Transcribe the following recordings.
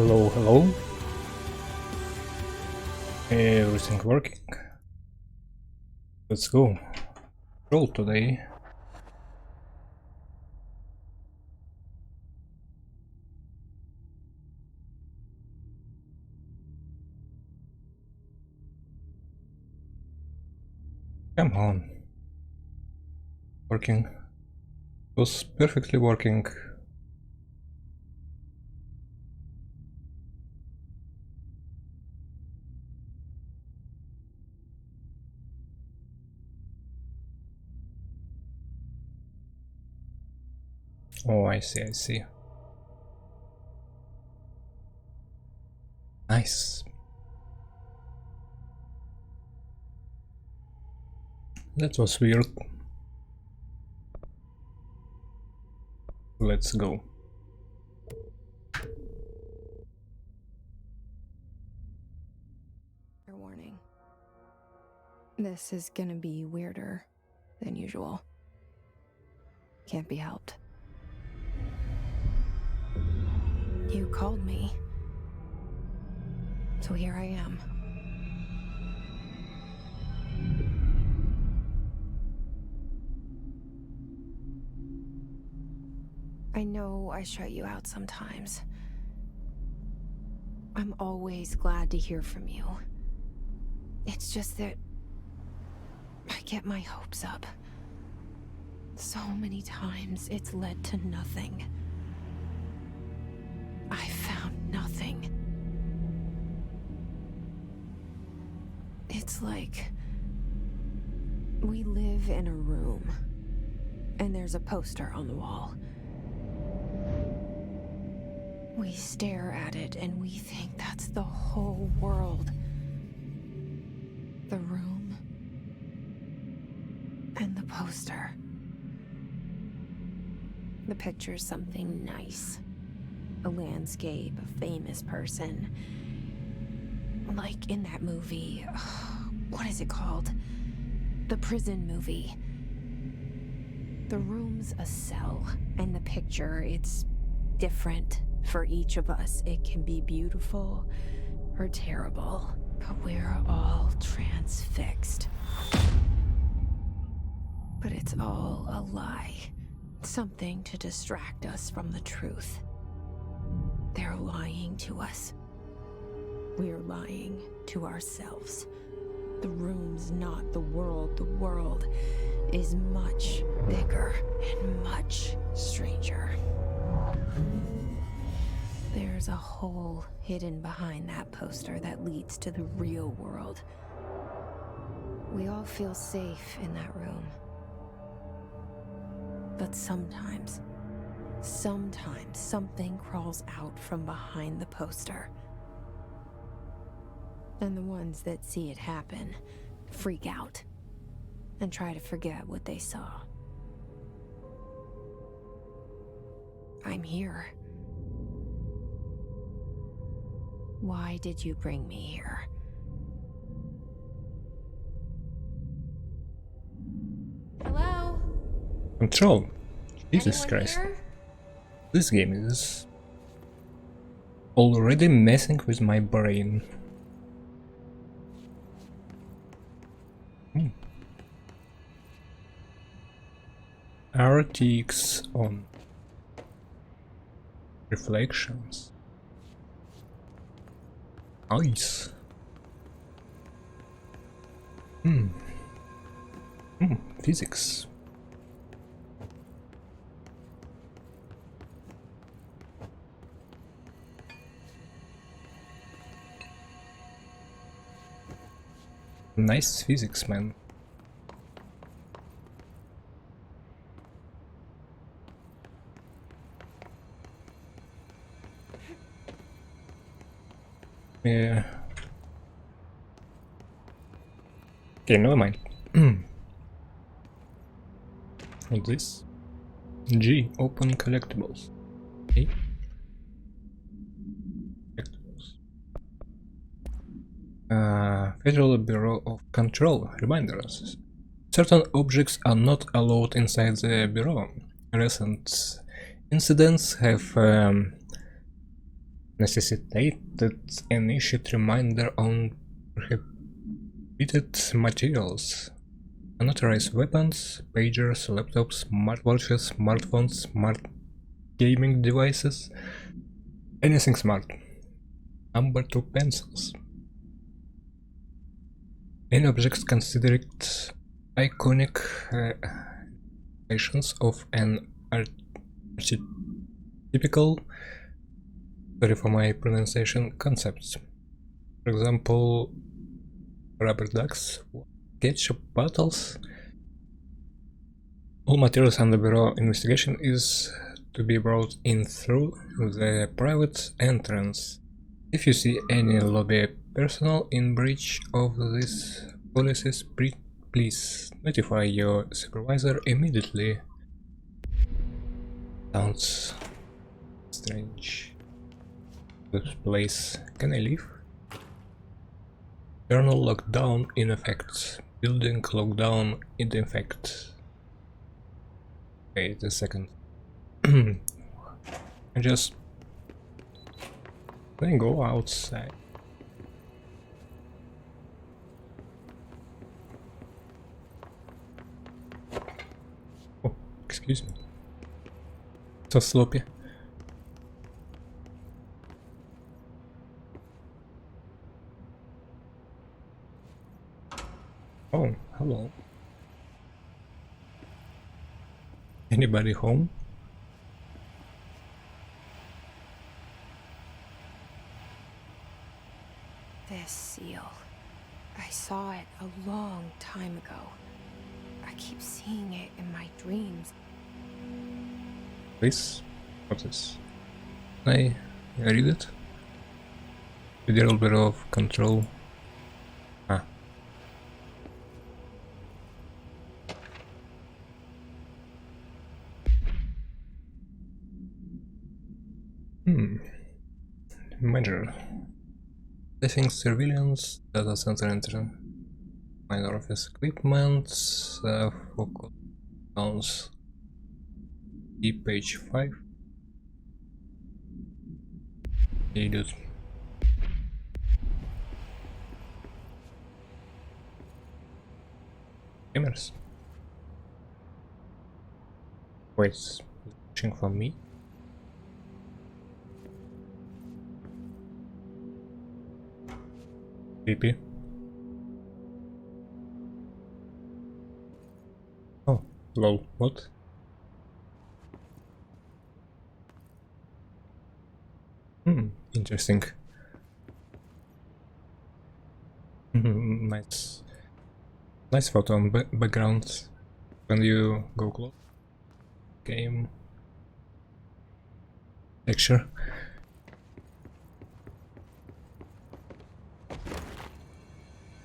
Hello, hello. Everything working? Let's go. Roll today. Come on. Working. It was perfectly working. Oh, I see. Nice. That was weird. Let's go. Warning. This is gonna be weirder than usual. Can't be helped. You called me. So here I am. I know I shut you out sometimes. I'm always glad to hear from you. It's just that I get my hopes up. So many times it's led to nothing. I found nothing. It's like we live in a room and there's a poster on the wall. We stare at it and we think that's the whole world. The room and the poster. The picture's something nice. A landscape, a famous person. Like in that movie, what is it called? The prison movie. The room's a cell, and the picture, it's different for each of us. It can be beautiful or terrible, but we're all transfixed. But it's all a lie. Something to distract us from the truth. They're lying to us. We're lying to ourselves. The room's not the world. The world is much bigger and much stranger. There's a hole hidden behind that poster that leads to the real world. We all feel safe in that room. But sometimes something crawls out from behind the poster. And the ones that see it happen freak out and try to forget what they saw. I'm here. Why did you bring me here? Hello? Control. Jesus Anyone Christ. here? This game is already messing with my brain. RTX on. Reflections. Nice. Physics. Nice physics, man. Yeah. Okay, never mind. What's this? G. Open collectibles. Okay. Collectibles. Federal Bureau of Control reminders. Certain objects are not allowed inside the bureau. Recent incidents have necessitated an issued reminder on prohibited materials. Unauthorized weapons, pagers, laptops, smartwatches, smartphones, smart gaming devices, anything smart. Number 2 pencils. Any objects considered iconic versions of an archetypical, sorry for my pronunciation, concepts. For example, rubber ducks, ketchup bottles. All materials under Bureau investigation is to be brought in through the private entrance. If you see any lobby personnel in breach of these policies, please notify your supervisor immediately. Sounds strange. This place. Can I leave? Journal lockdown in effect. Building lockdown in effect. Wait a second. I just then go outside. Oh, excuse me. So sloppy. Oh, hello. Anybody home? This seal. I saw it a long time ago. I keep seeing it in my dreams. Please? What's this? Can I read it? Federal Bureau of Control. Ah. Major. I think surveillance, data center enter minor office equipment, focus counts. Page 5. Hey dude. Gamers. Wait, watching for me? Creepy. Oh, lol, what? Interesting. Nice. Nice photo on background when you go close. Game. Texture.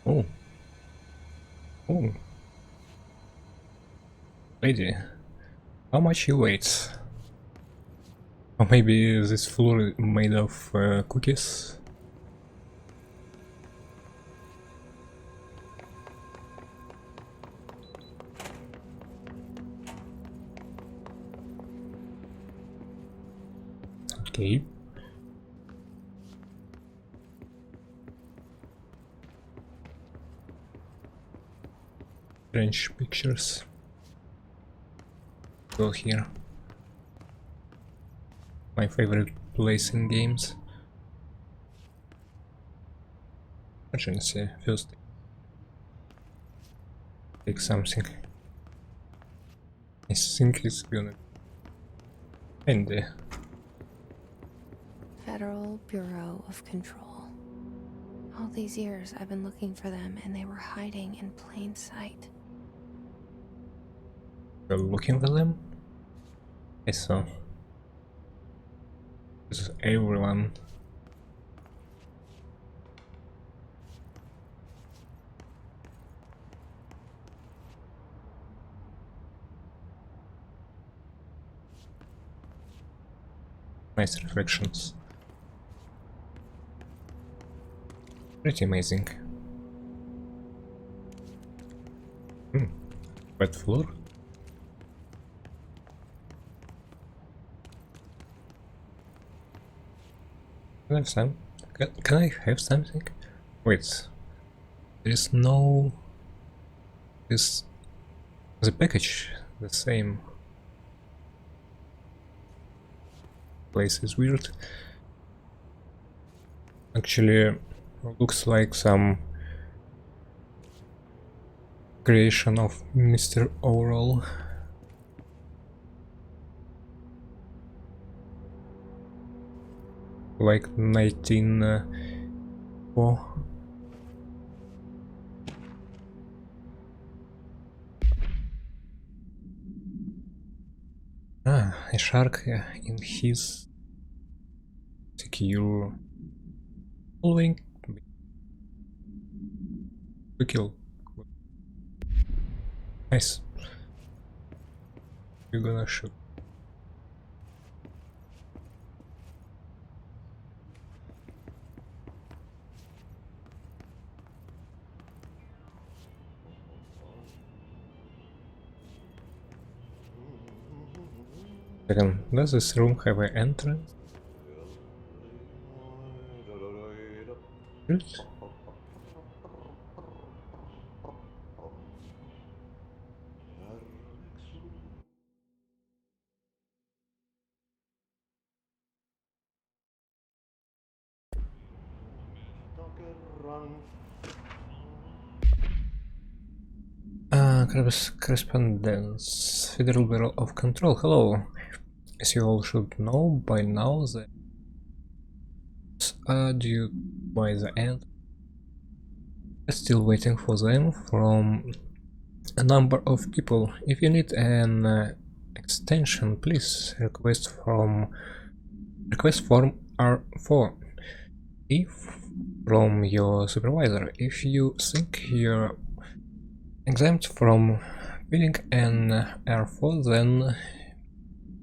Oh. Oh. Lady. How much you weight? Or maybe this floor made of cookies? Okay. Strange pictures. Go here. My favorite place in games. Emergency. First take something. I think it's gonna end there. Federal Bureau of Control. All these years I've been looking for them and they were hiding in plain sight. You're looking for them? I saw. This is everyone. Nice reflections. Pretty amazing. Wet floor. Can I have some? Can I have something? Wait, there is no. Is the package the same? Place is weird. Actually, looks like some creation of Mr. Oral. Like 1904. A shark in his secure following to kill. Nice. You're gonna shoot. Second, does this room have an entrance? Good. Correspondence. Federal Bureau of Control. Hello. As you all should know by now, the due by the end. Still waiting for them from a number of people. If you need an extension, please request form R4 if from your supervisor. If you think you're exempt from filling an R4, then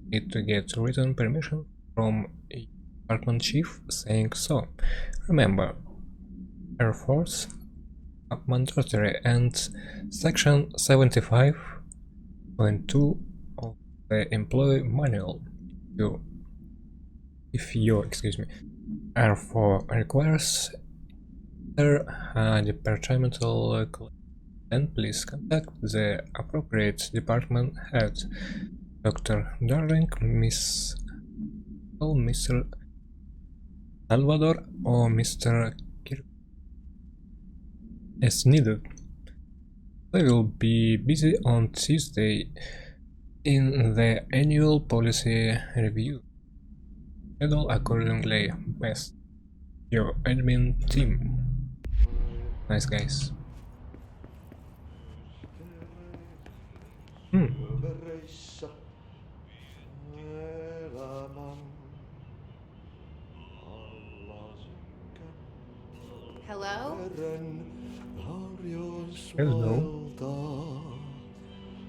need to get written permission from a department chief saying so. Remember, R4s are mandatory, and section 75.2 of the employee manual. If your R4 requires their departmental then please contact the appropriate department head, Dr. Darling, Mr. Salvador, or Mr. Kirk as needed. They will be busy on Tuesday in the annual policy review. Schedule accordingly. Best. Your admin team. Nice guys. Hello? Hello.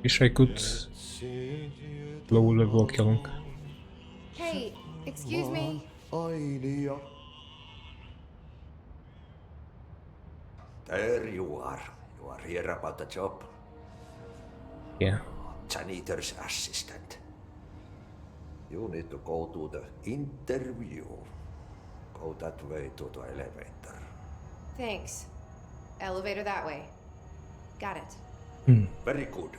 Wish I could low level killing. Hey, excuse me. There you are. You are here about the job. Yeah. Janitor's assistant. You need to go to the interview. Go that way to the elevator. Thanks. Elevator that way. Got it. Very good.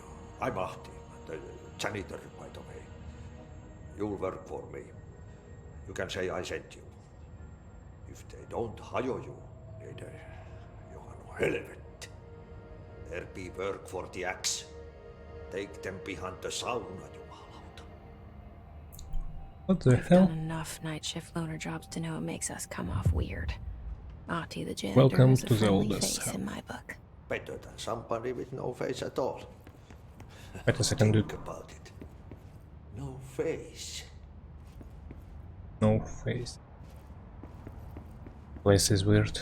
I'm Ahti, the janitor, by the way. You'll work for me. You can say I sent you. If they don't hire you, niin Johan on helvet. There be work for the axe. Take them behind the sauna, jumalauta. What the I've hell? done enough night shift loner jobs to know it makes us come off weird. Ahti the janitor Welcome is a to the friendly oldest face hell. in my book. Better than somebody with no face at all. Wait a second, dude. Think about it. No face. No face. Place is weird.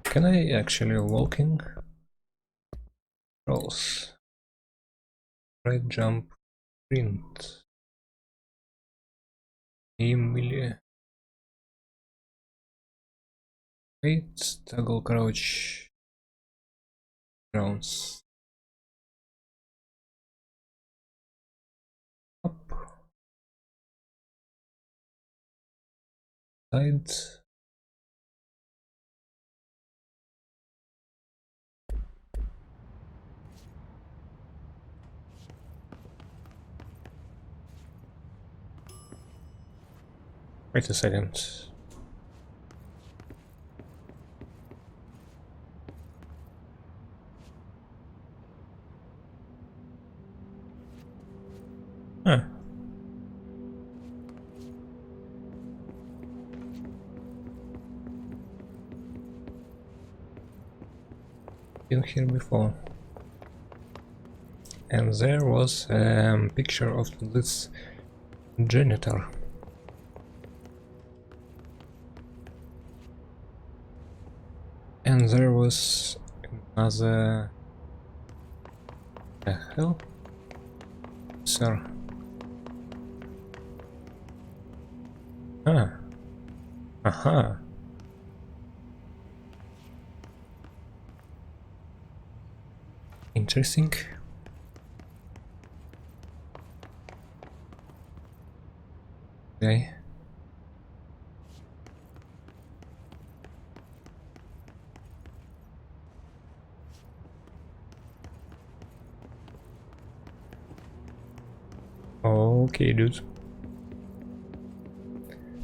Can I actually walking? Rolls. Right jump. Sprint. Melee. Wait. Toggle crouch. Rounds. Up. outside. Wait a second. Huh. Been here before. And there was a picture of this janitor. And there was another... The hell? Sir. Ah. Aha. Interesting. Okay. Okay, dude.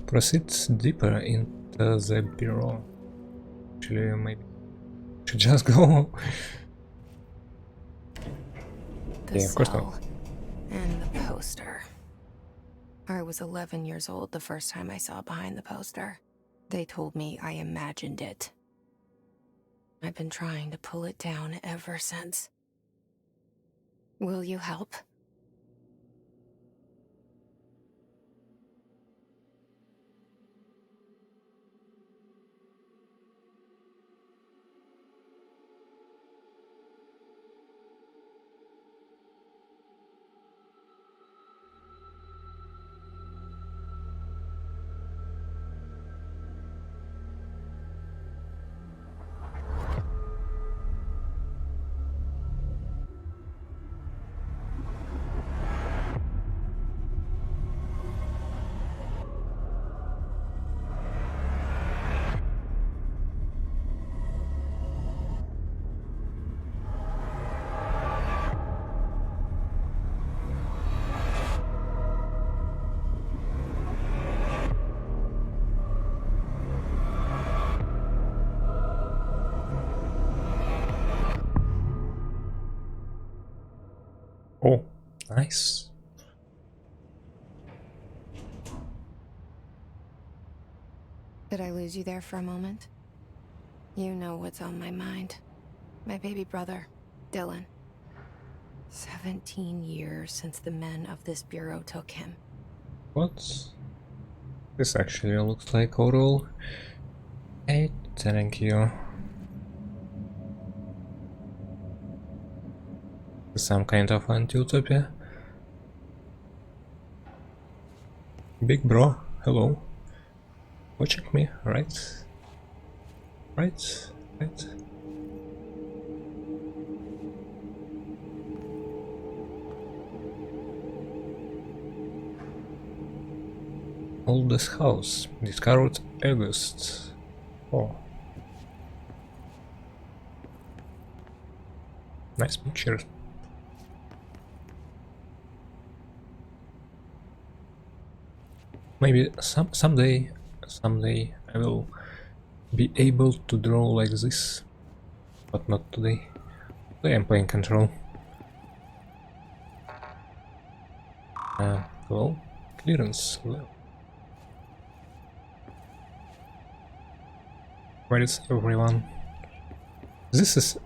Proceed deeper into the bureau. Actually, maybe should just go. The Yeah, of course not. cell and the poster. I was 11 years old the first time I saw behind the poster. They told me I imagined it. I've been trying to pull it down ever since. Will you help? Oh, nice. Did I lose you there for a moment? You know what's on my mind. My baby brother, Dylan. 17 years since the men of this bureau took him. What? This actually looks like oral. Hey, thank you. Some kind of anti-utopia. Big bro, hello. Watching me, right? Right? Right? Oldest house, discovered August. Oh. Nice picture. Maybe someday I will be able to draw like this, but not today. Today I'm playing Control. Hello? Clearance. Hello. Where is everyone? This is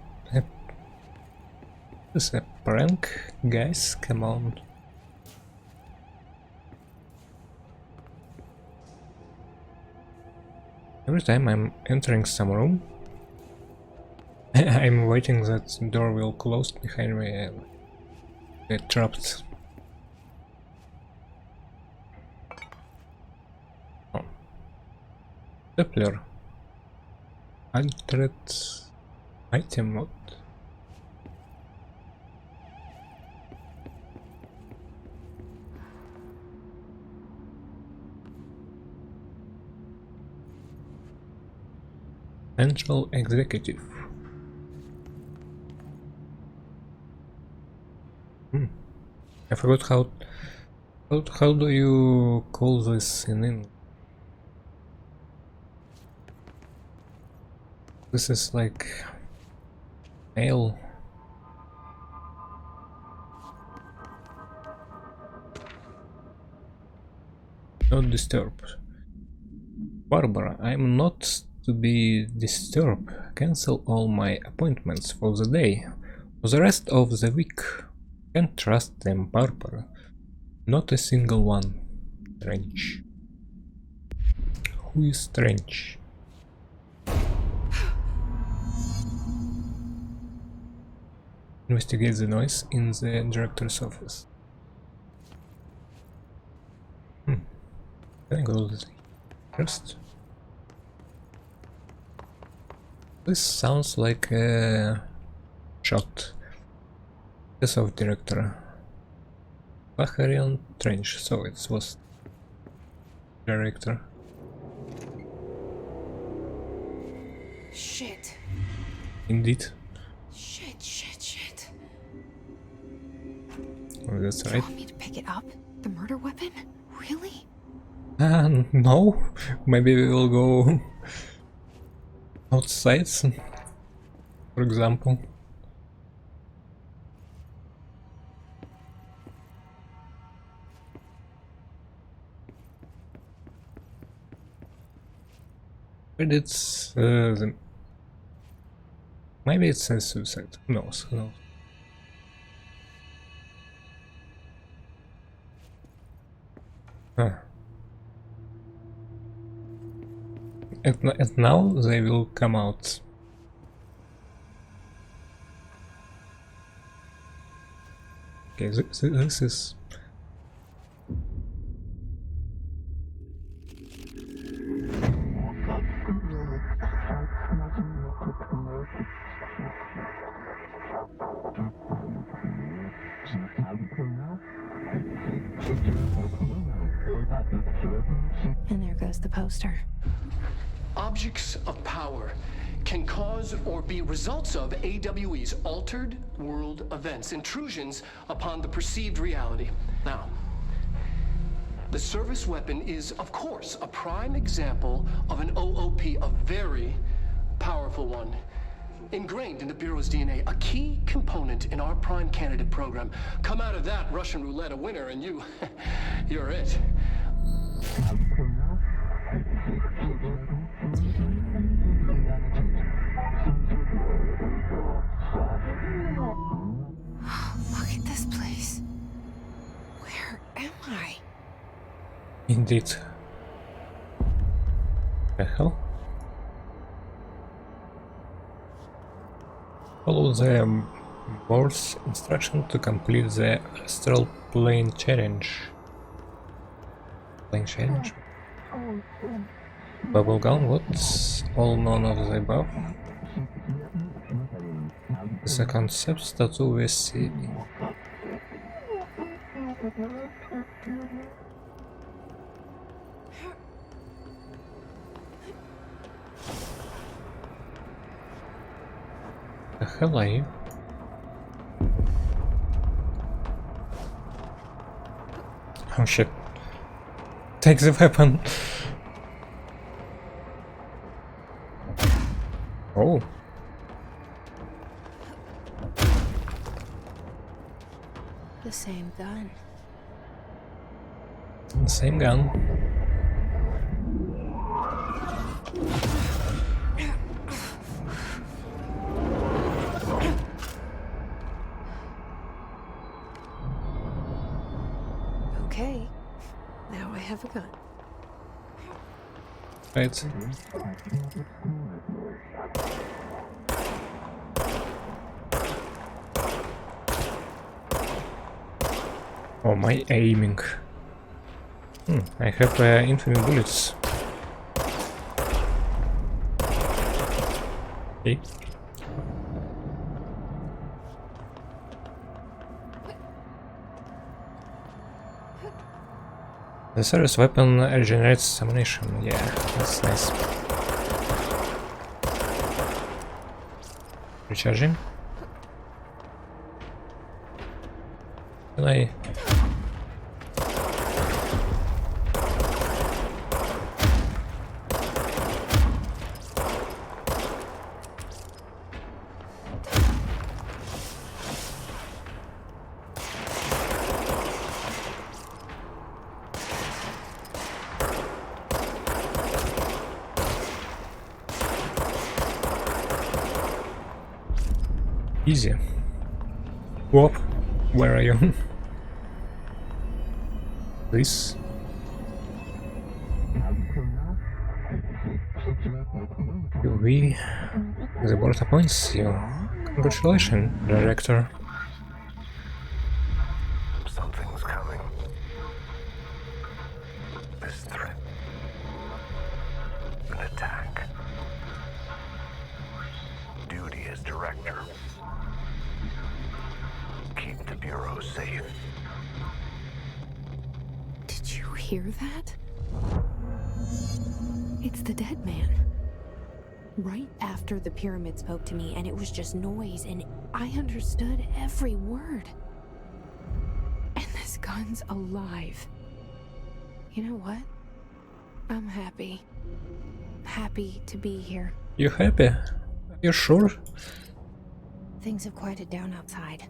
a prank, guys. Come on. Every time I'm entering some room, I'm waiting that the door will close behind me and get trapped. Oh. Doppler. Altered item mode. Central Executive. I forgot how do you call this in English? This is like mail. Not disturb. Barbara, I'm not to be disturbed. Cancel all my appointments for the day. For the rest of the week. Can't trust them, Barbara. Not a single one. Strange. Who is strange? Investigate the noise in the director's office. Can I go first? This sounds like a shot. Yes, of director. Baharian Trench, so it was director. Shit. Indeed. Shit. Oh, that's You right. want me to pick it up? The murder weapon? Really? No. Maybe we will go outside, for example. But it's maybe it says suicide. Who knows? Who knows? And now they will come out. Okay, this is. And there goes the poster. Objects of power can cause or be results of AWE's altered world events, intrusions upon the perceived reality. Now, the service weapon is, of course, a prime example of an OOP, a very powerful one. Ingrained in the Bureau's DNA, a key component in our prime candidate program. Come out of that Russian roulette a winner and you're it. Look at this place. Where am I? Indeed. The hell? Follow the board's instruction to complete the astral plane challenge. Plane challenge? Bubblegum, what's all none of the above? The concept tattoo we see. The hell are you? Oh shit. Take the weapon. Oh. The same gun. Same gun. Okay. Now I have a gun. Right. Oh, my aiming. I have infinite bullets. Okay. The service weapon regenerates ammunition. Yeah, that's nice. Recharging. Can I? Easy. Whoop, where are you? This. We. The board appoints you. Congratulations, director. Something's coming. This threat. An attack. Duty as director. Keep the Bureau safe. Did you hear that? It's the dead man. Right after the pyramid spoke to me, and it was just noise, and I understood every word. And this gun's alive. You know what? I'm happy. Happy to be here. You happy? Are you sure? Things have quieted down outside.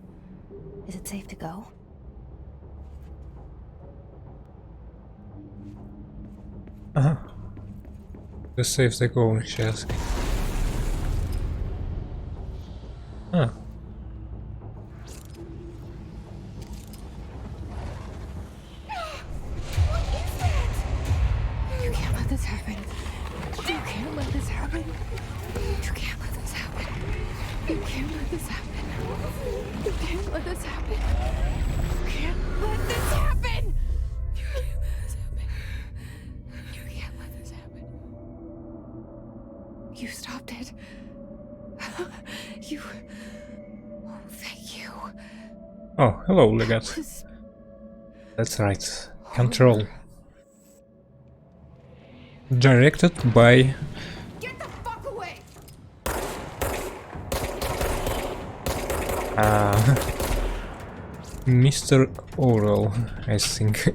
Is it safe to go? Uh-huh. The safe the go, she asked. Huh. You can't let this happen. You can't let this happen. You can't let this happen. You can't let this happen. You can't let this happen. You can't let this happen. You can't let this happen. You can't let this happen. You stopped it. You. Oh, thank you. Oh, hello, Legat. That was That's right. Control. Directed by Get the fuck away! Mr. Oral, I think.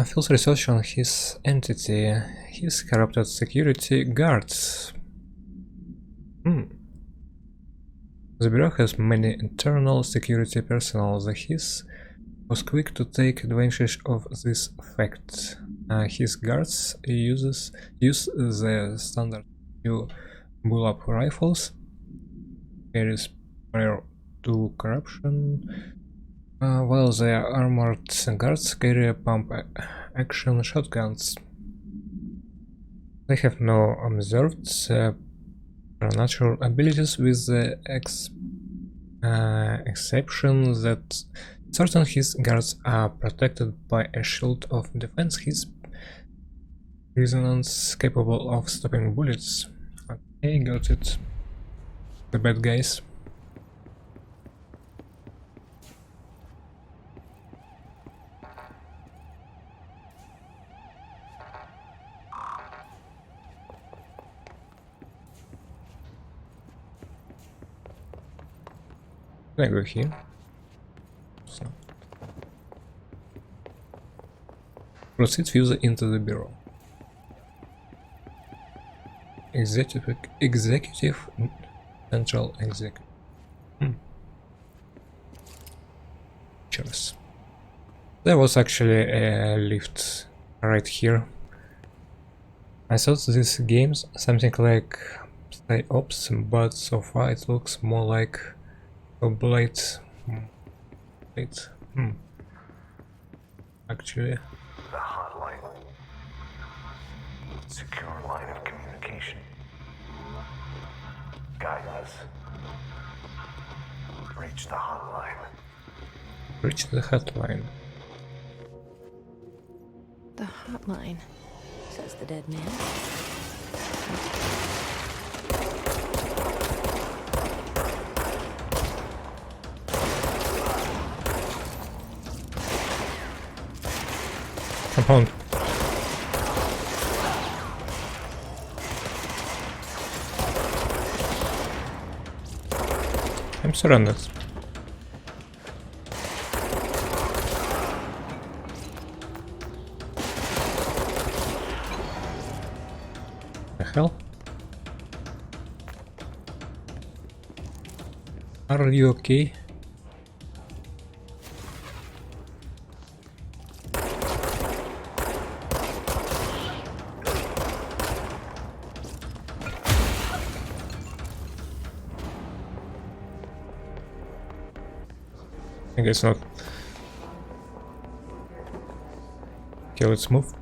Field research on his entity, his corrupted security guards. The Bureau has many internal security personnel. The His was quick to take advantage of this fact. His guards use the standard new bull-up rifles, carries prior to corruption, while the armored guards carry pump-action shotguns. They have no observed supernatural abilities, with the exception that certain his guards are protected by a shield of defense. His resonance capable of stopping bullets. Okay, got it. The bad guys. Can I go here? So. Proceed fuse into the bureau. Executive Central Executive. Cheers. There was actually a lift right here. I thought this game's something like Stay Ops, but so far it looks more like a blade. Actually. The hotline. Secure line of communication. Guide us. Reach the hotline. Reach the hotline. The hotline, says the dead man. Come on. surrendered. The hell? Are you okay? I guess not. Okay, let's move.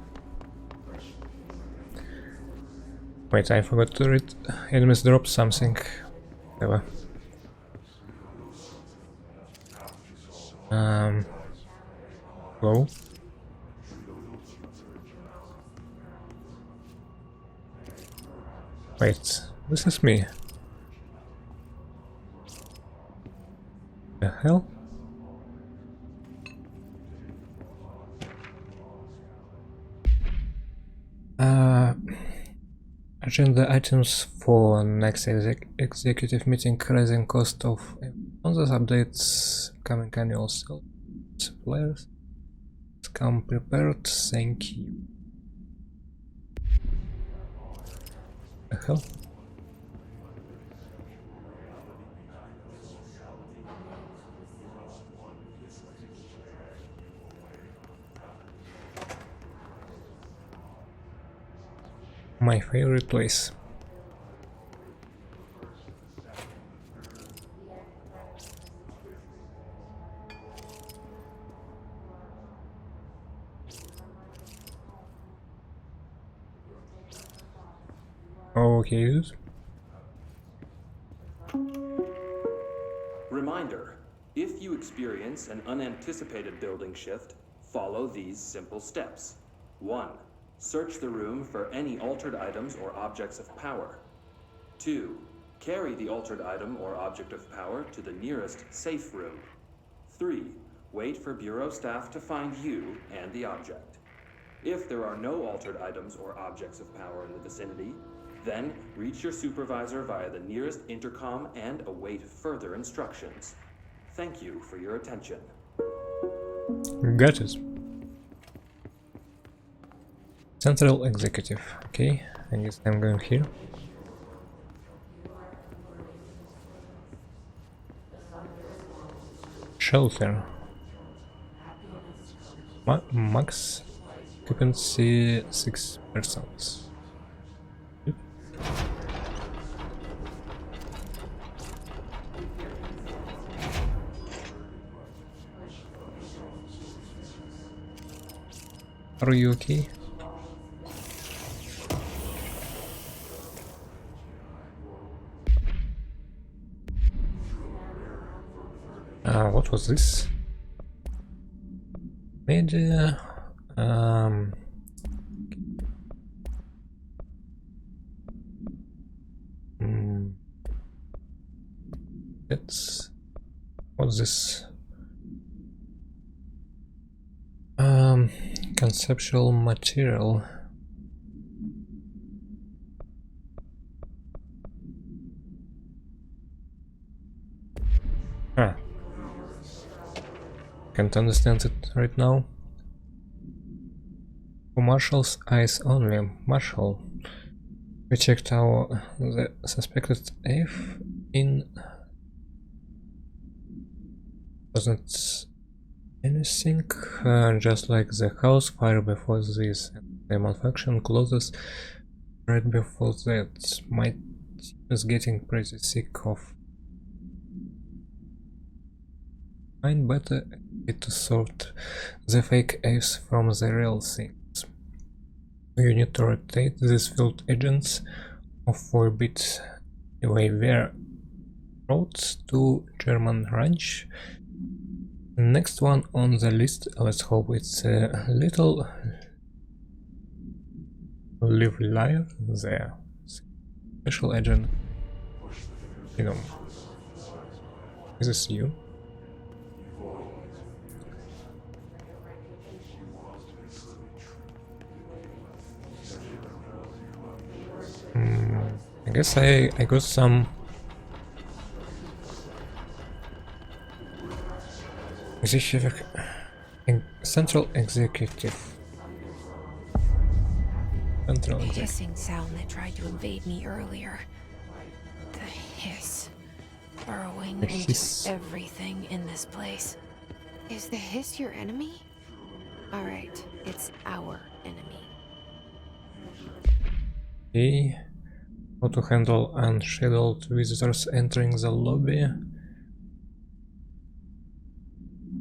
Wait, I forgot to read. Enemies drop something. Whatever. Go. Wait, this is me. The hell? Agenda items for next executive meeting, raising cost of sponsors, updates, coming annual sales, suppliers. Come prepared, thank you. The hell? My favorite place. Okay, dude. Reminder, if you experience an unanticipated building shift, follow these simple steps. 1. Search the room for any altered items or objects of power. 2. Carry the altered item or object of power to the nearest safe room. 3. Wait for Bureau staff to find you and the object. If there are no altered items or objects of power in the vicinity, then reach your supervisor via the nearest intercom and await further instructions. Thank you for your attention. Got it. Central Executive. Okay, I guess I'm going here. Shelter. Max occupancy 6 persons. Are you okay? What was this? Media. That's what's this? Conceptual material. Can't understand it right now. For Marshall's eyes only. Marshall. We checked the suspected F in. Wasn't anything, just like the house fire before this. The malfunction closes right before that. My team is getting pretty sick of. Find better way to sort the fake Fs from the real things. You need to rotate these field agents off for a bit. Anyway, we're roads to German ranch. Next one on the list, let's hope it's a little livelier there. Special agent. You know. Is this you? I guess I got some Central Executive. Central The Executive. hissing sound that tried to invade me earlier. The hiss. Burrowing The into hiss. everything in this place. Is the hiss your enemy? Alright, it's our enemy. Okay. How to handle unscheduled visitors entering the lobby.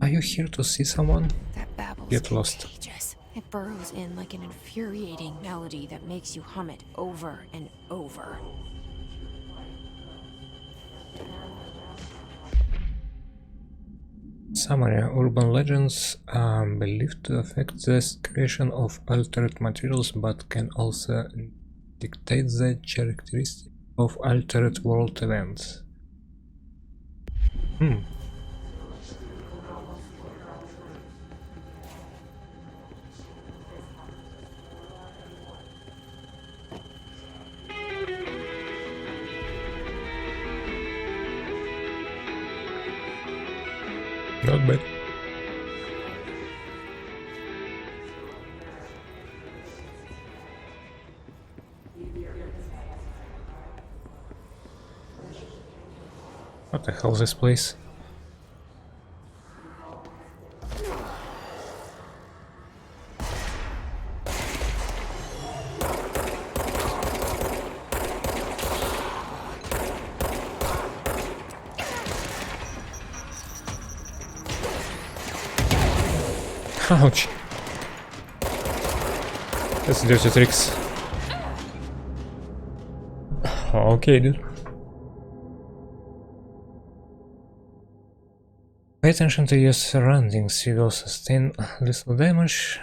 Are you here to see someone? That babble's Get lost. contagious. It burrows in like an infuriating melody that makes you hum it over and over. Summary. Urban legends are believed to affect the creation of altered materials, but can also dictate the characteristics of altered world events. Not bad. What the hell is this place? Ouch! That's dirty tricks. Okay, dude. Pay attention to your surroundings, you will sustain little damage.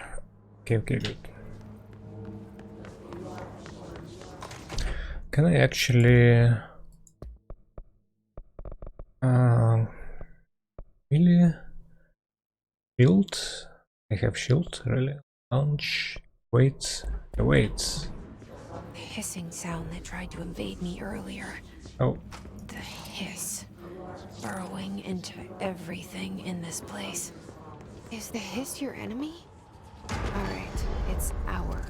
Okay, good. Can I actually... really? Shield? I have shield, really? Launch, wait, wait. The hissing sound that tried to invade me earlier. Oh, The hiss. Burrowing into everything in this place. Is the hiss your enemy? Alright, it's our.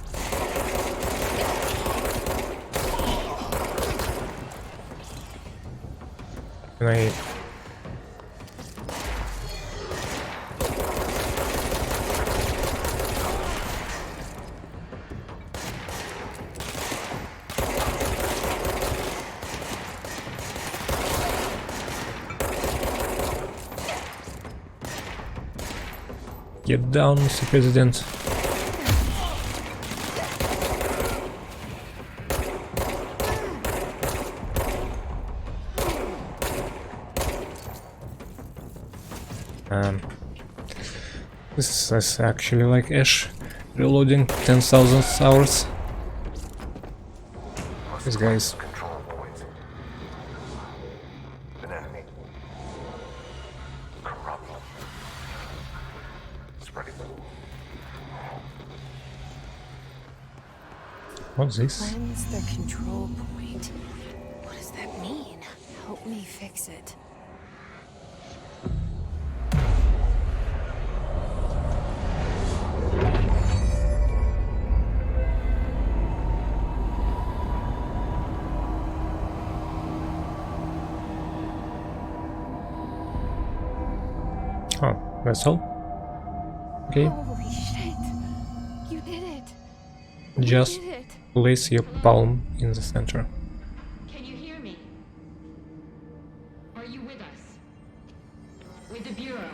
can I... Get down, Mr. President. This is actually like Ash reloading 10,000 hours. These guys. Control points. An enemy. Corrupt. Spreading. What's this? Cleanse the control point. What does that mean? Help me fix it. Oh, that's all? Okay, Holy shit! You did it! You just did it! place your palm in the center. Can you hear me? Are you with us? With the Bureau?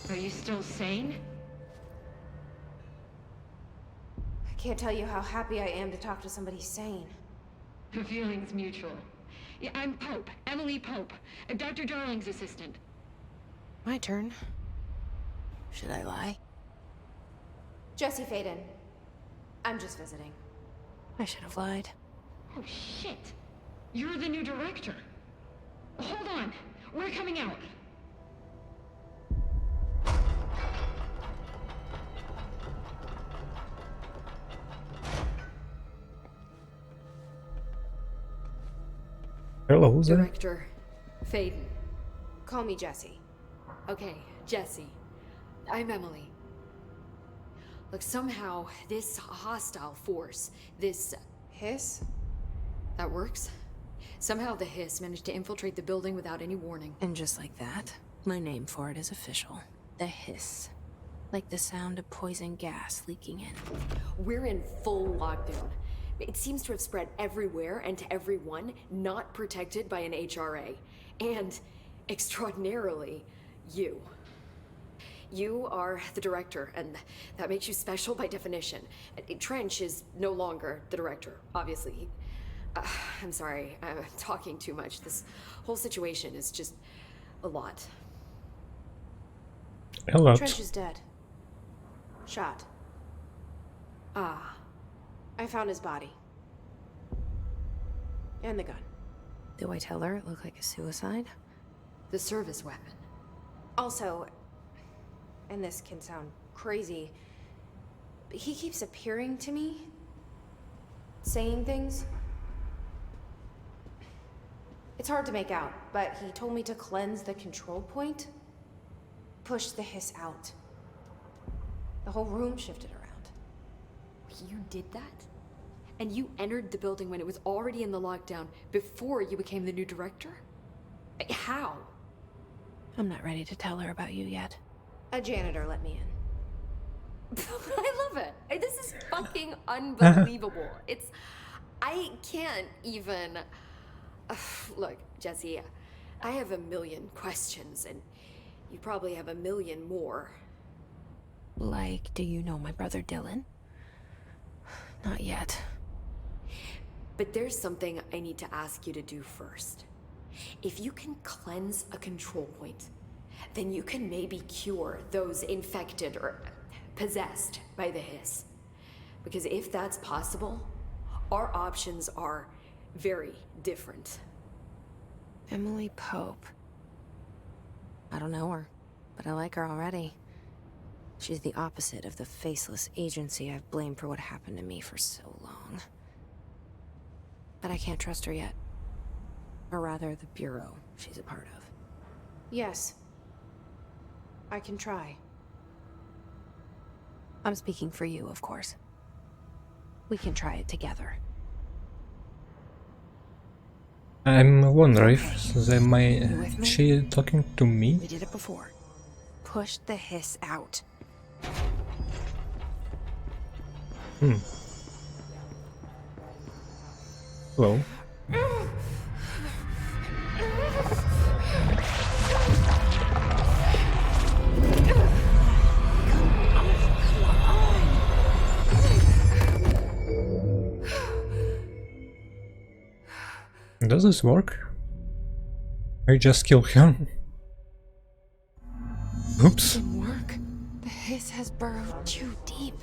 Are you still sane? I can't tell you how happy I am to talk to somebody sane. The feeling's mutual. Yeah, I'm Pope, Emily Pope, Dr. Darling's assistant. My turn. Should I lie? Jesse Faden. I'm just visiting. I should have lied. Oh shit! You're the new director. Hold on, we're coming out. Hello, who's there? Director Faden. Call me Jesse. Okay, Jesse. I'm Emily. Look, somehow this hostile force, this Hiss? that works. Somehow the hiss managed to infiltrate the building without any warning. And just like that, my name for it is official. The hiss. Like the sound of poison gas leaking in. We're in full lockdown. It seems to have spread everywhere and to everyone not protected by an HRA. And, extraordinarily, you. You are the director, and that makes you special by definition. Trench is no longer the director, obviously. I'm sorry, I'm talking too much. This whole situation is just a lot. A lot. Trench is dead. Shot. Ah, I found his body. And the gun. Do I tell her it looked like a suicide? the service weapon. Also, and this can sound crazy, but he keeps appearing to me, saying things. It's hard to make out, but he told me to cleanse the control point, push the hiss out. The whole room shifted around. You did that? And you entered the building when it was already in the lockdown before you became the new director? How? I'm not ready to tell her about you yet. A janitor let me in. I love it. This is fucking unbelievable. I can't even... Look, Jesse, I have a million questions, and you probably have a million more. Like, do you know my brother Dylan? Not yet. But there's something I need to ask you to do first. If you can cleanse a control point, then you can maybe cure those infected or possessed by the hiss. Because if that's possible, our options are very different. Emily Pope. I don't know her, but I like her already. She's the opposite of the faceless agency I've blamed for what happened to me for so long. But I can't trust her yet. Or rather, the Bureau she's a part of. Yes. I can try. I'm speaking for you, of course. We can try it together. I'm wondering if she talking to me? We did it before. Push the hiss out. Hello. Does this work? I just killed him. Oops. Didn't work. The hiss has burrowed too deep.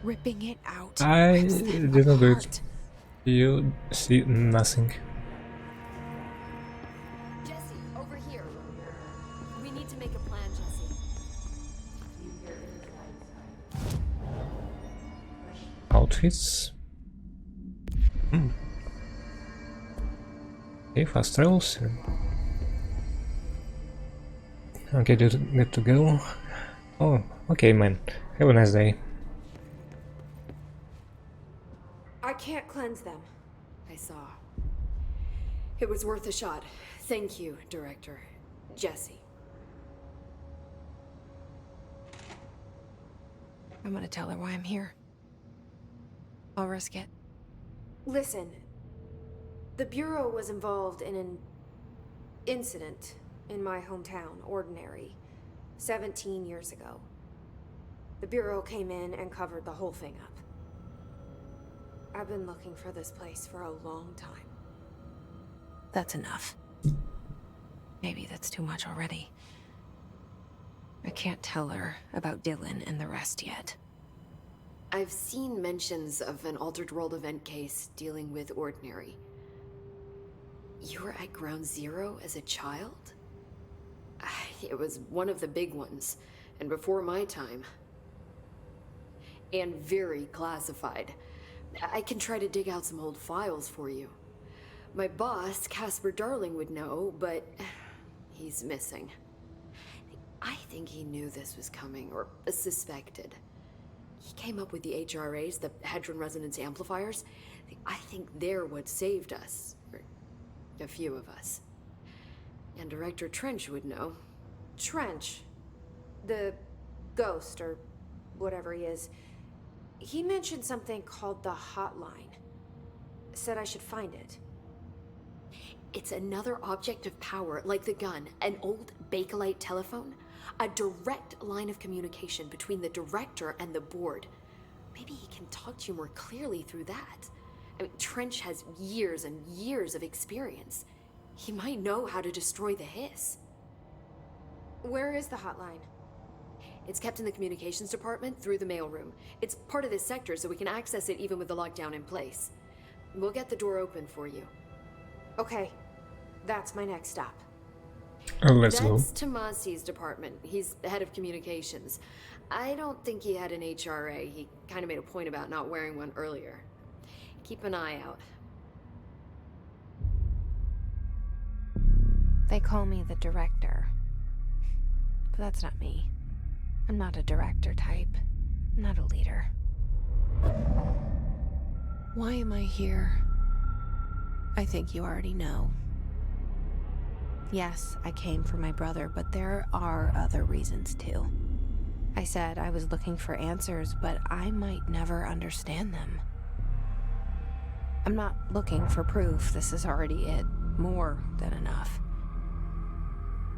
Ripping it out. I rips them did not do it. apart. You see nothing. Jesse, over here. We need to make a plan, Jesse. Outfits. Okay, fast travels. Okay, good to go. Oh, okay, man. Have a nice day. I can't cleanse them. I saw. It was worth a shot. Thank you, Director. Jesse. I'm gonna tell her why I'm here. I'll risk it. Listen, the Bureau was involved in an incident in my hometown, Ordinary, 17 years ago. The Bureau came in and covered the whole thing up. I've been looking for this place for a long time. That's enough. Maybe that's too much already. I can't tell her about Dylan and the rest yet. I've seen mentions of an Altered World event case dealing with Ordinary. You were at Ground Zero as a child? It was one of the big ones, and before my time. And very classified. I can try to dig out some old files for you. My boss, Casper Darling, would know, but he's missing. I think he knew this was coming, or suspected. He came up with the HRAs, the Hadron Resonance Amplifiers. I think they're what saved us. Or a few of us. And Director Trench would know. Trench. The ghost, or whatever he is. He mentioned something called the Hotline. Said I should find it. It's another object of power, like the gun, an old Bakelite telephone. A direct line of communication between the director and the board. Maybe he can talk to you more clearly through that. I mean, Trench has years and years of experience. He might know how to destroy the hiss. Where is the hotline? It's kept in the communications department through the mailroom. It's part of this sector, so we can access it even with the lockdown in place. We'll get the door open for you. Okay, that's my next stop. Let's go. That's Tomasi's department. He's the head of communications. I don't think he had an HRA. He kind of made a point about not wearing one earlier. Keep an eye out. They call me the director. But that's not me. I'm not a director type. I'm not a leader. Why am I here? I think you already know. Yes, I came for my brother, but there are other reasons too. I said I was looking for answers, but I might never understand them. I'm not looking for proof. This is already it. More than enough.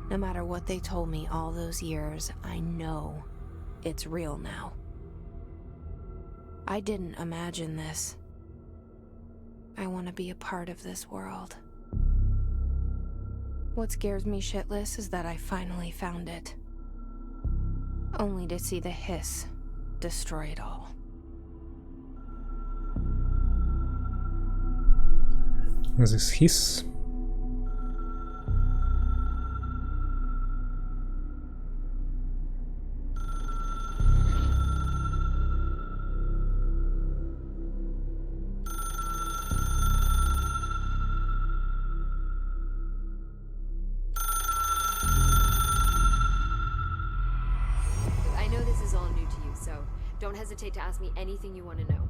No matter what they told me all those years, I know it's real now. I didn't imagine this. I want to be a part of this world. What scares me shitless is that I finally found it. Only to see the hiss destroy it all. This hiss. I know this is all new to you, so don't hesitate to ask me anything you want to know.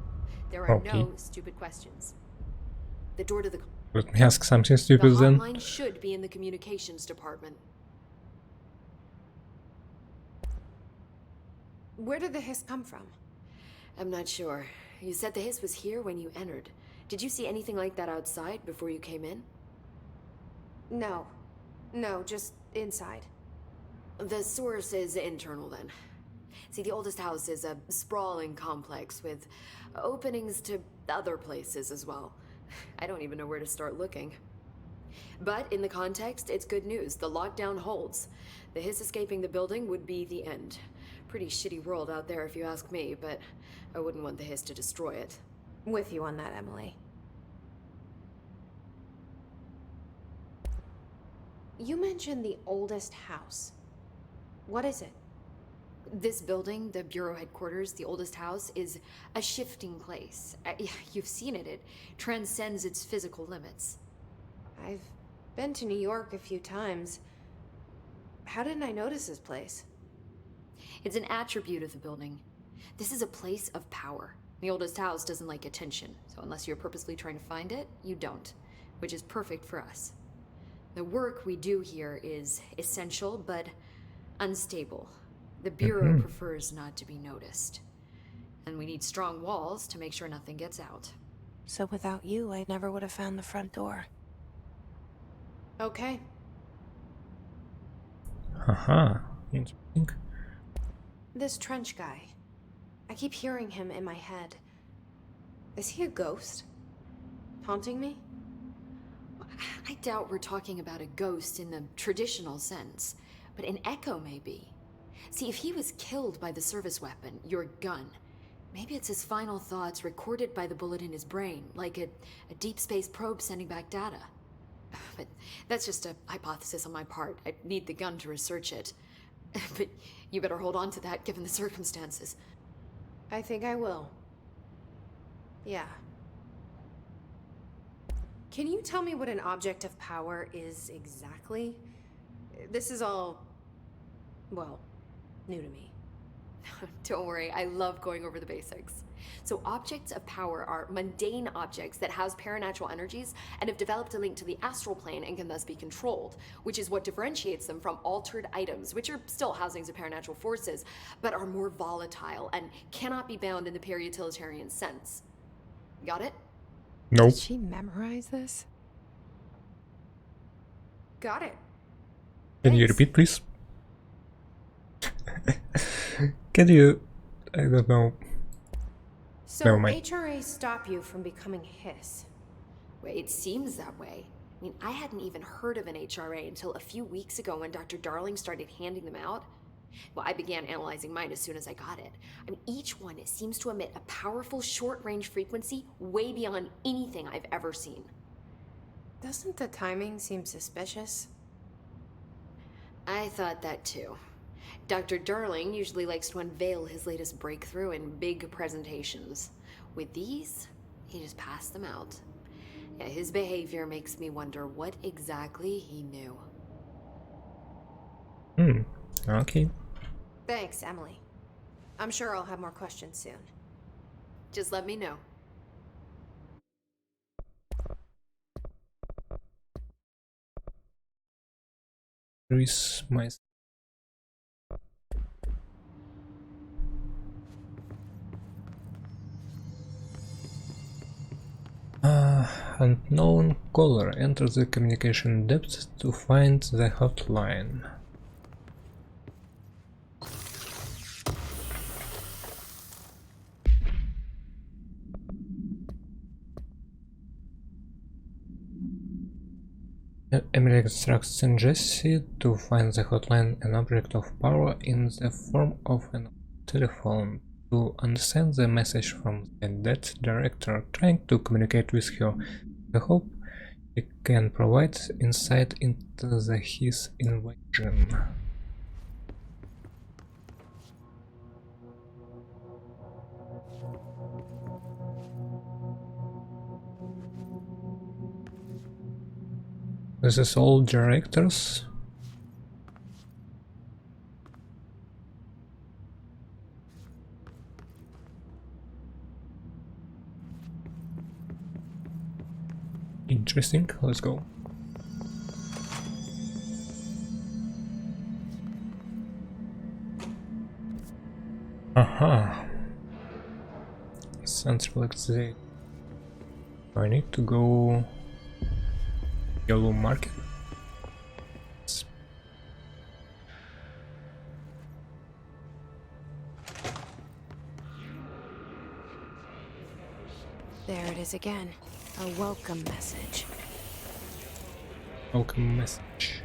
There are Okay. no stupid questions. The door to the Let me ask something stupid then. hotline should be in the communications department. Where did the hiss come from? I'm not sure. You said the hiss was here when you entered. Did you see anything like that outside before you came in? No. No, just inside. The source is internal then. See, the oldest house is a sprawling complex with openings to other places as well. I don't even know where to start looking. But in the context, it's good news. The lockdown holds. The hiss escaping the building would be the end. Pretty shitty world out there if you ask me, but I wouldn't want the hiss to destroy it. With you on that, Emily. You mentioned the oldest house. What is it? This building, the Bureau headquarters, the oldest house, is a shifting place. You've seen it. It transcends its physical limits. I've been to New York a few times. How didn't I notice this place? It's an attribute of the building. This is a place of power. The oldest house doesn't like attention, so unless you're purposely trying to find it, you don't, which is perfect for us. The work we do here is essential, but unstable. The Bureau prefers not to be noticed. And we need strong walls to make sure nothing gets out. So without you, I never would have found the front door. Okay. Haha, interesting. This Trench guy. I keep hearing him in my head. Is he a ghost? Haunting me? I doubt we're talking about a ghost in the traditional sense, but an echo maybe. See, if he was killed by the service weapon, your gun, maybe it's his final thoughts recorded by the bullet in his brain, like a deep space probe sending back data. But that's just a hypothesis on my part. I'd need the gun to research it. But you better hold on to that given the circumstances. I think I will. Yeah. Can you tell me what an object of power is exactly? This is all Well, new to me. Don't worry, I love going over the basics. So objects of power are mundane objects that house paranatural energies and have developed a link to the astral plane and can thus be controlled, which is what differentiates them from altered items, which are still housings of paranatural forces, but are more volatile and cannot be bound in the pure utilitarian sense. Got it? Nope. Did she memorize this? Got it. Can you Thanks. repeat, please? Can you... I don't know. So Never mind. HRA stop you from becoming Hiss. Well, it seems that way. I mean, I hadn't even heard of an HRA until a few weeks ago when Dr. Darling started handing them out. Well, I began analyzing mine as soon as I got it. I mean, each one seems to emit a powerful short-range frequency way beyond anything I've ever seen. Doesn't the timing seem suspicious? I thought that too. Dr. Darling usually likes to unveil his latest breakthrough in big presentations. With these, he just passed them out. Yeah, his behavior makes me wonder what exactly he knew. Okay. Thanks, Emily. I'm sure I'll have more questions soon. Just let me know. Here is my... unknown caller. Enter the communication depth to find the hotline. Emily instructs Jesse to find the hotline, an object of power in the form of a telephone, to understand the message from the dead director trying to communicate with her. I hope he can provide insight into his invasion. This is all directors. Interesting, let's go. Aha. Central exit. I need to go yellow market. There it is again. A welcome message. Welcome message.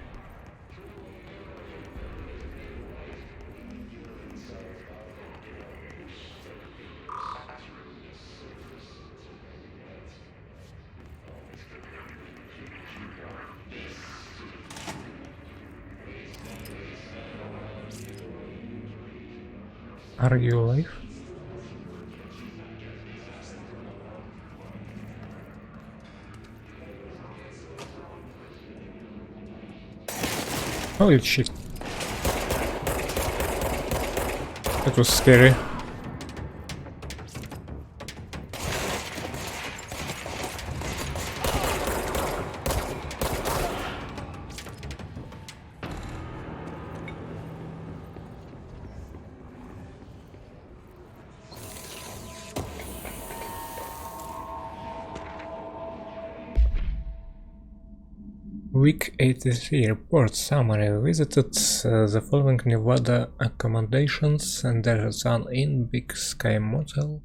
Are you alive? Holy shit. That was scary. Week 83 report summary. Visited the following Nevada accommodations: and Desert Sun Inn, Big Sky Motel,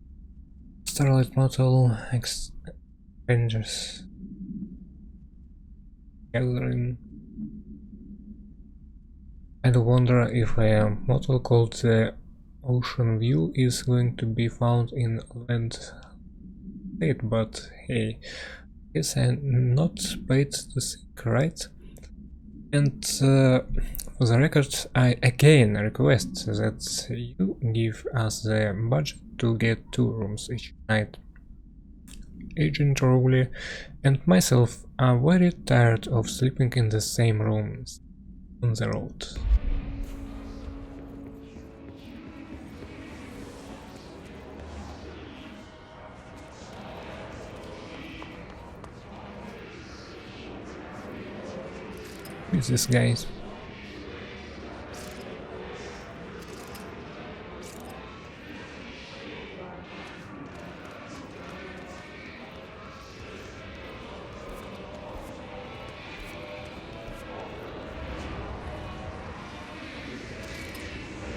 Starlight Motel, Rangers Gathering. I do wonder if a motel called the Ocean View is going to be found in Land State, but hey, guess I'm not paid to think, right? And for the record, I again request that you give us the budget to get 2 rooms each night. Agent Rowley and myself are very tired of sleeping in the same rooms on the road. is this guy?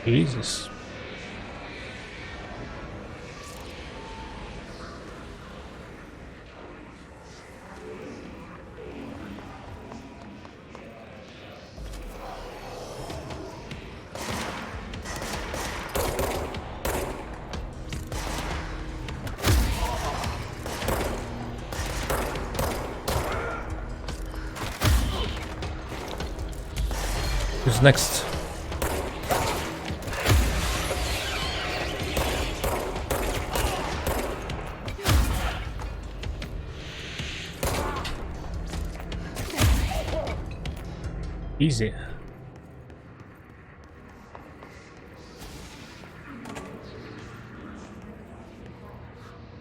Jesus. Who's next? Easy.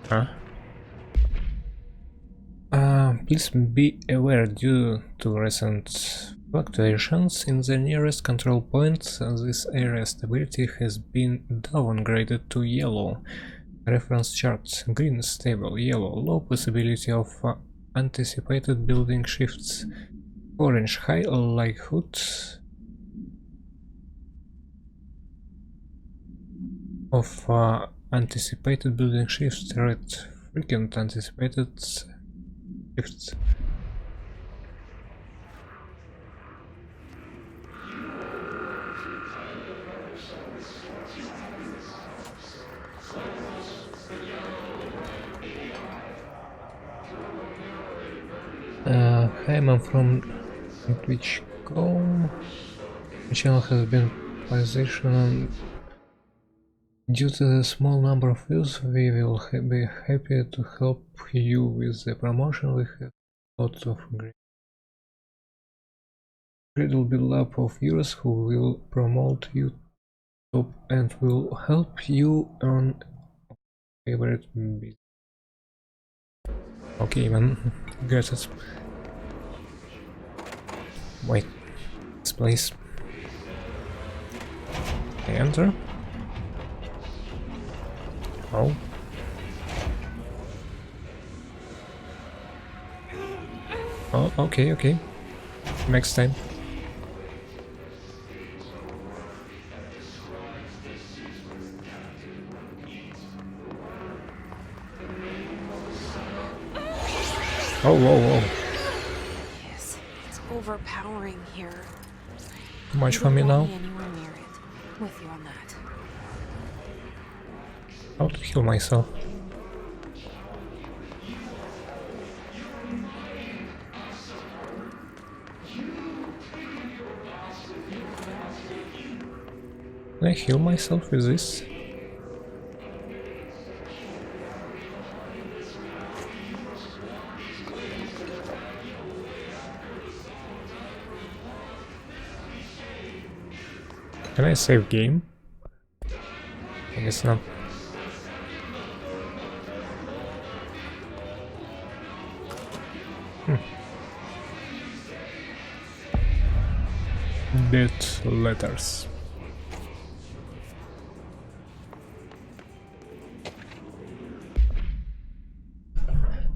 Huh? Please be aware, due to recent fluctuations in the nearest control point, this area stability has been downgraded to yellow. Reference chart: green stable, yellow low possibility of anticipated building shifts, orange high likelihood of anticipated building shifts, red frequent anticipated shifts. Hi, I'm from Twitch.com. The channel has been positioned. Due to the small number of views, we will be happy to help you with the promotion. We have lots of incredible lab of viewers who will promote you top and will help you earn favorite bit. Okay, man, got it. Wait, this place. I enter. Oh. Oh, okay, okay. Next time. Oh, whoa, whoa. Yes, it's overpowering here. Too much for me now. Anywhere near it. With you on that. How to heal myself? Can I heal myself with this? Can I save game? I guess not. Dead letters.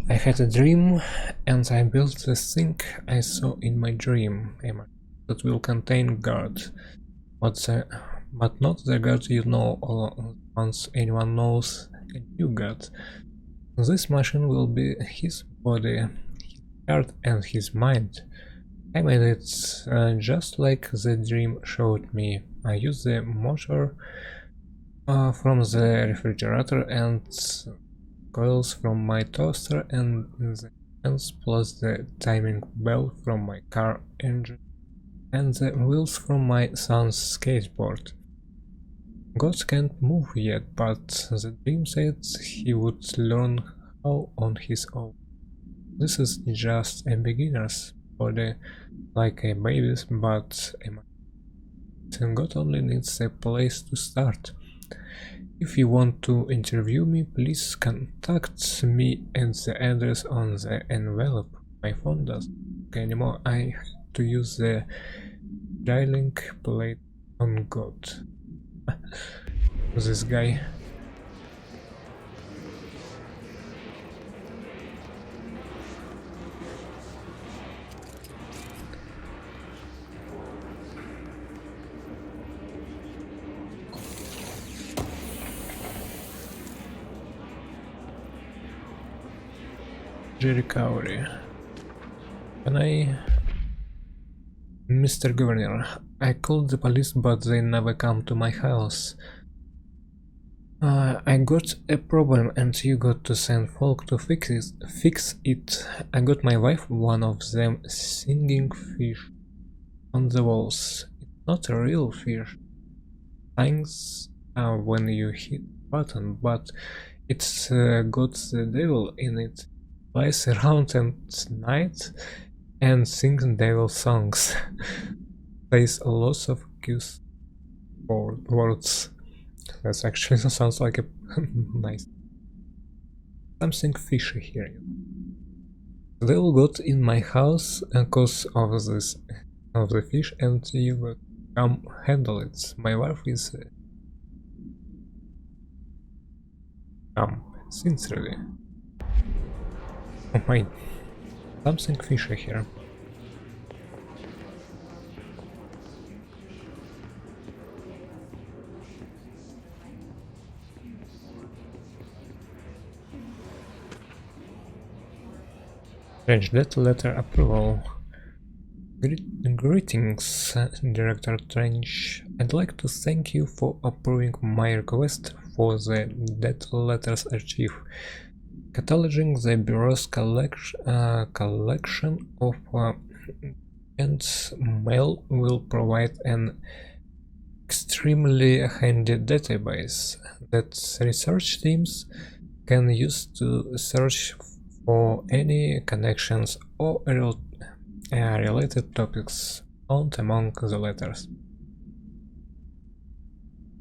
I had a dream and I built the thing I saw in my dream, that will contain God, but not the God you know, or once anyone knows a new God. This machine will be his body, his heart and his mind. I made it just like the dream showed me. I used the motor from the refrigerator and coils from my toaster and the fans, plus the timing bell from my car engine and the wheels from my son's skateboard. God can't move yet, but the dream said he would learn how on his own. This is just a beginner's body, like a baby's, but God only needs a place to start. If you want to interview me, please contact me at the address on the envelope. My phone doesn't work anymore. I to use the dialing plate on God. This guy. Recovery. Can I... Mr. Governor, I called the police but they never come to my house. I got a problem and you got to send folk to fix it. I got my wife one of them singing fish on the walls. It's not a real fish. Things when you hit button, but it's got the devil in it. Flies around at night and sings devil songs. Plays lots of cuss words. That actually sounds like a nice. Something fishy here. The devil got in my house because of this of the fish, and you got come handle it. My wife is sincerely. Oh my, something fishy here. Change that letter approval. Greetings, Director Trench. I'd like to thank you for approving my request for the Death Letters Archive. Cataloging the Bureau's collection of and mail will provide an extremely handy database that research teams can use to search for any connections or related topics found among the letters.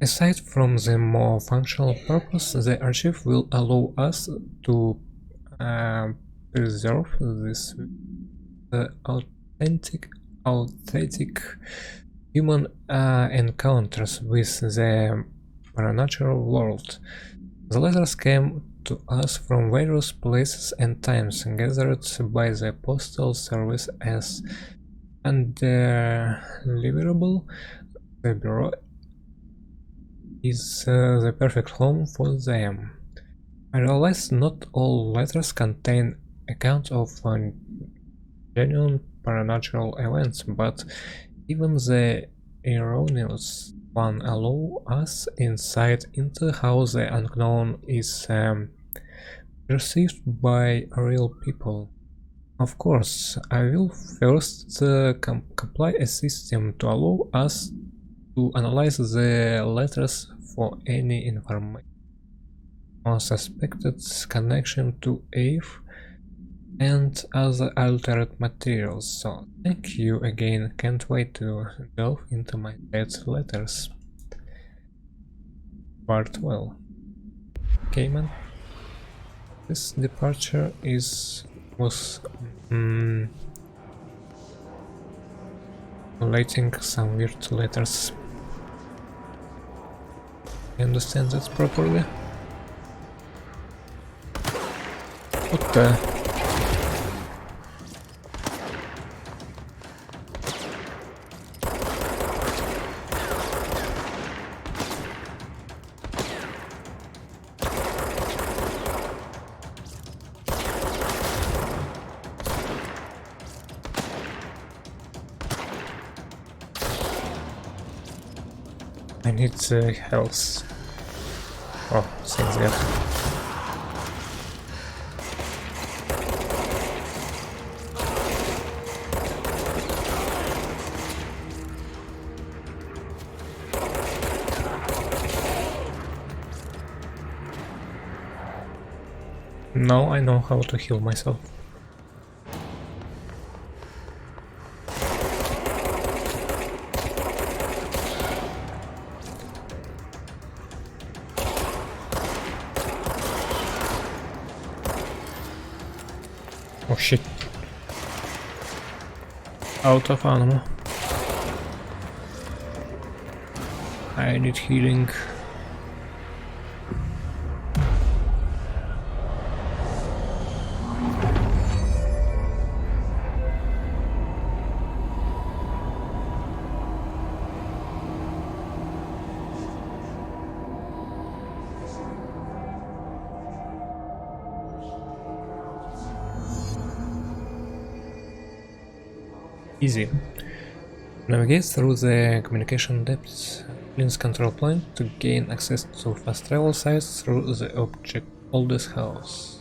Aside from the more functional purpose, the archive will allow us to preserve this authentic human encounters with the supernatural world. The letters came to us from various places and times, gathered by the Postal Service as undeliverable. The Bureau is the perfect home for them. I realize not all letters contain accounts of genuine supernatural events, but even the erroneous one allow us insight into how the unknown is perceived by real people. Of course, I will first compile a system to allow us to analyze the letters for any information on suspected connection to Eve and other altered materials. So thank you again, can't wait to delve into my dead letters. Part 12. Okay, man. This departure was writing some weird letters. I understand that properly. What the? I need health. Oh, thanks God. Now I know how to heal myself. Oh shit. out of ammo. I need healing. Easy. Navigate through the communication depths. Use control point to gain access to fast travel sites through the object oldest house.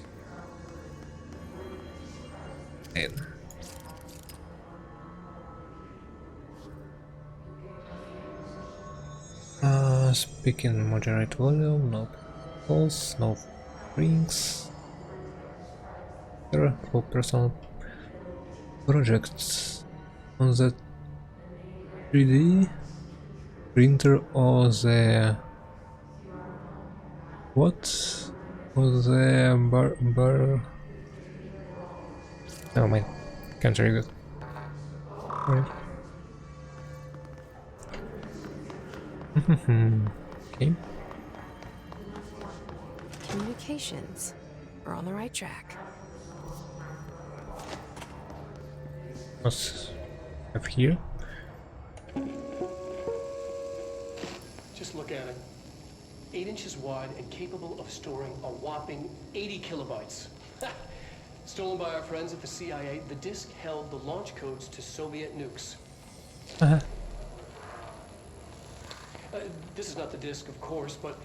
And speaking moderate volume, no calls, no rings. For personal projects on the 3D printer or the what? Or the bar oh my, can't read it. Right. Okay. Communications. We're on the right track. What's up here? Just look at it. 8 inches wide and capable of storing a whopping 80 kilobytes. Stolen by our friends at the CIA, the disk held the launch codes to Soviet nukes. This is not the disk, of course, but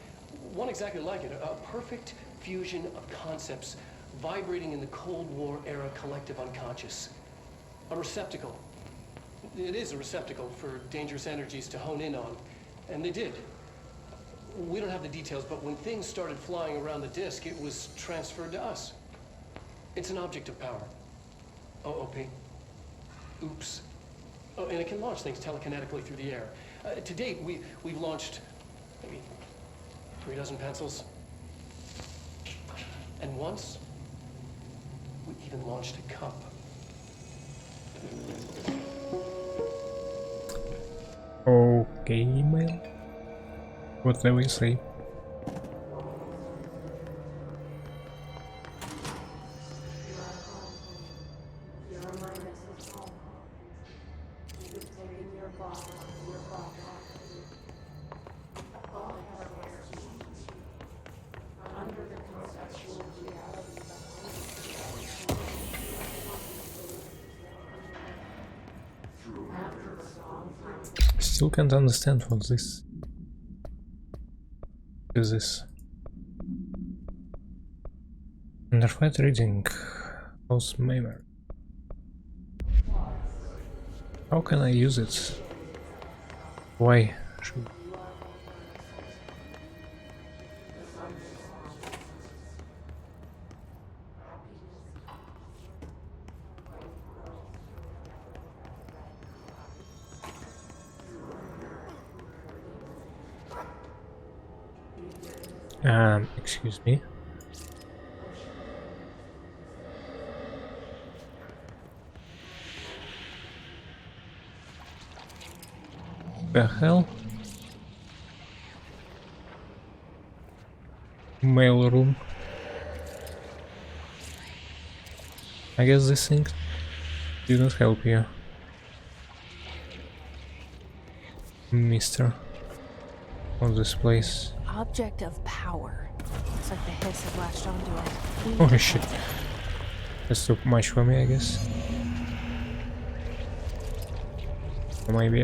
one exactly like it. A perfect fusion of concepts vibrating in the Cold War era collective unconscious. A receptacle. It is a receptacle for dangerous energies to hone in on. And they did. We don't have the details, but when things started flying around the disk, it was transferred to us. It's an object of power. OP. Oops. Oh, and it can launch things telekinetically through the air. To date, we've launched maybe 3 dozen pencils. And once, we even launched a cup. Okay, email. What do we say? Still can't understand what this is. This underfight reading house memory. How can I use it? Why should excuse me. The hell? Mail room. I guess this thing didn't help you, mister. What's this place? Object of power. Looks like the hiss have latched onto it. Oh shit. That's too much for me, I guess. Or maybe,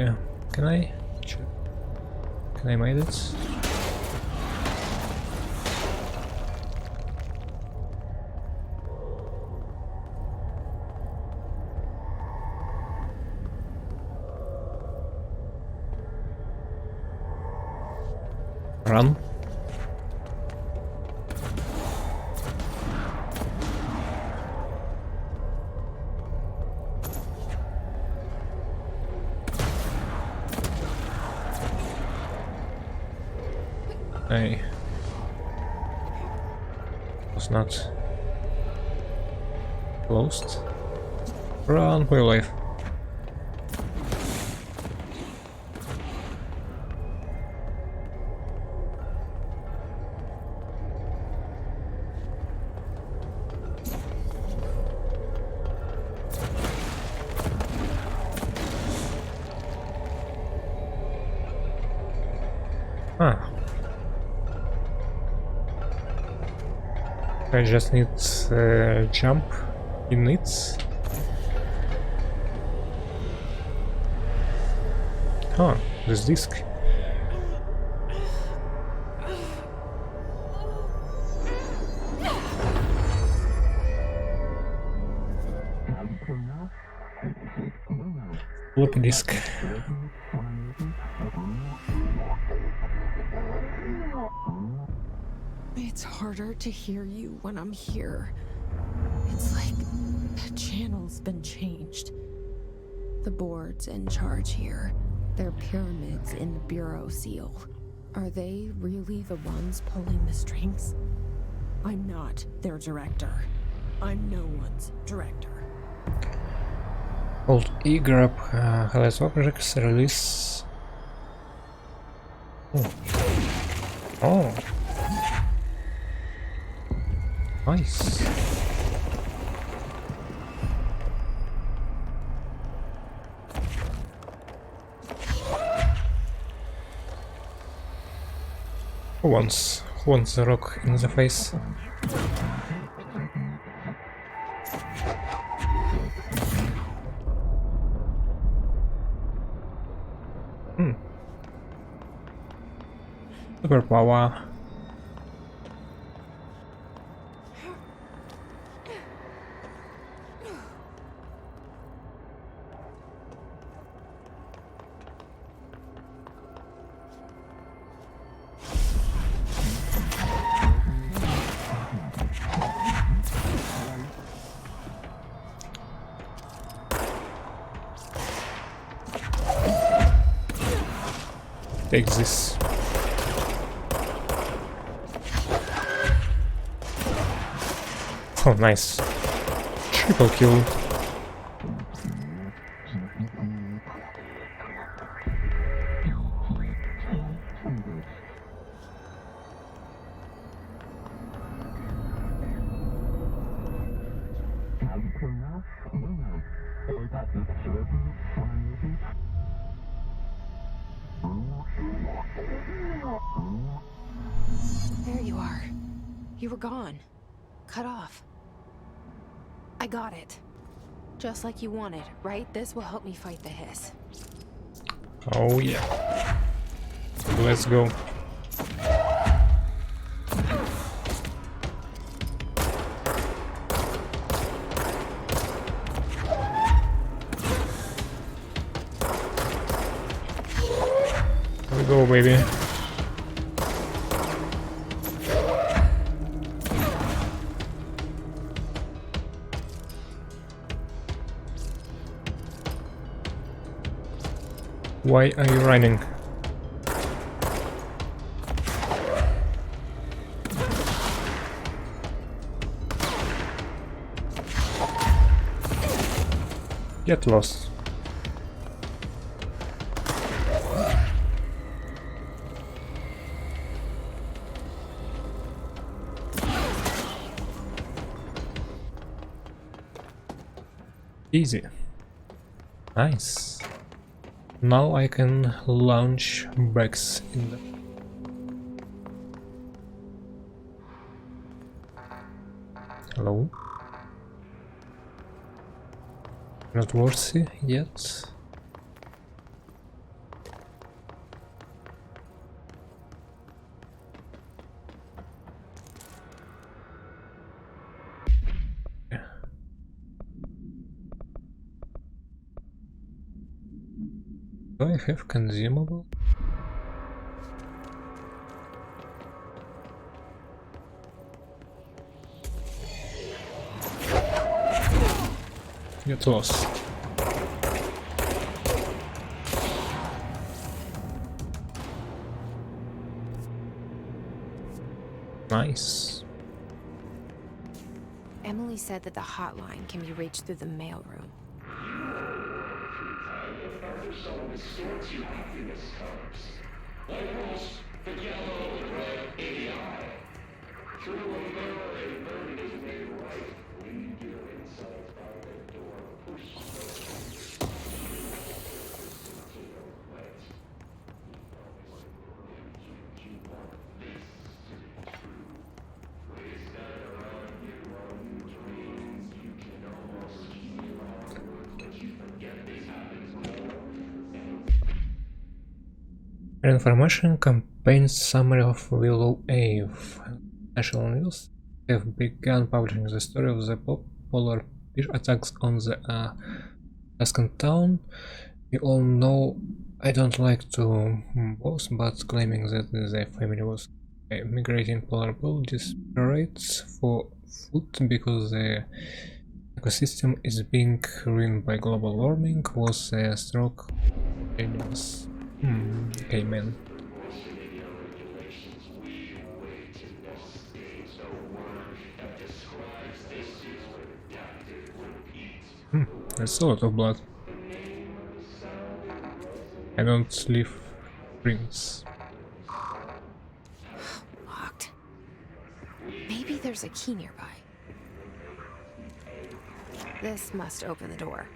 can I? Sure. Can I make it? Run. I was not closed. Run for your life. Ah. I just need jump in it. Huh, this disc. Floppy disk. It's harder to hear you when I'm here. It's like the channel's been changed. The board's in charge here. They're pyramids in the Bureau seal. Are they really the ones pulling the strings? I'm not their director. I'm no one's director. Alt E grab highlight objects, release. Oh. Nice. Who wants the rock in the face? Superpower. Take this. Oh, nice. Triple kill. There you are. You were gone. Cut off. I got it. Just like you wanted, right? This will help me fight the hiss. Oh yeah. Let's go. Here we go, baby. Why are you running? Get lost. Easy. Nice. Now I can launch bags in the... Hello? Not worthy yet. Do I have consumable? Get lost. Nice. Emily said that the hotline can be reached through the mailroom. Information campaign summary of Willow Ave. National News have begun publishing the story of the polar bear attacks on the Tuscan town. We all know I don't like to boast, but claiming that the family was migrating polar bear desperate for food because the ecosystem is being ruined by global warming was a stroke genius. Okay, man. That's a lot of blood. I don't leave rings. Locked. Maybe there's a key nearby. This must open the door.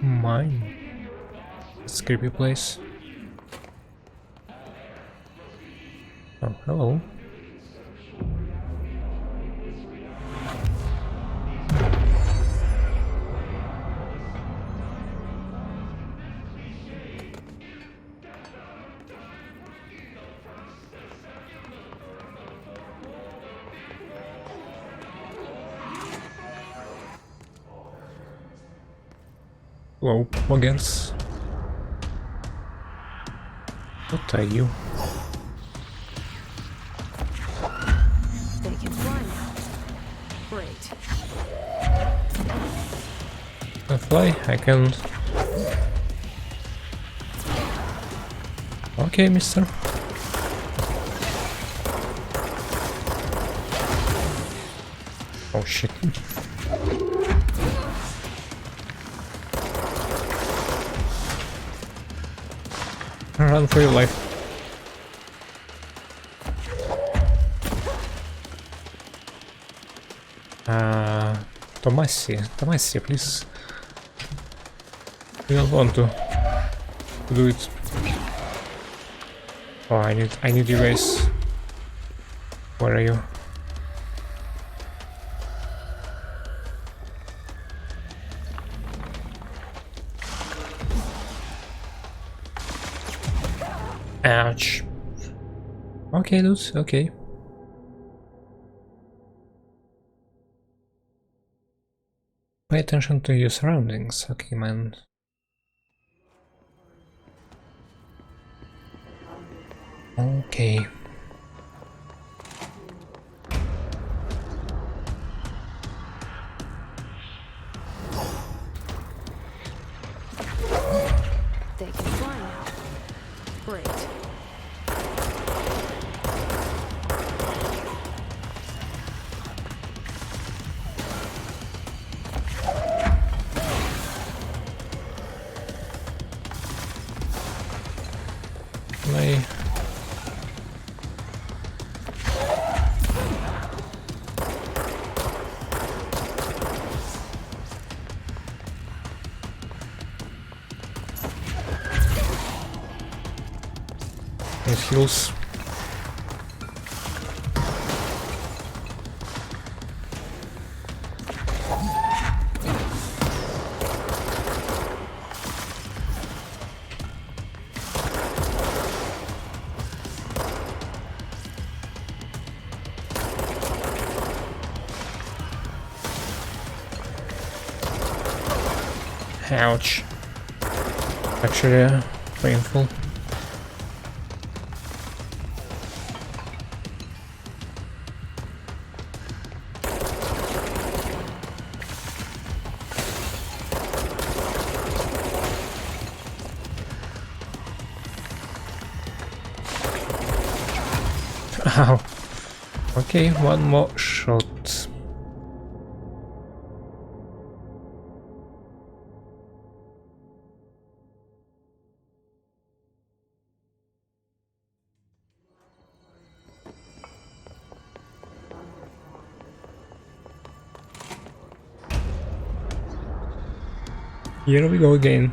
Mine. It's a creepy place. Oh, hello. Hello, Muggins. What are you? They can fly now. Great. I fly? I can. Okay, mister. Oh shit. Run for your life. Tomassi, please. We don't want to do it. Oh, I need you guys. Where are you? Ouch. Okay, dudes, okay. Pay attention to your surroundings, okay, man. Okay. They can fly now. Great. My heals. Ouch. Actually, painful. Ow. Okay, one more shot. Here we go again.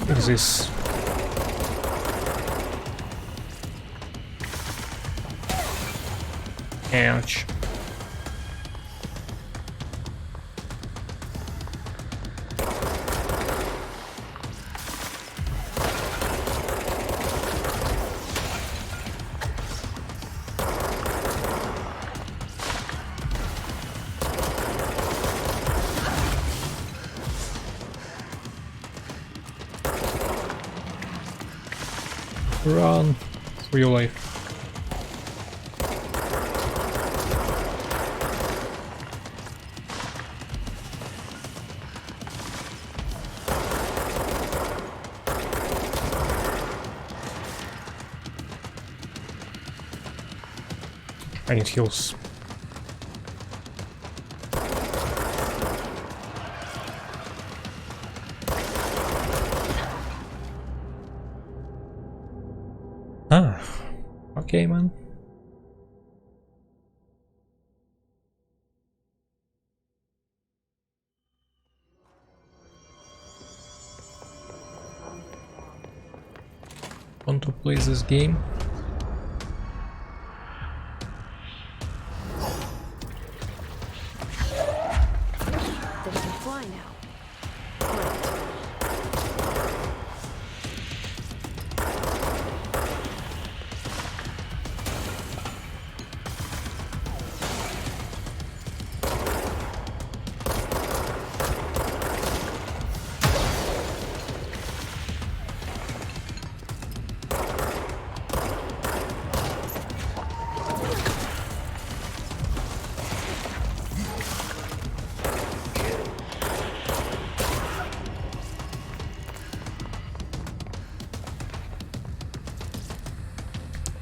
What is this? Ouch. Run for your life. I need heals. Ah, okay, man. Want to play this game? They can fly now. Great.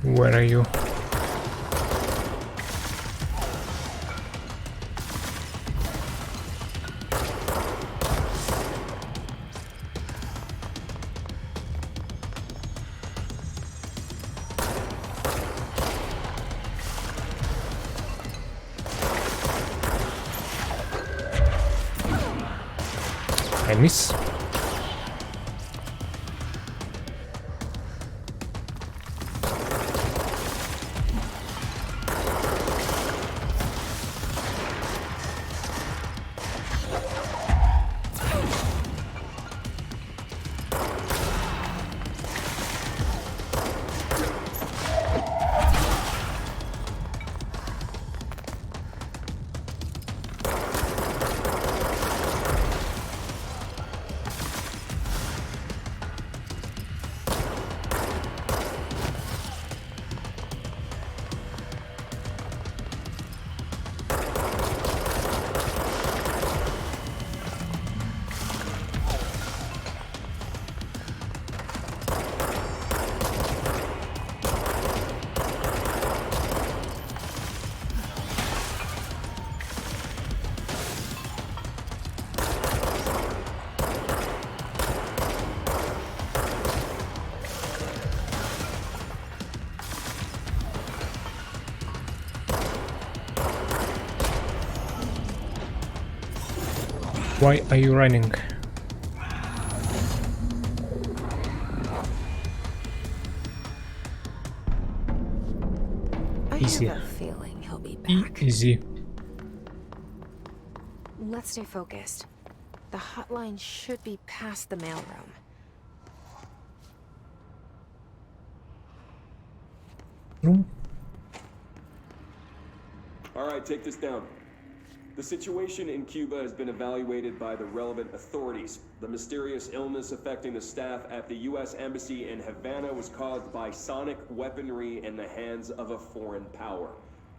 Where are you? I miss. Why are you running? Easy. I have a feeling he'll be back. Easy. Let's stay focused. The hotline should be past the mailroom. Room? Alright, take this down. The situation in Cuba has been evaluated by the relevant authorities. The mysterious illness affecting the staff at the U.S. Embassy in Havana was caused by sonic weaponry in the hands of a foreign power.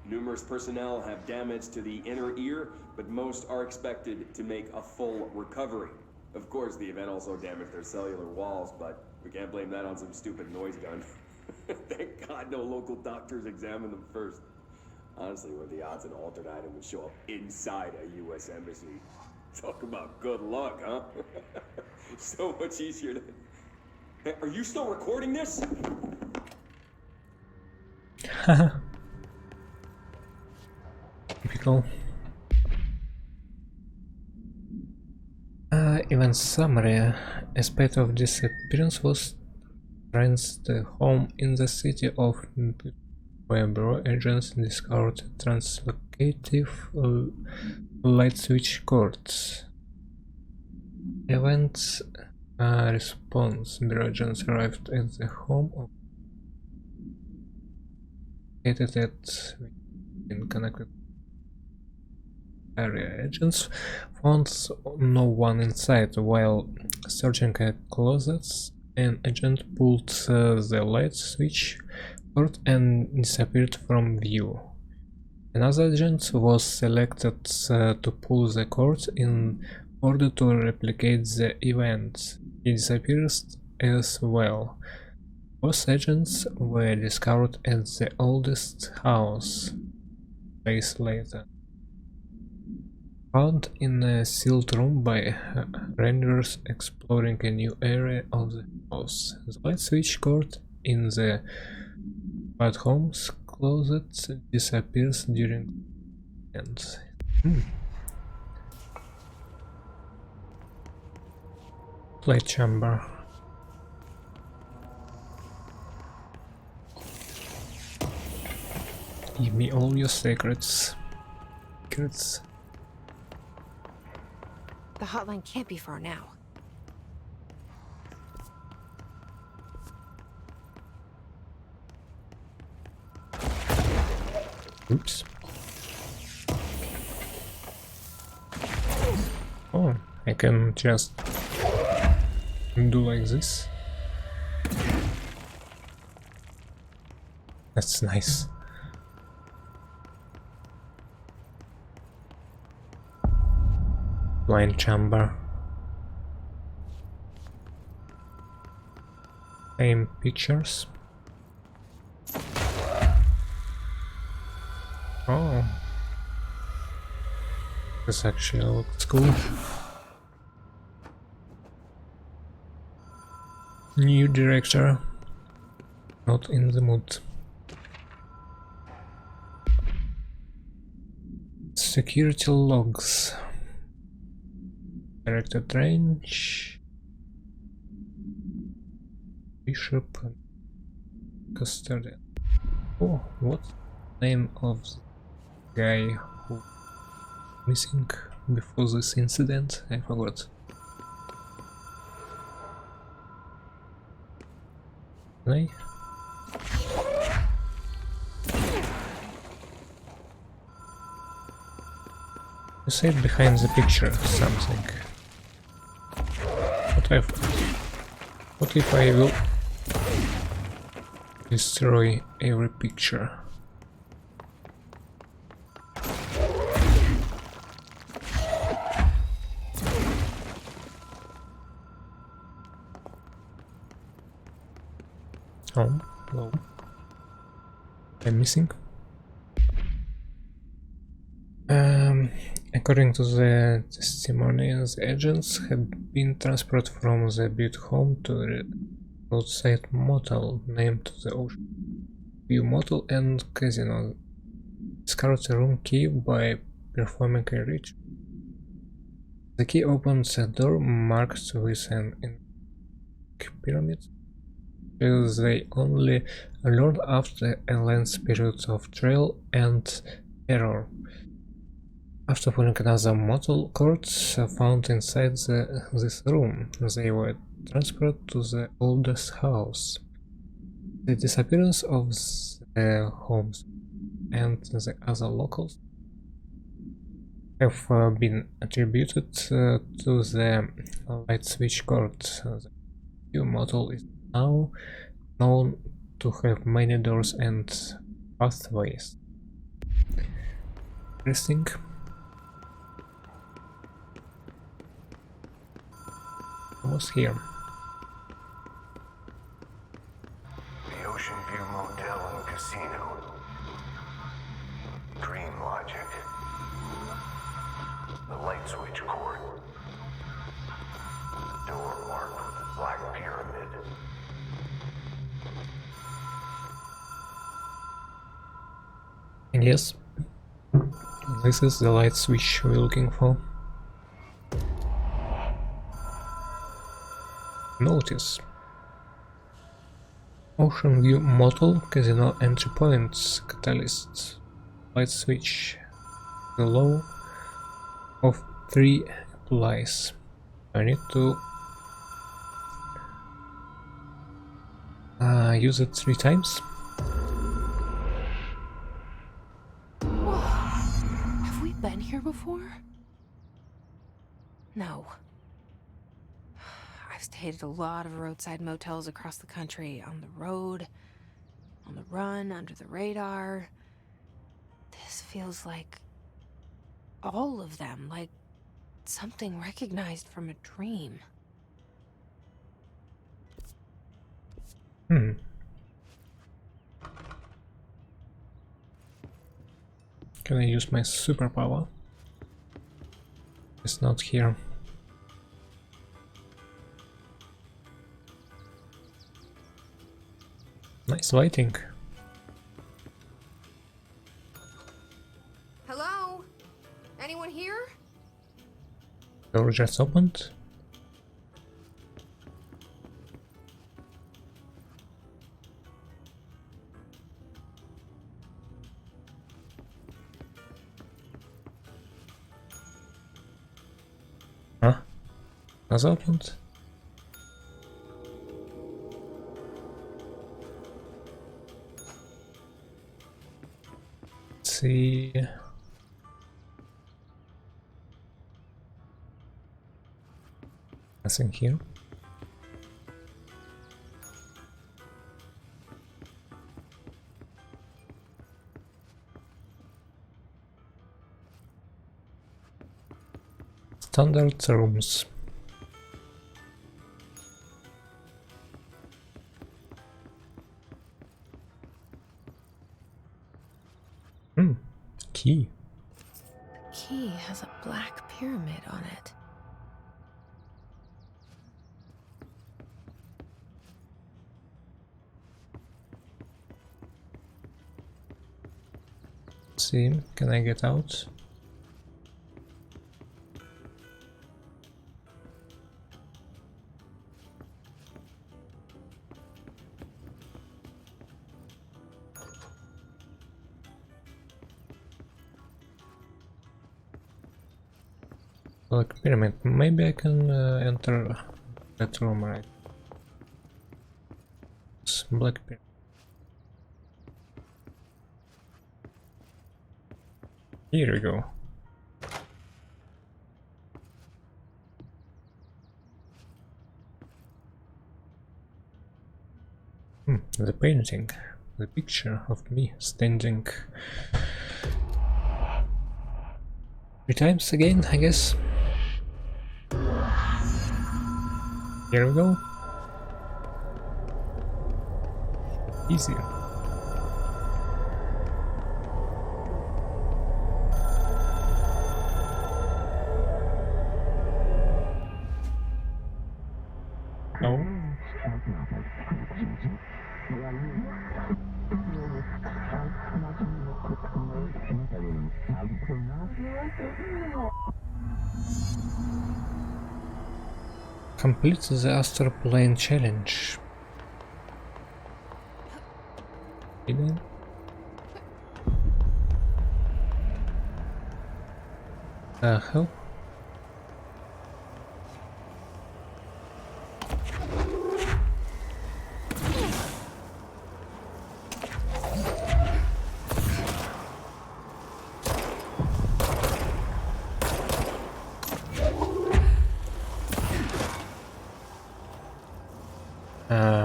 Numerous personnel have damage to the inner ear, but most are expected to make a full recovery. Of course, the event also damaged their cellular walls, but we can't blame that on some stupid noise gun. Thank God no local doctors examined them first. Honestly, what are the odds an altered item would show up inside a U.S. embassy? Talk about good luck, huh? So much easier to... Hey, are you still recording this? Typical. Event summary. A spate of disappearance was traced home in the city of where Bureau agents discovered translocative light switch codes. Events response. Bureau agents arrived at the home of located at in connected area. Agents found no one inside. While searching closets, an agent pulled the light switch cord and disappeared from view. Another agent was selected to pull the cord in order to replicate the event. He disappears as well. Both agents were discovered at the oldest house days later. Found in a sealed room by rangers exploring a new area of the house. The light switch cord in the White Home's closet disappears during the end. Play chamber. Give me all your secrets. The hotline can't be far now. Oops. Oh, I can just do like this. That's nice. Blind chamber. Same pictures. Oh, this actually looks cool. New director, not in the mood. Security logs. Directed range. Bishop. Custodian. Oh, what's the name of the guy who missing before this incident? I forgot. You said behind the picture something. What if I will destroy every picture? Oh, hello. I'm missing. According to the testimonials, agents have been transferred from the built home to the roadside motel named the Ocean View Motel and Casino. Discovered a room key by performing a ritual. The key opens a door marked with an pyramid. They only learned after a lengthy period of trial and error. After pulling another motel cords found inside this room, they were transferred to the oldest house. The disappearance of the homes and the other locals have been attributed to the light switch cord. The new model is now known to have many doors and pathways. Interesting. Almost here. The Ocean View Motel and Casino. Dream logic. The light switch cord. Door marked with the black pyramid. And yes, this is the light switch we're looking for. Notice. Ocean View Motel, Casino Entry Points, Catalyst, Light Switch. The law of 3 applies. I need to use it 3 times. Whoa. Have we been here before? No. I've stayed at a lot of roadside motels across the country, on the road, on the run, under the radar. This feels like all of them, like something recognized from a dream. Can I use my superpower? It's not here. Nice lighting. Hello? Anyone here? Door just opened. Huh? Has opened? Let's see. Nothing here. Standard rooms. Key. The key has a black pyramid on it. Let's see, can I get out? Black pyramid. Maybe I can enter that room, right? It's black pyramid. Here we go. The painting, the picture of me standing 3 times again, I guess. Here we go. Easy. Oh. Complete the Astral Plane challenge. Hidden. Hell.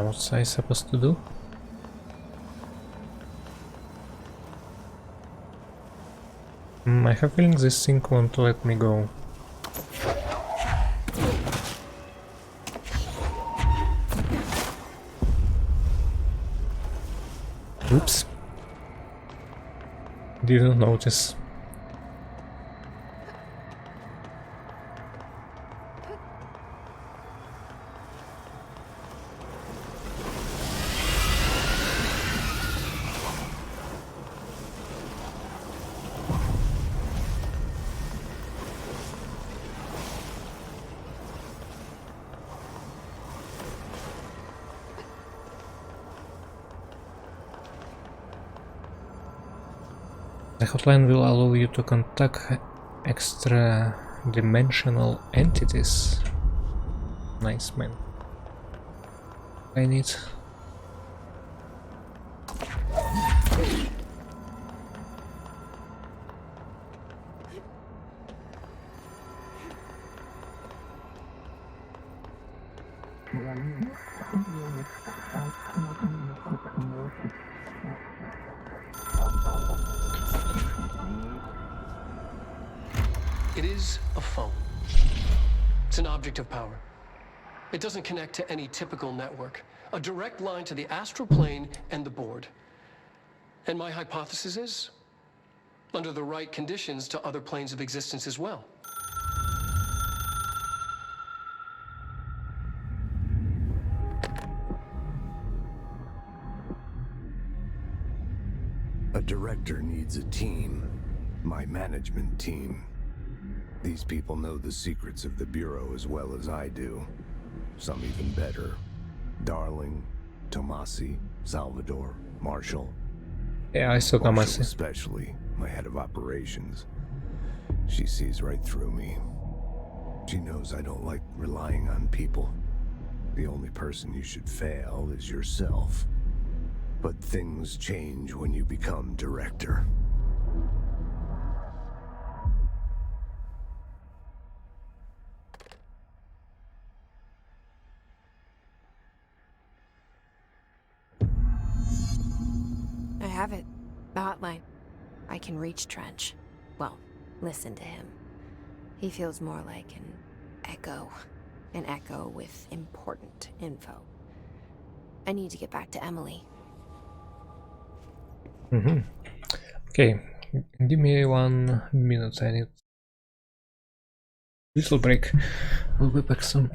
What's I supposed to do? I have a feeling this thing won't let me go. Oops. Didn't notice. The hotline will allow you to contact extra-dimensional entities. Nice, man. I need. It is a phone. It's an object of power. It doesn't connect to any typical network. A direct line to the astral plane and the board. And my hypothesis is, under the right conditions, to other planes of existence as well. A director needs a team. My management team. These people know the secrets of the Bureau as well as I do. Some even better. Darling, Tomasi, Salvador, Marshall. Yeah, I saw Marshall Tomasi. especially, my head of operations. She sees right through me. She knows I don't like relying on people. The only person you should fail is yourself. But things change when you become director. I have it. The hotline. I can reach Trench. Well, listen to him. He feels more like an echo. An echo with important info. I need to get back to Emily. Okay, give me 1 minute. I need little break. We'll be back soon.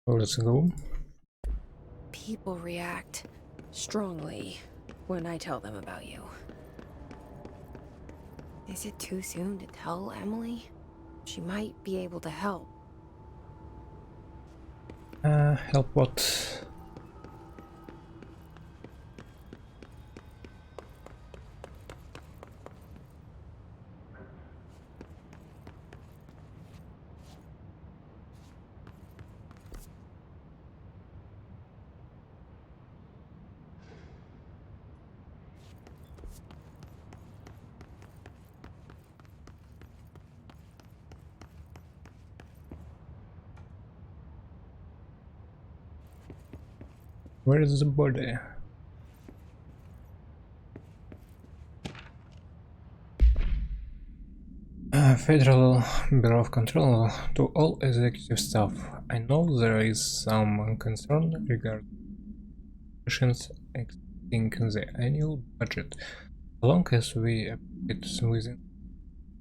Let's go. People react strongly when I tell them about you. Is it too soon to tell Emily? She might be able to help. Help what? Where is the body? Federal Bureau of Control to all executive staff. I know there is some concern regarding operations exceeding the annual budget. As long as we operate within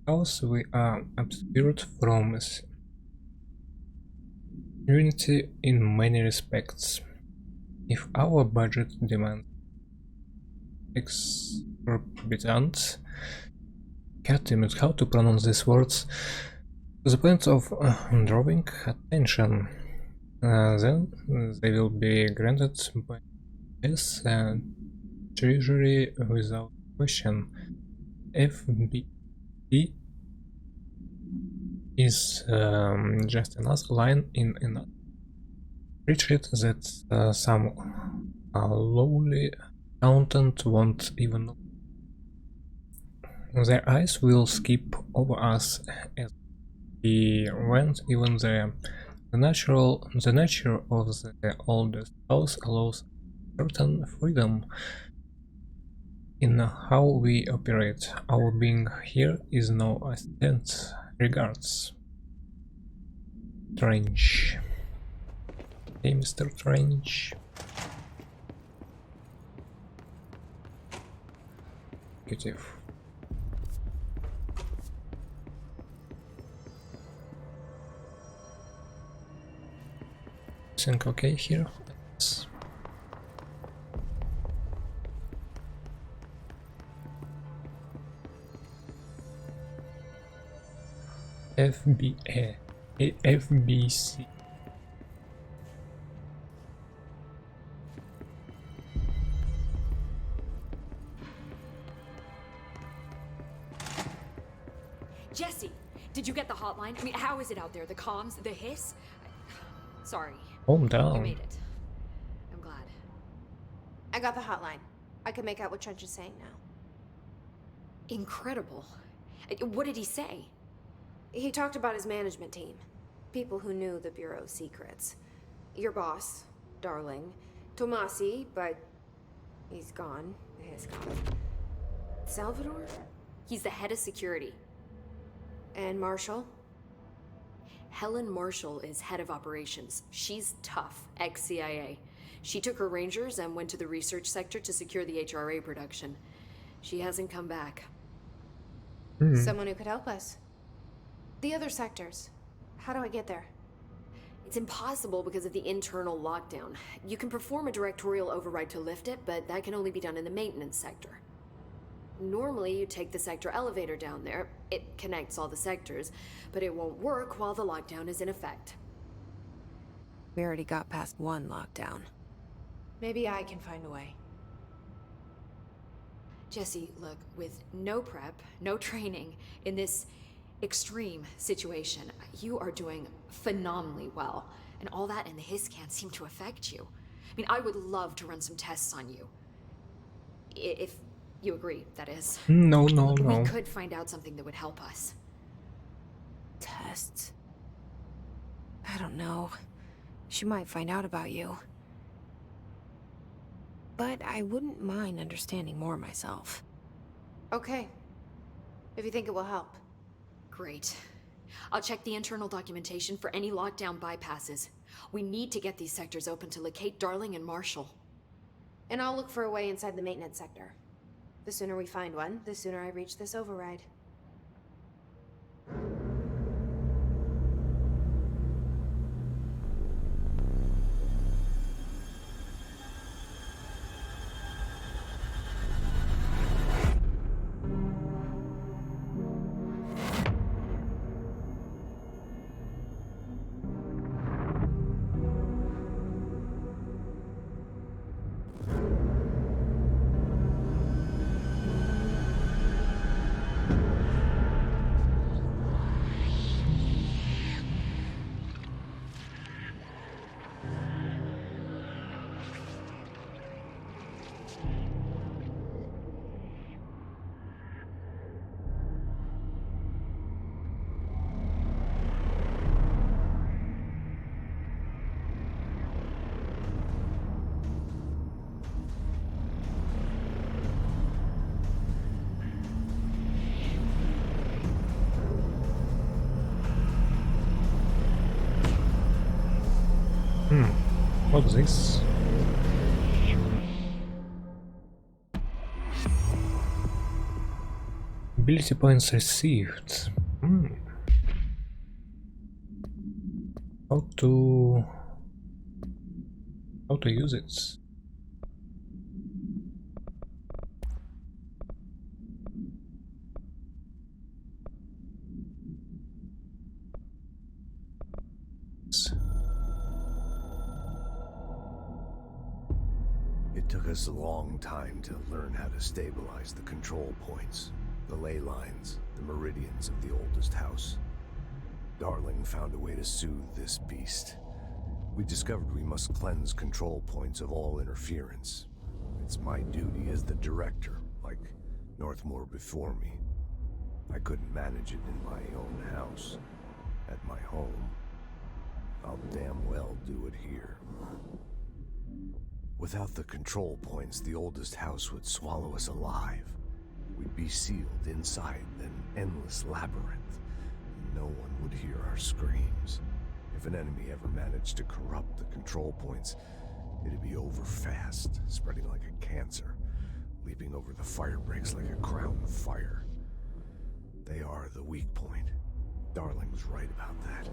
the house, we are absolved from unity in many respects. If our budget demands exorbitant, can't even how to pronounce these words, to the point of drawing attention, then they will be granted by this Treasury without question. FBC is just another line in another spreadsheet that some lowly accountant won't even know. Their eyes will skip over us as we went. Even the nature of the oldest house allows certain freedom in how we operate. Our being here is no accident. Regards. Strange. Hey, Mr. Strange. Beautiful. Think okay here? Yes. FBC. Jesse, did you get the hotline? I mean, how is it out there? The comms, the hiss? Sorry. Calm down. You made it. I'm glad. I got the hotline. I can make out what Trench is saying now. Incredible. What did he say? He talked about his management team. People who knew the Bureau's secrets. Your boss, Darling. Tomasi, but he's gone. He's gone. Salvador? He's the head of security. And Marshall? Helen Marshall is head of operations. She's tough, ex-CIA. She took her Rangers and went to the research sector to secure the HRA production. She hasn't come back. Someone who could help us. The other sectors. How do I get there? It's impossible because of the internal lockdown. You can perform a directorial override to lift it, but that can only be done in the maintenance sector. Normally, you take the sector elevator down there. It connects all the sectors, but it won't work while the lockdown is in effect. We already got past one lockdown. Maybe I can find a way. Jesse, look, with no prep, no training, in this extreme situation, you are doing phenomenally well. And all that and the hiss can't seem to affect you. I mean, I would love to run some tests on you. If you agree, that is. No. We could find out something that would help us. Tests? I don't know. She might find out about you. But I wouldn't mind understanding more myself. Okay. If you think it will help. Great. I'll check the internal documentation for any lockdown bypasses. We need to get these sectors open to locate Darling and Marshall. And I'll look for a way inside the maintenance sector. The sooner we find one, the sooner I reach this override. What's this? Ability points received. How to use it? It took us a long time to learn how to stabilize the control points, the ley lines, the meridians of the oldest house. Darling found a way to soothe this beast. We discovered we must cleanse control points of all interference. It's my duty as the director, like Northmore before me. I couldn't manage it in my own house. At my home. I'll damn well do it here. Without the control points, the oldest house would swallow us alive. We'd be sealed inside an endless labyrinth. No one would hear our screams. If an enemy ever managed to corrupt the control points, it'd be over fast, spreading like a cancer, leaping over the fire breaks like a crown of fire. They are the weak point. Darling's right about that.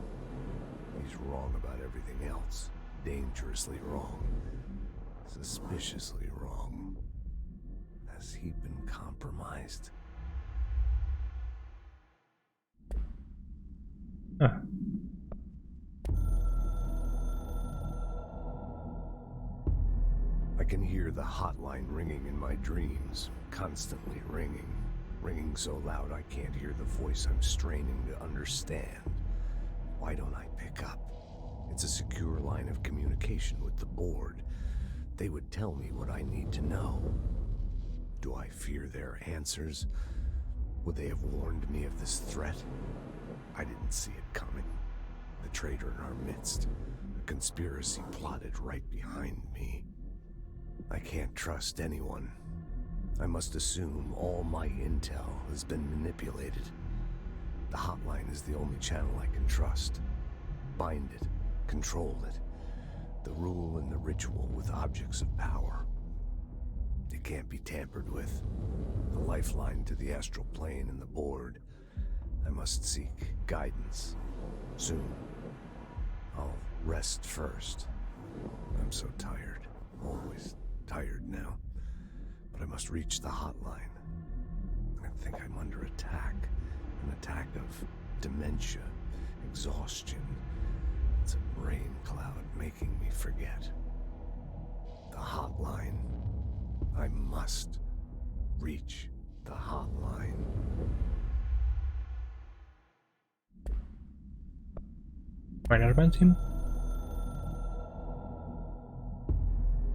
He's wrong about everything else. Dangerously wrong. Suspiciously wrong. Has he been compromised? I can hear the hotline ringing in my dreams, constantly ringing. Ringing so loud I can't hear the voice I'm straining to understand. Why don't I pick up? It's a secure line of communication with the board. They would tell me what I need to know. Do I fear their answers? Would they have warned me of this threat? I didn't see it coming. The traitor in our midst. A conspiracy plotted right behind me. I can't trust anyone. I must assume all my intel has been manipulated. The hotline is the only channel I can trust. Bind it, control it. The rule and the ritual with objects of power. It can't be tampered with. The lifeline to the astral plane and the board. I must seek guidance. Soon. I'll rest first. I'm so tired. Always tired now. But I must reach the hotline. I think I'm under attack. An attack of dementia, exhaustion. It's a brain cloud making me forget. The hotline. I must reach the hotline. Management team?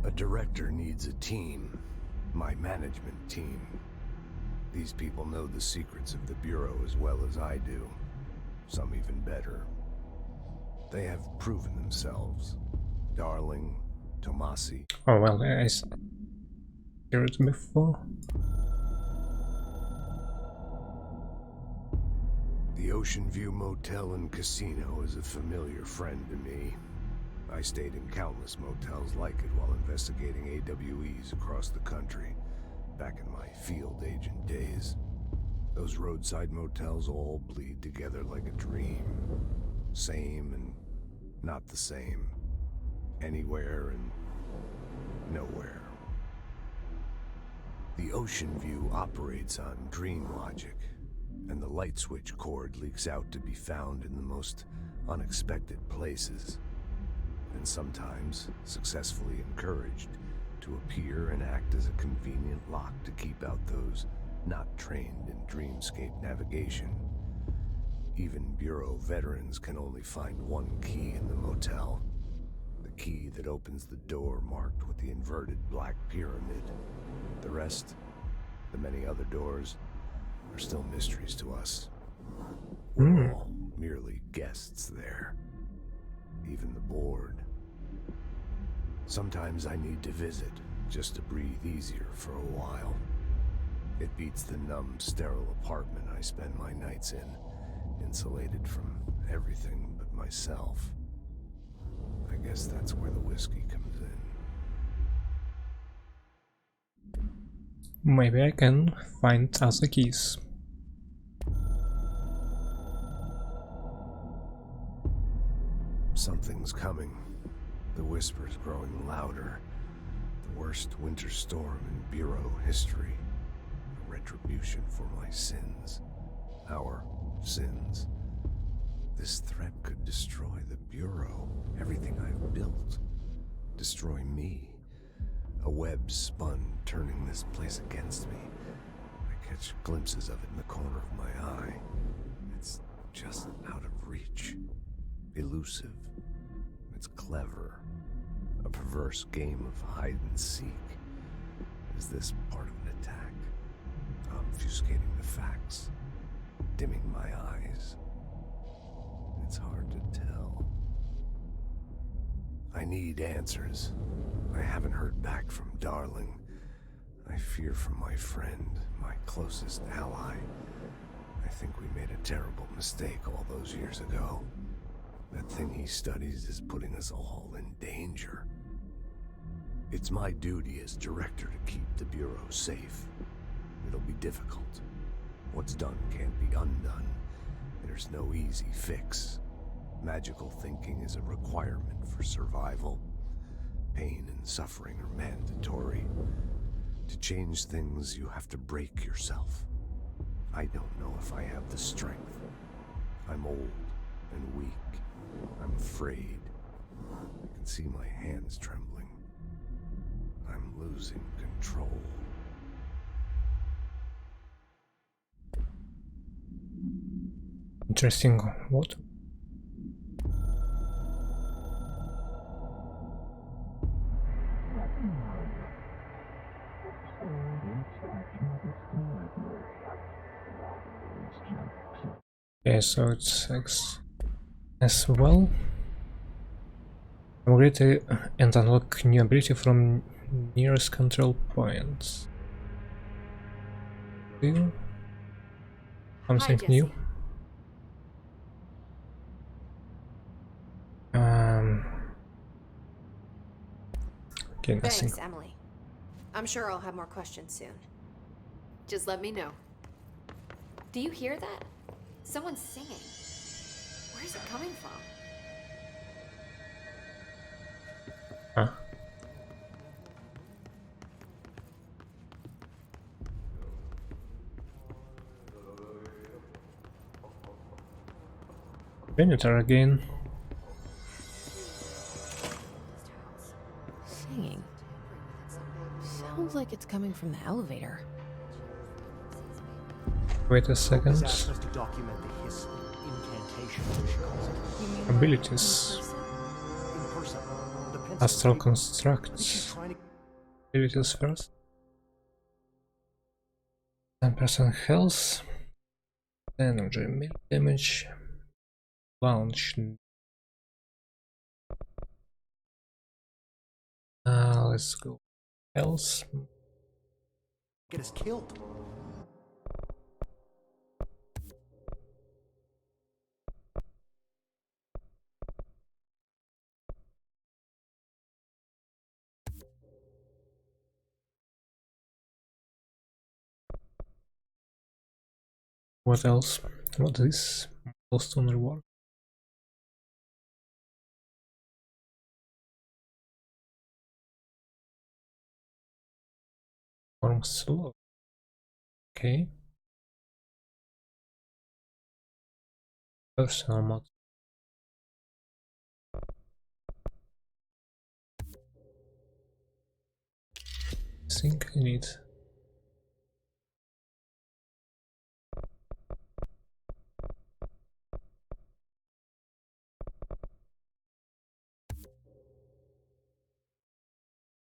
A director needs a team. My management team. These people know the secrets of the Bureau as well as I do. Some even better. They have proven themselves. Darling, Tomasi. Oh well, I heard it before. The Ocean View Motel and Casino is a familiar friend to me. I stayed in countless motels like it while investigating AWEs across the country, back in my field agent days. Those roadside motels all bleed together like a dream. Same and not the same. Anywhere and nowhere. The Ocean View operates on dream logic, and the light switch cord leaks out to be found in the most unexpected places, and sometimes successfully encouraged to appear and act as a convenient lock to keep out those not trained in dreamscape navigation. Even Bureau veterans can only find one key in the motel. The key that opens the door marked with the inverted black pyramid. The rest, the many other doors, are still mysteries to us. We're all merely guests there. Even the board. Sometimes I need to visit, just to breathe easier for a while. It beats the numb, sterile apartment I spend my nights in, insulated from everything but myself. I guess that's where the whiskey comes in. Maybe I can find other keys. Something's coming. The whisper's growing louder. The worst winter storm in Bureau history. A retribution for my sins. Our sins. This threat could destroy the Bureau, everything I've built. Destroy me. A web spun, turning this place against me. I catch glimpses of it in the corner of my eye. It's just out of reach. Elusive. It's clever. A perverse game of hide and seek. Is this part of an attack? Obfuscating the facts. Dimming my eyes. It's hard to tell. I need answers. I haven't heard back from Darling. I fear for my friend, my closest ally. I think we made a terrible mistake all those years ago. That thing he studies is putting us all in danger. It's my duty as director to keep the Bureau safe. It'll be difficult. What's done can't be undone. There's no easy fix. Magical thinking is a requirement for survival. Pain and suffering are mandatory. To change things, you have to break yourself. I don't know if I have the strength. I'm old and weak. I'm afraid. I can see my hands trembling. I'm losing control. Interesting. What? Okay, so it's X as well. Upgrade and unlock new ability from nearest control points. Something Hi, new. Okay, nothing. Thanks, Emily. I'm sure I'll have more questions soon. Just let me know. Do you hear that? Someone's singing. Where's it coming from? Huh? Janitor again. Singing. Sounds like it's coming from the elevator. Wait a second. Abilities. Astral constructs. Abilities first. 10% health. Energy, melee damage. Launch. Let's go. Health. Get us killed. What else? What is milestone reward? Form slow. Okay. Personal mod. Think I need.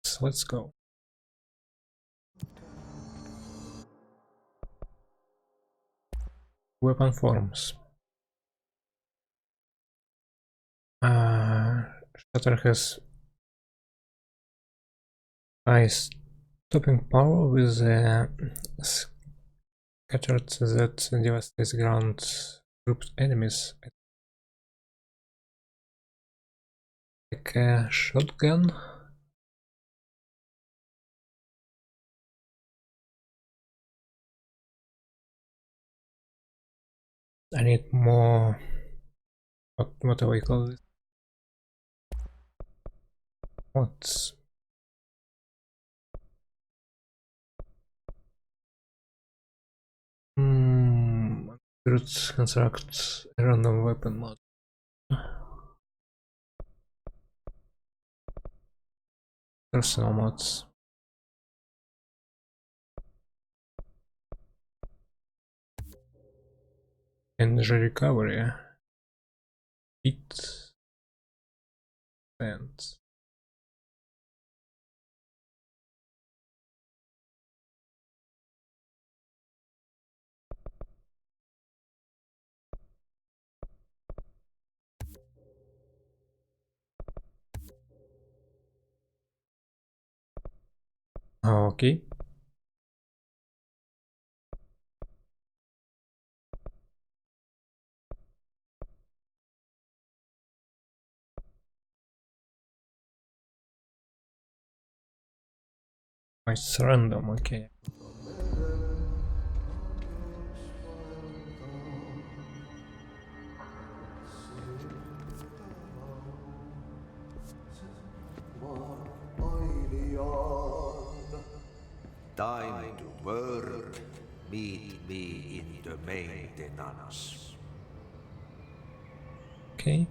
So let's go. Weapon forms. Shatter has high stopping power with scattered that devastates ground grouped enemies. I like a shotgun. I need more. What do we call it? What's let's construct a random weapon mod. Personal mods. Energy recovery. Heat. And okay. It's random, okay. Time to work. Meet me in the maintenance. Okay.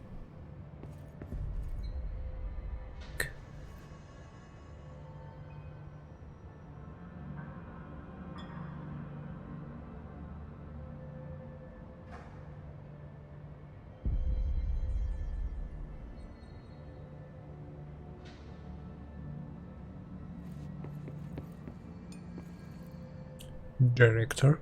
Director.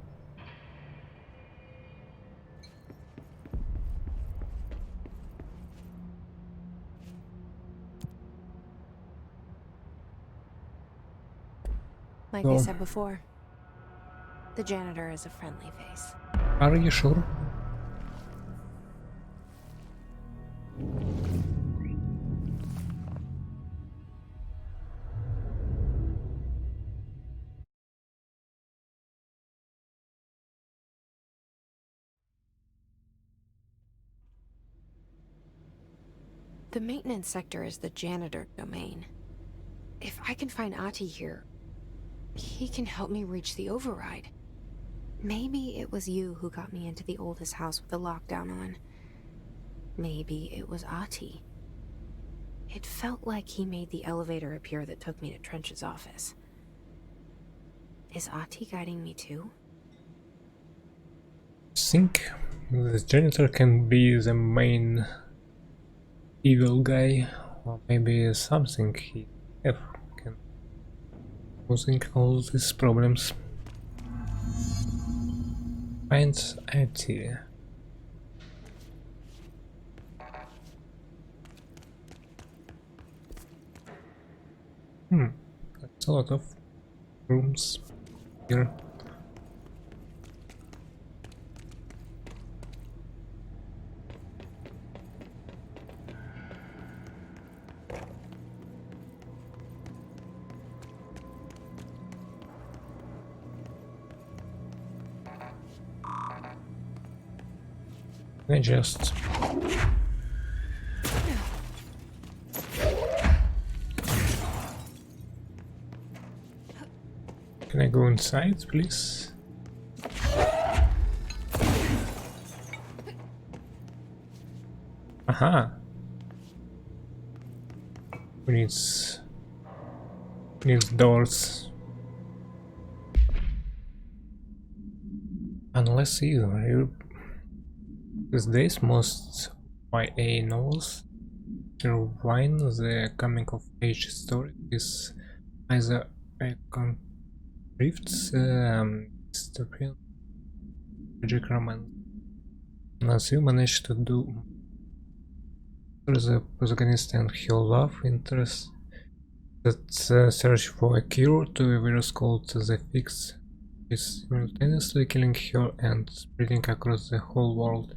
Like I said before, the janitor is a friendly face. Are you sure? The maintenance sector is the janitor domain. If I can find Ahti here, he can help me reach the override. Maybe it was you who got me into the oldest house with the lockdown on. Maybe it was Ahti. It felt like he made the elevator appear that took me to Trench's office. Is Ahti guiding me too? I think the janitor can be the main evil guy, or maybe something he can causing all these problems. Find IT. That's a lot of rooms here. I just can I go inside, please? Aha! We need doors. Unless you these days most YA novels wine the coming of age story is either a drifts dystopian tragic romance. Unless you manage to do the protagonist and her love interest that search for a cure to a virus called the Fix is simultaneously killing her and spreading across the whole world.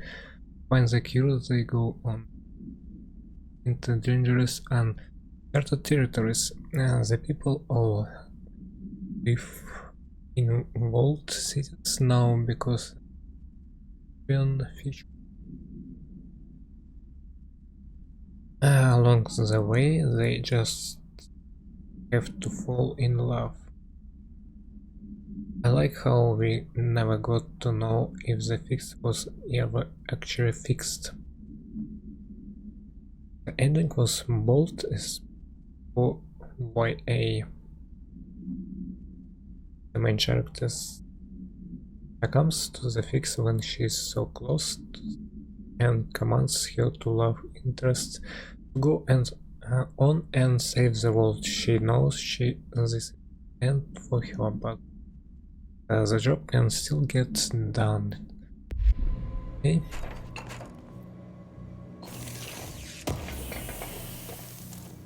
Find the cure, they go on. into dangerous and uncharted territories. The people all live in walled cities now because beyond future. Along the way, they just have to fall in love. I like how we never got to know if the fix was ever actually fixed. The ending was bold as YA. The main character succumbs to the fix when she is so close and commands her to love interest to go on and save the world. She knows this is end for her, but the job can still get done. Okay.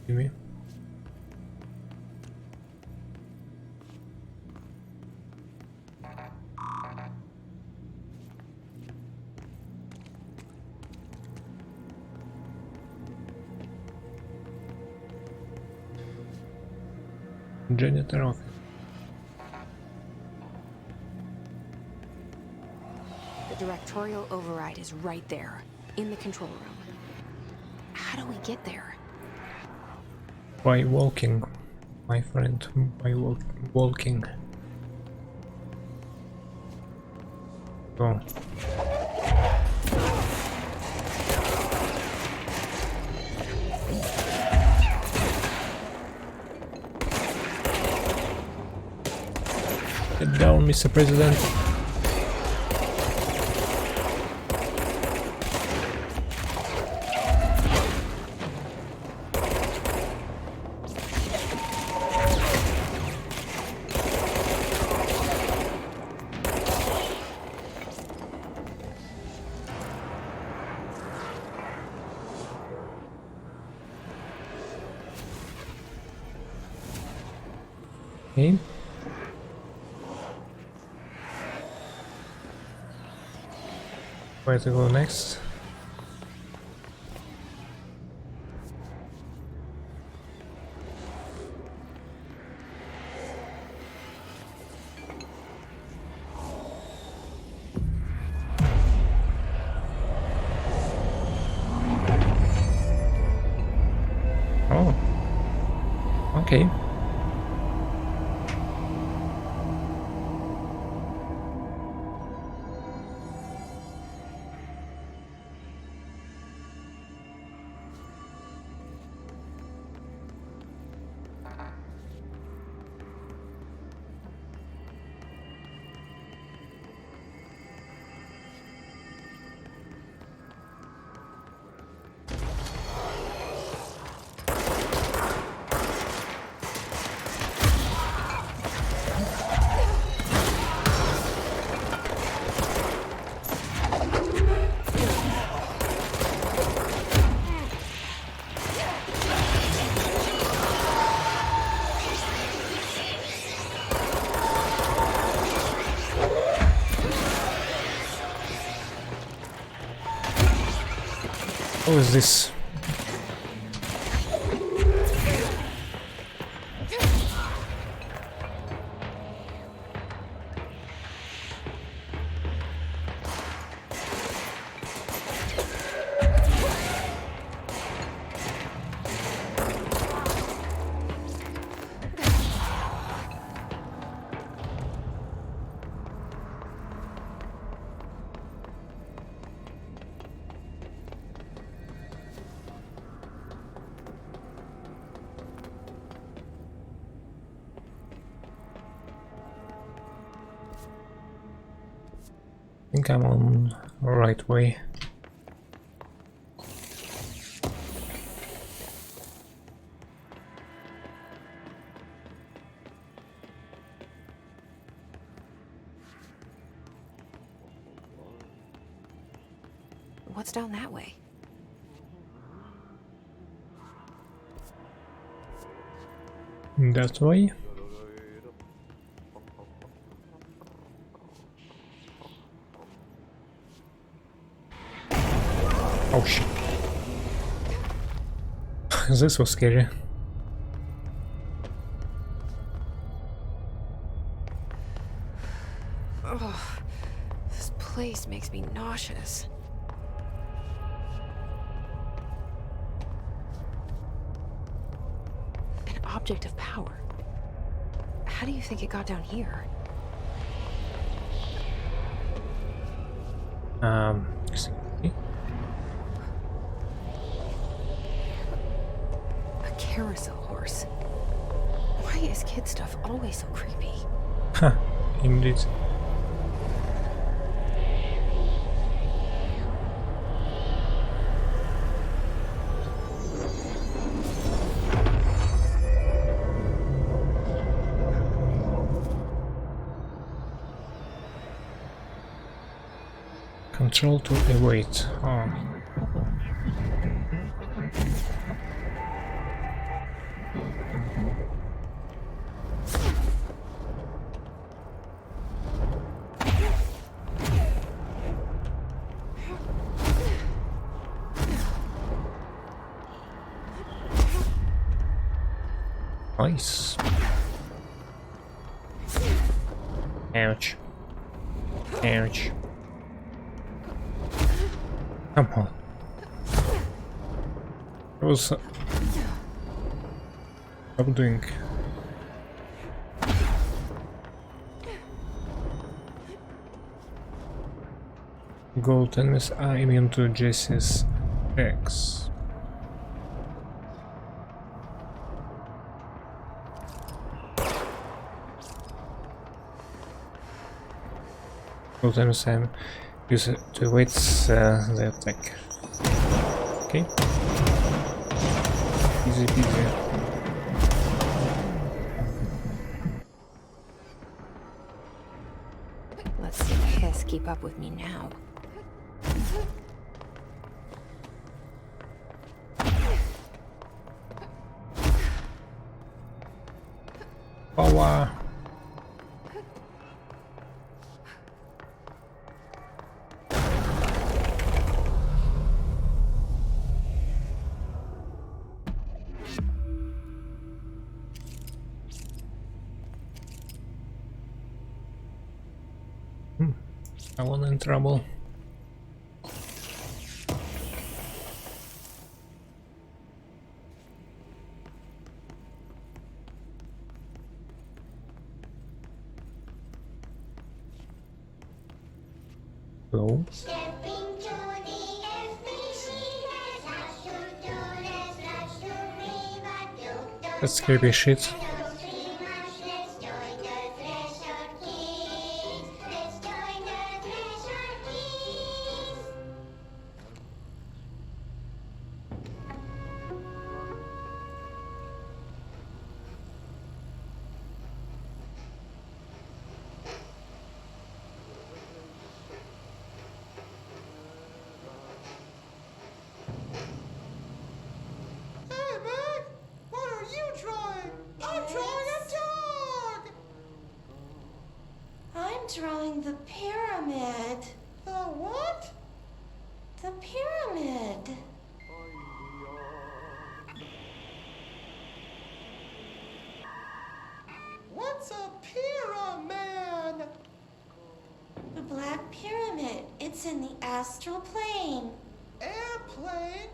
Me. Janitor office. The directorial override is right there, in the control room. How do we get there? By walking, my friend, by walking. Go. Get down, Mr. President. Okay. Where to go next? Oh. Okay. What is this? I think I'm on the right way. What's down that way? That way? Oh shit. this was scary. Ugh, this place makes me nauseous. An object of power. How do you think it got down here? Excuse me. A carousel horse. Why is kid stuff always so creepy? Huh, indeed. Control to await. Oh. Nice. Ouch. Ouch. Come on. I was stop doing. Gold enemies are immune to Jesse's X. Gold enemies are use it to wait the attack. Okay. Easy peasy. Let's see Hiss keep up with me now. Power. I want in trouble. Go. That's scary shit. Drawing the pyramid. The what? The pyramid. What's a pyramid? The Black Pyramid. It's in the astral plane. Airplane?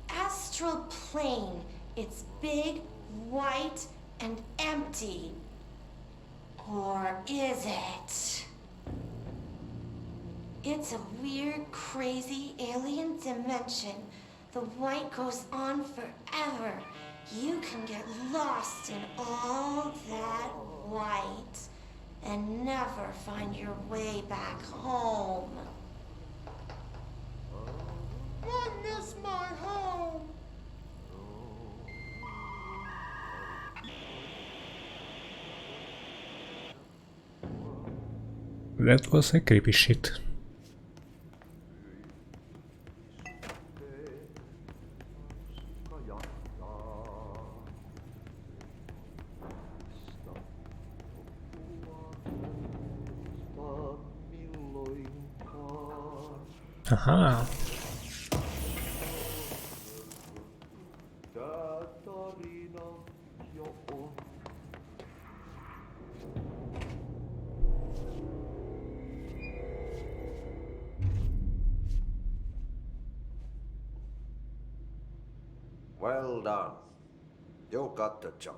Astral plane. It's big, white, and empty. Or is it? It's a weird, crazy alien dimension. The white goes on forever. You can get lost in all that white and never find your way back home. I miss my home. That was a creepy shit. Aha. tarina jo on. Well done. You got the job.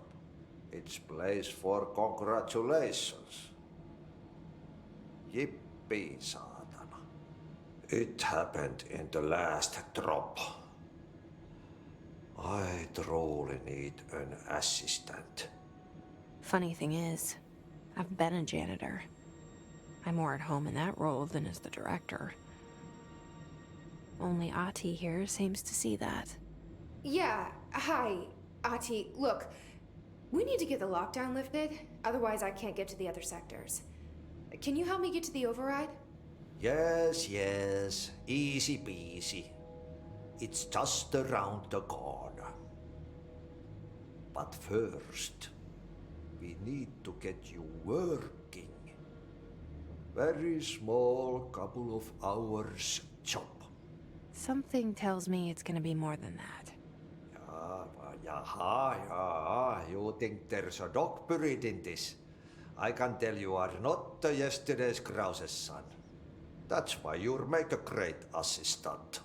It's place for congratulations. Yippee, saatana. It happened in the last drop. I truly need an assistant. Funny thing is, I've been a janitor. I'm more at home in that role than as the director. Only Ati here seems to see that. Yeah, hi, Ati. Look, we need to get the lockdown lifted, otherwise I can't get to the other sectors. Can you help me get to the override? Yes, yes. Easy peasy. It's just around the corner. But first, we need to get you working. Very small, couple of hours job. Something tells me it's gonna be more than that. Yeah. You think there's a dog buried in this? I can tell you are not the yesterday's Krause's son. That's why you'll make a great assistant.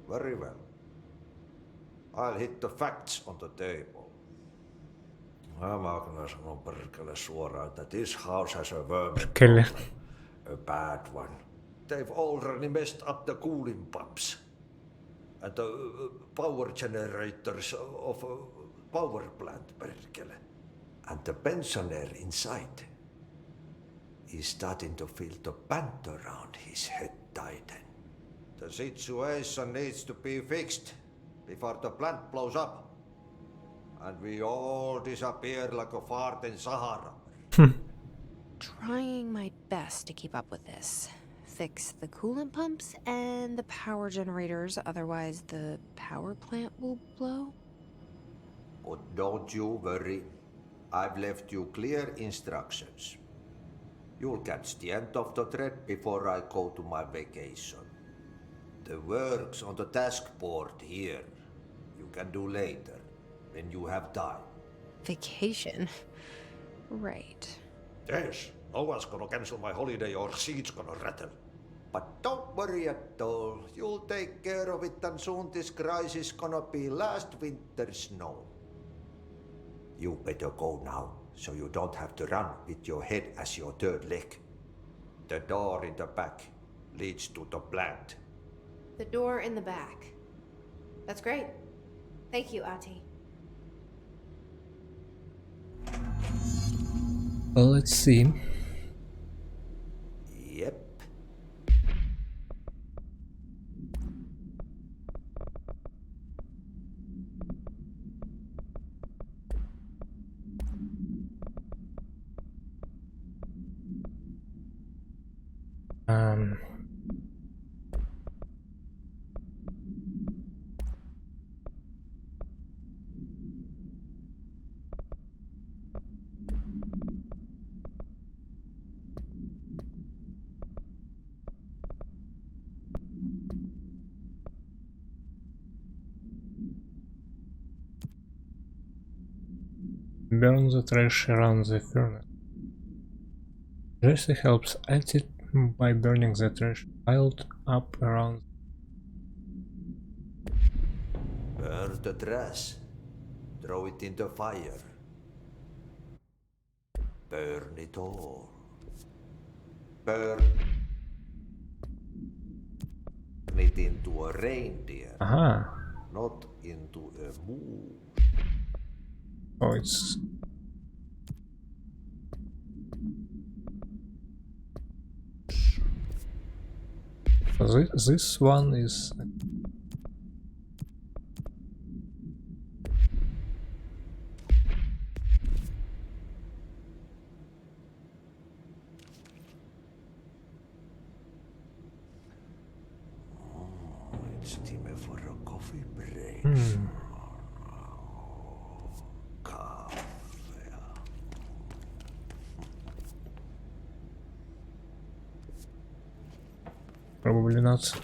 Very well. I'll hit the facts on the table. Mä kyllä sanon perkele suoraan, that this house has a vermin problem. A bad one. They've already messed up the cooling pumps. And the power generators of a power plant, perkele. And the pensioner inside is starting to feel the band around his head tighten. The situation needs to be fixed before the plant blows up. And we all disappear like a fart in Sahara. Trying my best to keep up with this. Fix the coolant pumps and the power generators, otherwise the power plant will blow. But don't you worry. I've left you clear instructions. You'll catch the end of the thread before I go to my vacation. The work's on the task board here. You can do later, when you have time. Vacation? Right. Yes, no one's gonna cancel my holiday or seat's gonna rattle. But don't worry at all. You'll take care of it and soon this crisis gonna be last winter's snow. You better go now, so you don't have to run with your head as your third leg. The door in the back leads to the plant. The door in the back. That's great. Thank you, Ati. Well, let's see. Yep. Burn the trash around the furnace. Jesse helps Ati by burning the trash piled up around. Burn the trash. Throw it in the fire. Burn it all. Burn it into a reindeer. Aha! Not into a moose. Oh, it's... So this one is... It's time for a coffee break. Probably not.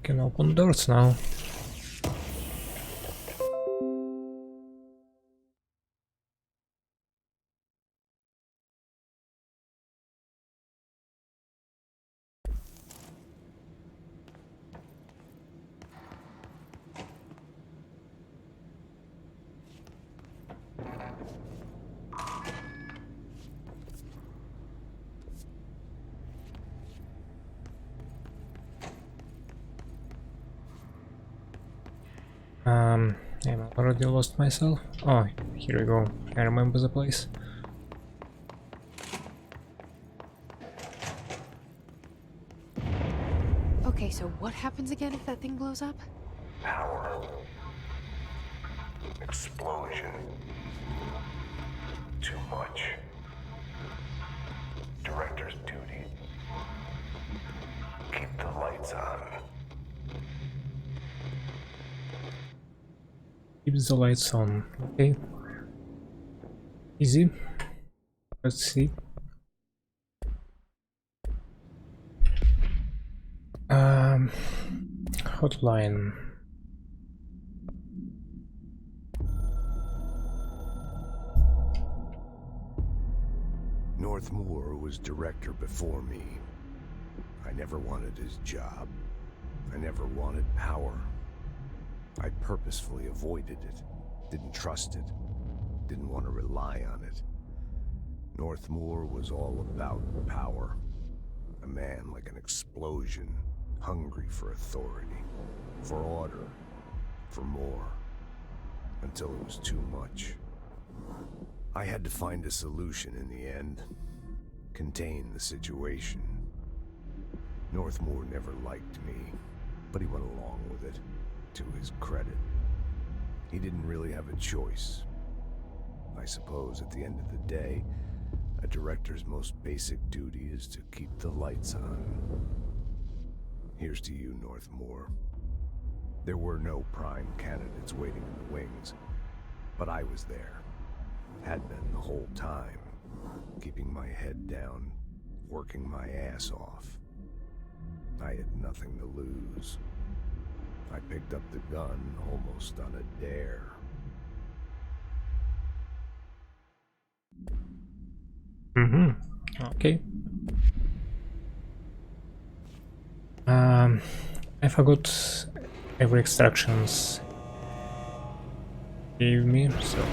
Can open doors now. I already lost myself. Oh, here we go. I remember the place. Okay, so what happens again if that thing blows up? Power. Explosion. Too much. Director's duty. Keep the lights on. Keep the lights on. Okay. Easy. Let's see. Hotline. Northmoor was director before me. I never wanted his job. I never wanted power. I purposefully avoided it. Didn't trust it. Didn't want to rely on it. Northmoor was all about power. A man like an explosion, hungry for authority, for order, for more, until it was too much. I had to find a solution in the end. Contain the situation. Northmoor never liked me, but he went along with it, to his credit. He didn't really have a choice. I suppose at the end of the day, a director's most basic duty is to keep the lights on. Here's to you, Northmoor. There were no prime candidates waiting in the wings, but I was there. Had been the whole time, keeping my head down, working my ass off. I had nothing to lose. I picked up the gun almost on a dare. Okay. I forgot every instructions gave me, so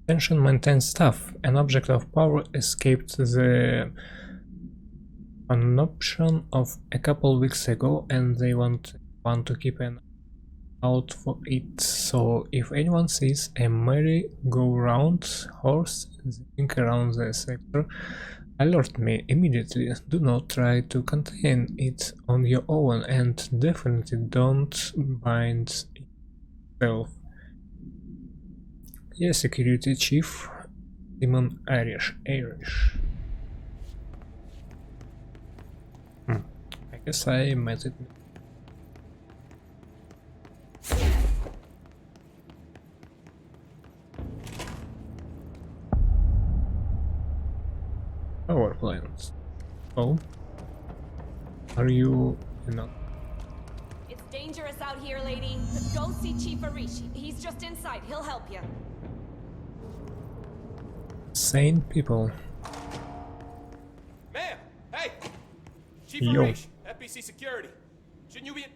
tension maintains tough. An object of power escaped the conoption of a couple weeks ago, and they want to keep an out for it. So if anyone sees a merry-go-round horse zipping around the sector, alert me immediately. Do not try to contain it on your own, and definitely don't bind itself. Yeah, security chief, Simon Irish. I guess I met it. Power plants. Oh, are you not? It's dangerous out here, lady. Go see Chief Arish. He's just inside. He'll help you. Sane people. Ma'am! Hey! Chief Yo. Arish, FBC Security. Shouldn't you be...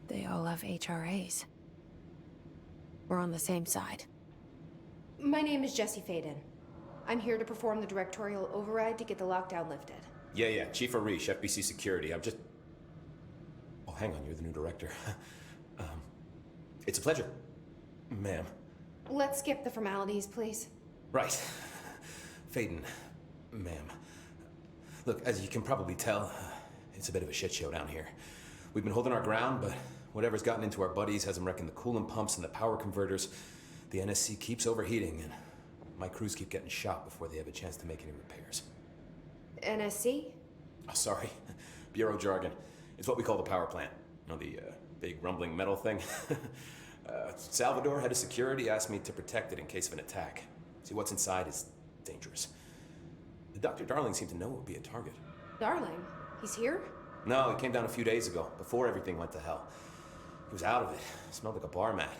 They all have HRAs. We're on the same side. My name is Jesse Faden. I'm here to perform the directorial override to get the lockdown lifted. Yeah, Chief Arish, FBC Security. I'm just... Oh, hang on, you're the new director. It's a pleasure, ma'am. Let's skip the formalities, please. Right. Faden, ma'am. Look, as you can probably tell, it's a bit of a shit show down here. We've been holding our ground, but whatever's gotten into our buddies has them wrecking the coolant pumps and the power converters. The NSC keeps overheating, and My crews keep getting shot before they have a chance to make any repairs. NSC? Oh, sorry. Bureau jargon. It's what we call the power plant. You know, the big rumbling metal thing? Salvador, head of security, asked me to protect it in case of an attack. See, what's inside is dangerous. Dr. Darling seemed to know it would be a target. Darling? He's here? No, he came down a few days ago, before everything went to hell. He was out of it. Smelled like a bar mat.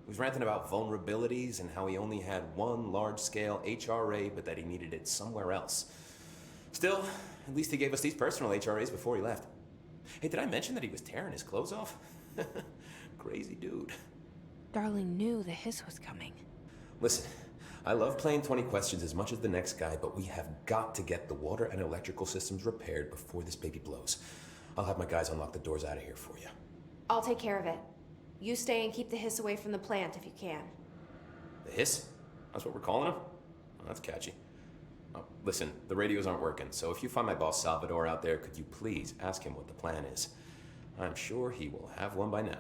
He was ranting about vulnerabilities and how he only had one large-scale HRA, but that he needed it somewhere else. Still, at least he gave us these personal HRAs before he left. Hey, did I mention that he was tearing his clothes off? Crazy dude. Darling knew the hiss was coming. Listen, I love playing 20 questions as much as the next guy, but we have got to get the water and electrical systems repaired before this baby blows. I'll have my guys unlock the doors out of here for you. I'll take care of it. You stay and keep the hiss away from the plant if you can. The hiss? That's what we're calling him? Oh, that's catchy. Oh, listen, the radios aren't working, so if you find my boss Salvador out there, could you please ask him what the plan is? I'm sure he will have one by now.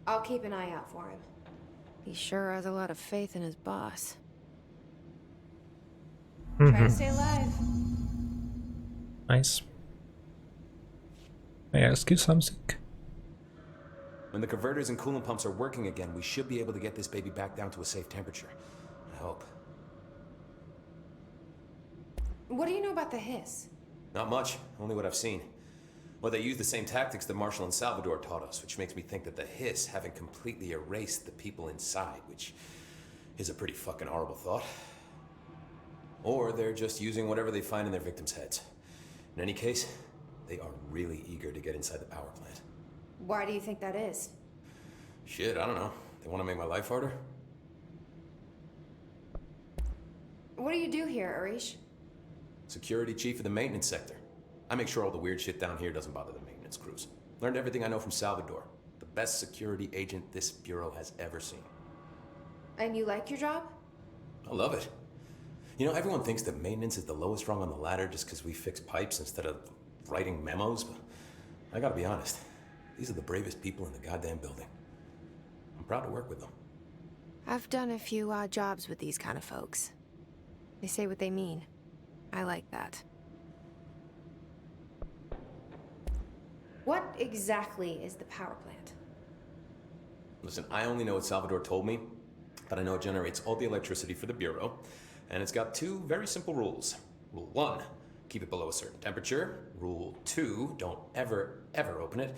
I'll keep an eye out for him. He sure has a lot of faith in his boss. Try to stay alive. Nice. May I ask you something? When the converters and coolant pumps are working again, we should be able to get this baby back down to a safe temperature. I hope. What do you know about the hiss? Not much, only what I've seen. Well, they use the same tactics that Marshall and Salvador taught us, which makes me think that the hiss haven't completely erased the people inside, which is a pretty fucking horrible thought. Or they're just using whatever they find in their victims' heads. In any case, they are really eager to get inside the power plant. Why do you think that is? Shit, I don't know. They want to make my life harder? What do you do here, Arish? Security chief of the maintenance sector. I make sure all the weird shit down here doesn't bother the maintenance crews. Learned everything I know from Salvador. The best security agent this bureau has ever seen. And you like your job? I love it. You know, everyone thinks that maintenance is the lowest rung on the ladder just because we fix pipes instead of writing memos, but I gotta be honest. These are the bravest people in the goddamn building. I'm proud to work with them. I've done a few odd jobs with these kind of folks. They say what they mean. I like that. What exactly is the power plant? Listen, I only know what Salvador told me, but I know it generates all the electricity for the Bureau, and it's got two very simple rules. Rule 1, keep it below a certain temperature. Rule 2, don't ever, ever open it.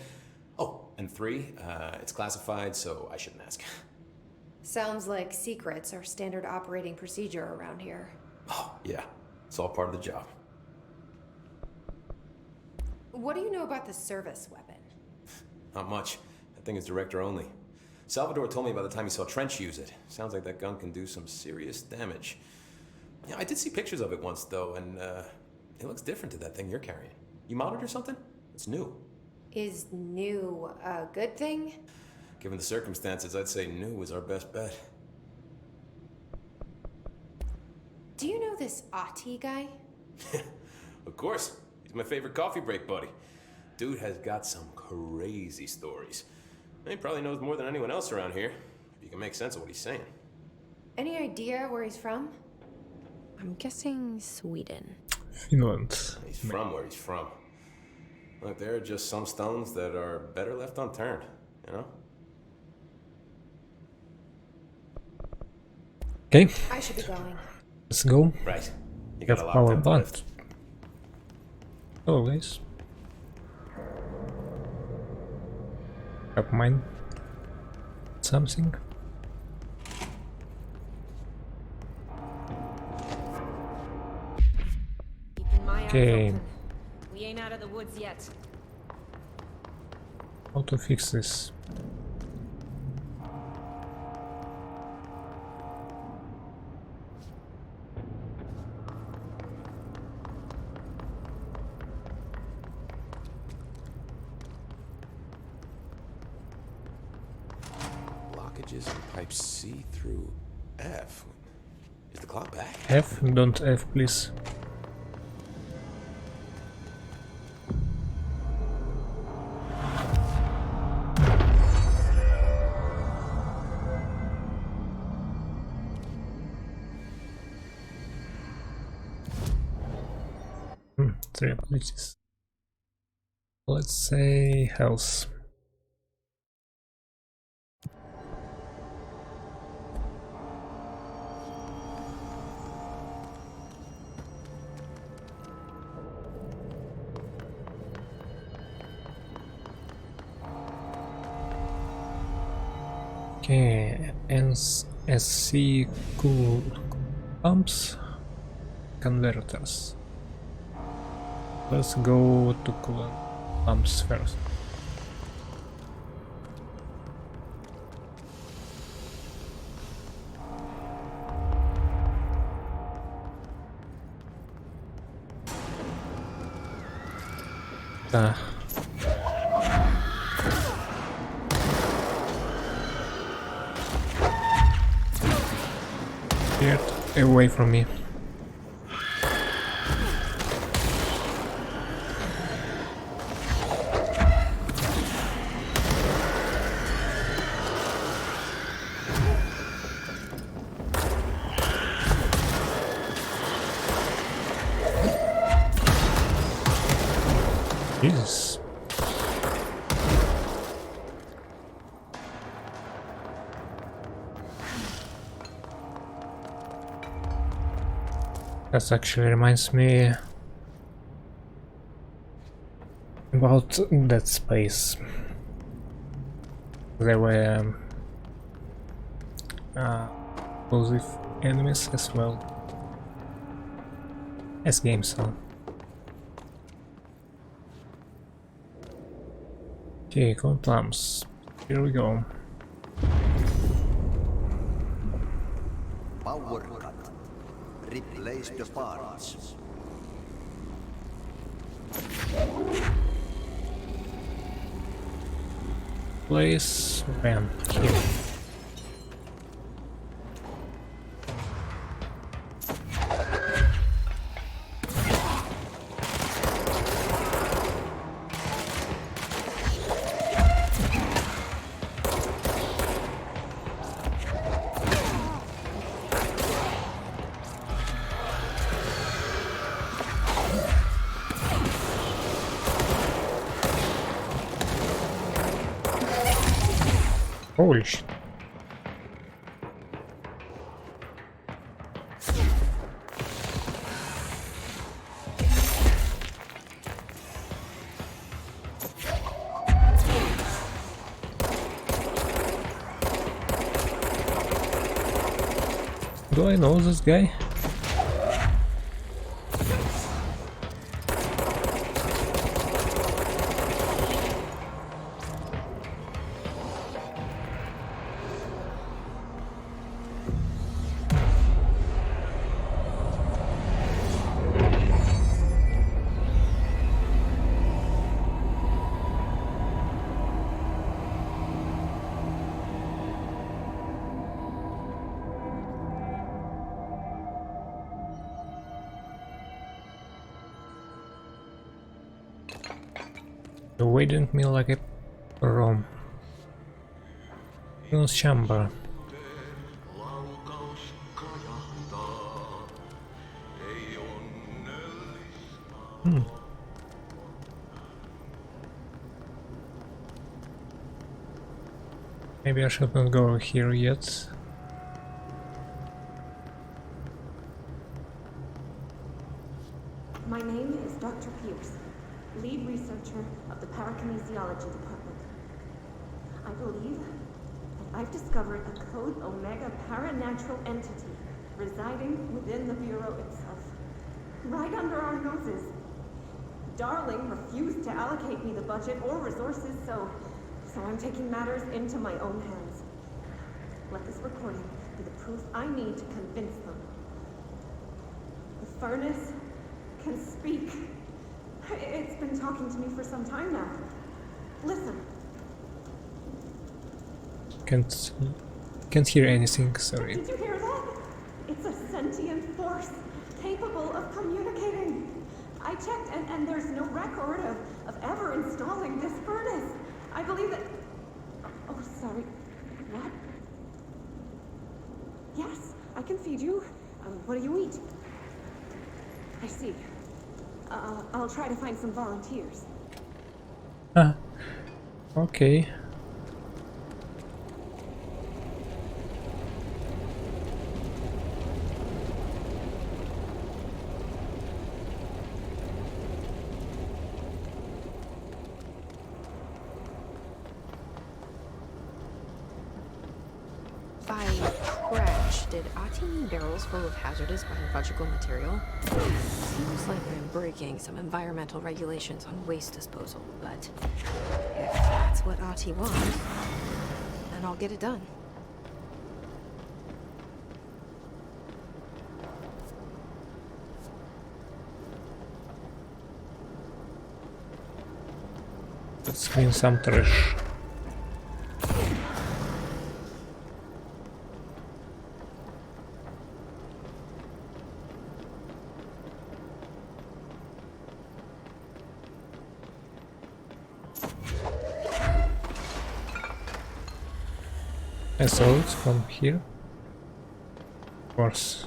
Oh, and 3, it's classified, so I shouldn't ask. Sounds like secrets are standard operating procedure around here. Oh, yeah. It's all part of the job. What do you know about the service weapon? Not much. That thing is director only. Salvador told me by the time he saw Trench use it. Sounds like that gun can do some serious damage. Yeah, I did see pictures of it once, though, and it looks different to that thing you're carrying. You modded or something? It's new. Is new a good thing? Given the circumstances, I'd say new is our best bet. Do you know this Ati guy? Of course. He's my favorite coffee break buddy. Dude has got some crazy stories. He probably knows more than anyone else around here, if you can make sense of what he's saying. Any idea where he's from? I'm guessing Sweden. Finland. He's from where he's from. Look, there are just some stones that are better left unturned, you know? Okay, I should be going. let's go. Right. You Have got a power lockdown plant. lift. Hello guys. Up mine. Something. Keeping my eyes Okay. open. We ain't out of the woods yet. How to fix this? Blockages in pipe C through F. Is the clock back? F, don't F, please. 3 abilities. Let's say health. Okay, NSC cool pumps converters. Let's go to coolant pumps first. Get away from me. Jesus. That actually reminds me about Dead Space. There were explosive enemies as well as game so. Okay, corn plums. Here we go. Power cut. Replace the parts. Place ramp here. Holy shit. Do I know this guy? Awaiting me like a room. News chamber. Maybe I should not go here yet. My name is Dr. Pierce, lead researcher of the Parakinesiology Department. I believe that I've discovered a Code Omega paranatural entity residing within the Bureau itself, right under our noses. Darling refused to allocate me the budget or resources, so I'm taking matters into my own hands. Let this recording be the proof I need to convince them. The furnace can speak. It's been talking to me for some time now. Listen. Can't hear anything, sorry. Did you hear that? It's a sentient force capable of communicating. I checked and there's no record of ever installing this furnace. I believe that... Oh, sorry. What? Yes, I can feed you. What do you eat? I see. I'll try to find some volunteers. Ah, okay. By crash, did Ati mean barrels full of hazardous biological material? Seems like I'm breaking some environmental regulations on waste disposal, but if that's what Ati wants, then I'll get it done. Let's win some trash. I saw it from here. Of course.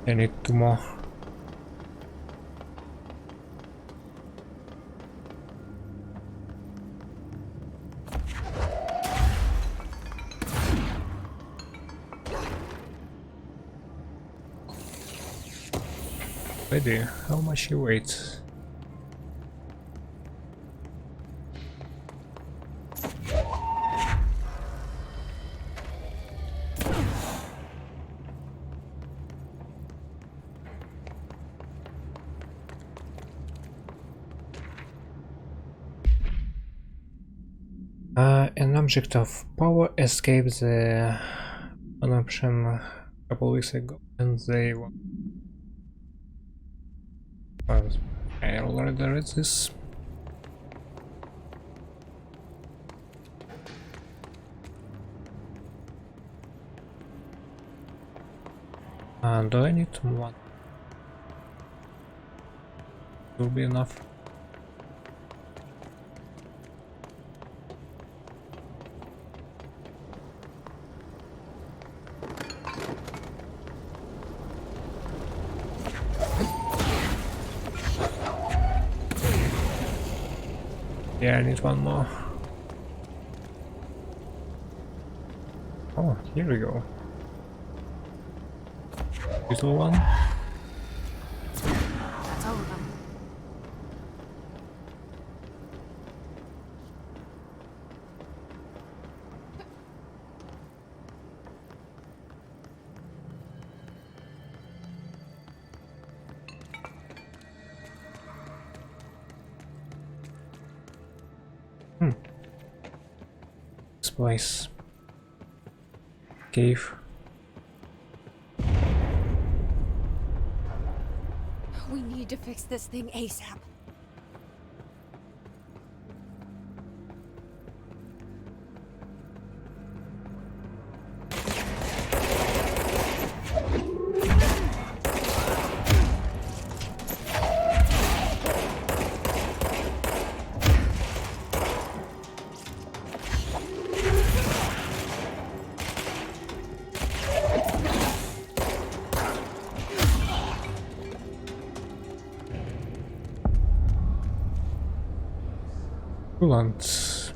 I need 2 more. Lady, how much you weight? An object of power escaped the an option a couple weeks ago, and they I already read this. Do I need one? Will be enough. Yeah, I need one more. Oh, here we go. Little one. That's all of them. This place. Cave. We need to fix this thing ASAP. Coolant.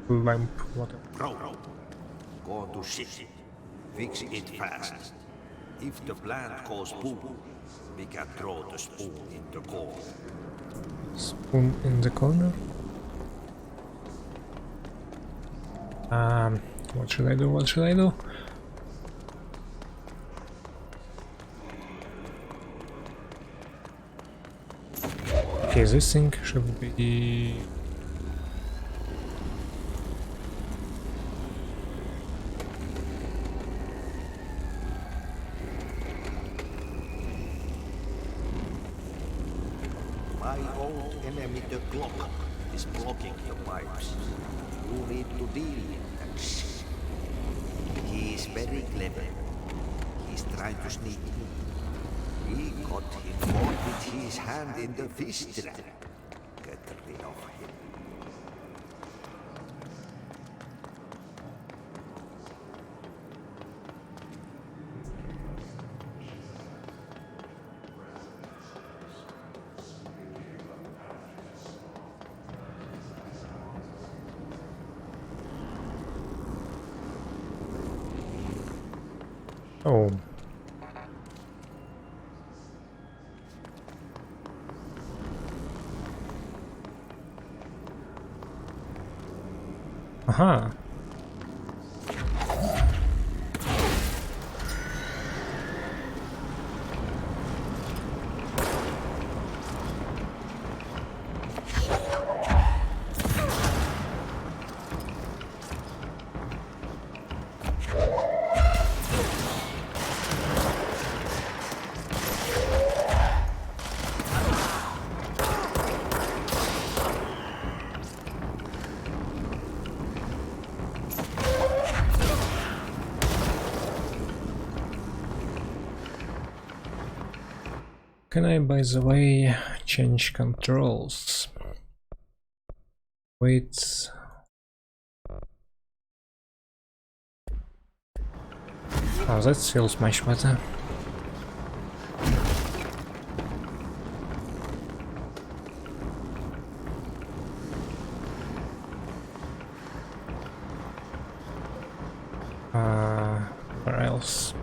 Lamp, whatever. Bro, go to shit. Fix it fast. If the plant goes boom, we can throw the spoon in the corner. Spoon in the corner. What should I do? What should I do? Okay, this thing should be... My old enemy, the clock, is blocking the pipes. You need to deal with that shit. He is very clever. He's trying to sneak in. We got him caught with his hand in the fish trap. Get rid of him. Oh. Aha. Can I, by the way, change controls? Wait. Oh, that feels much better. Where else?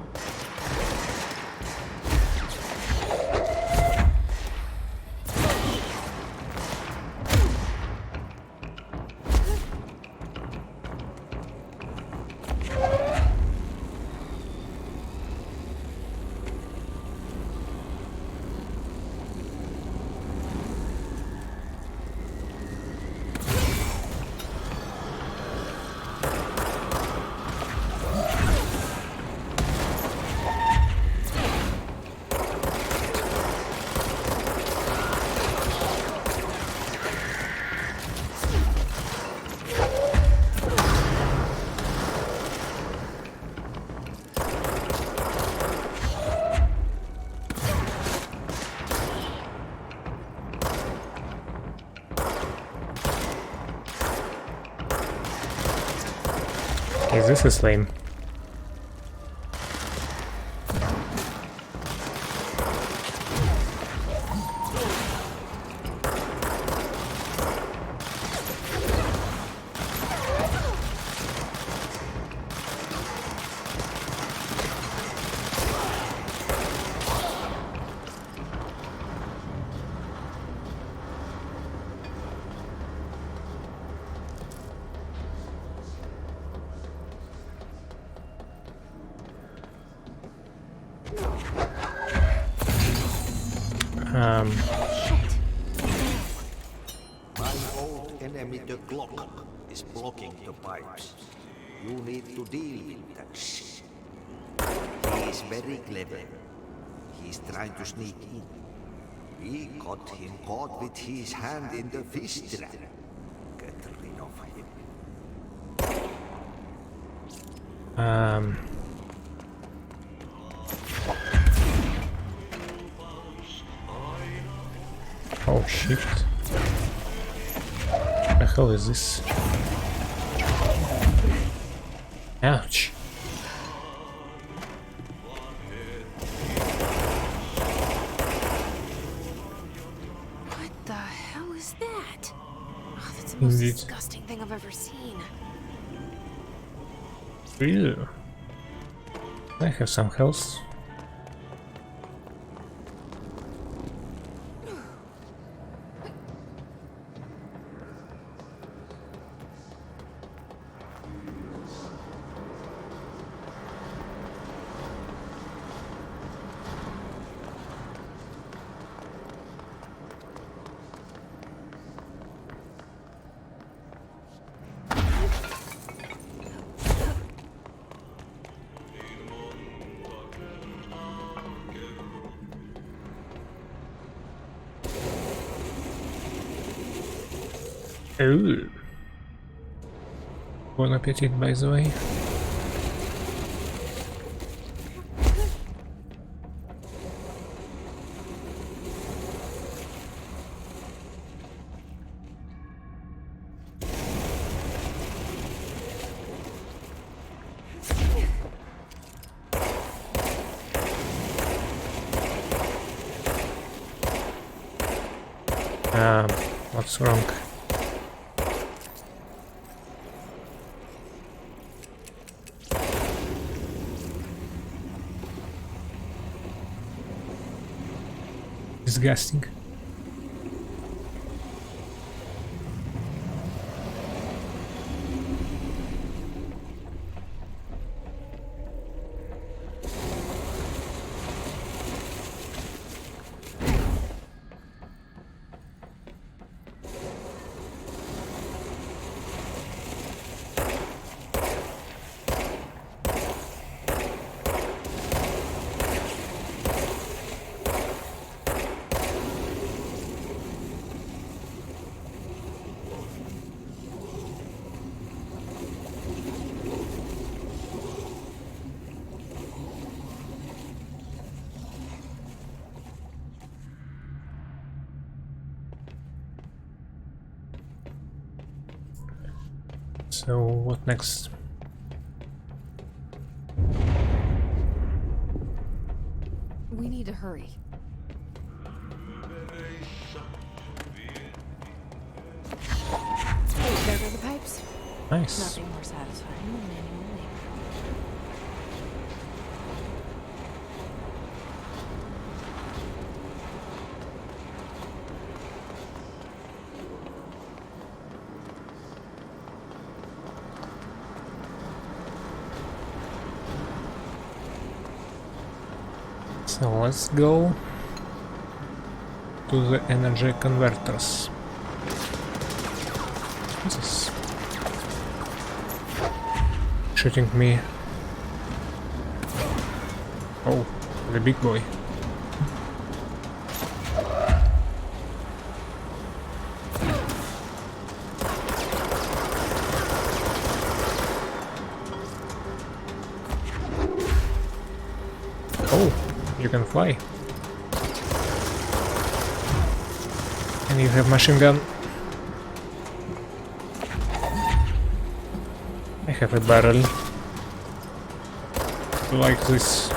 Okay, this is lame. My old enemy, the Glock, is blocking the pipes. You need to deal with that shit. He is very clever. He's trying to sneak in. We got him caught with his hand in the fish trap. Get rid of him. Oh shit. What the hell is this? Ouch. What the hell is that? Oh, that's the most Indeed. disgusting thing I've ever seen. Ew. I have some health. Ooh. Bon appetit, by the way. What's wrong? Disgusting. So what next? We need to hurry. There go the pipes. Nice. Nothing more satisfying than manual labor. So let's go to the energy converters. What's this? Shooting me. Oh, the big boy. Oh, you can fly. And you have machine gun. I have a barrel. Like this.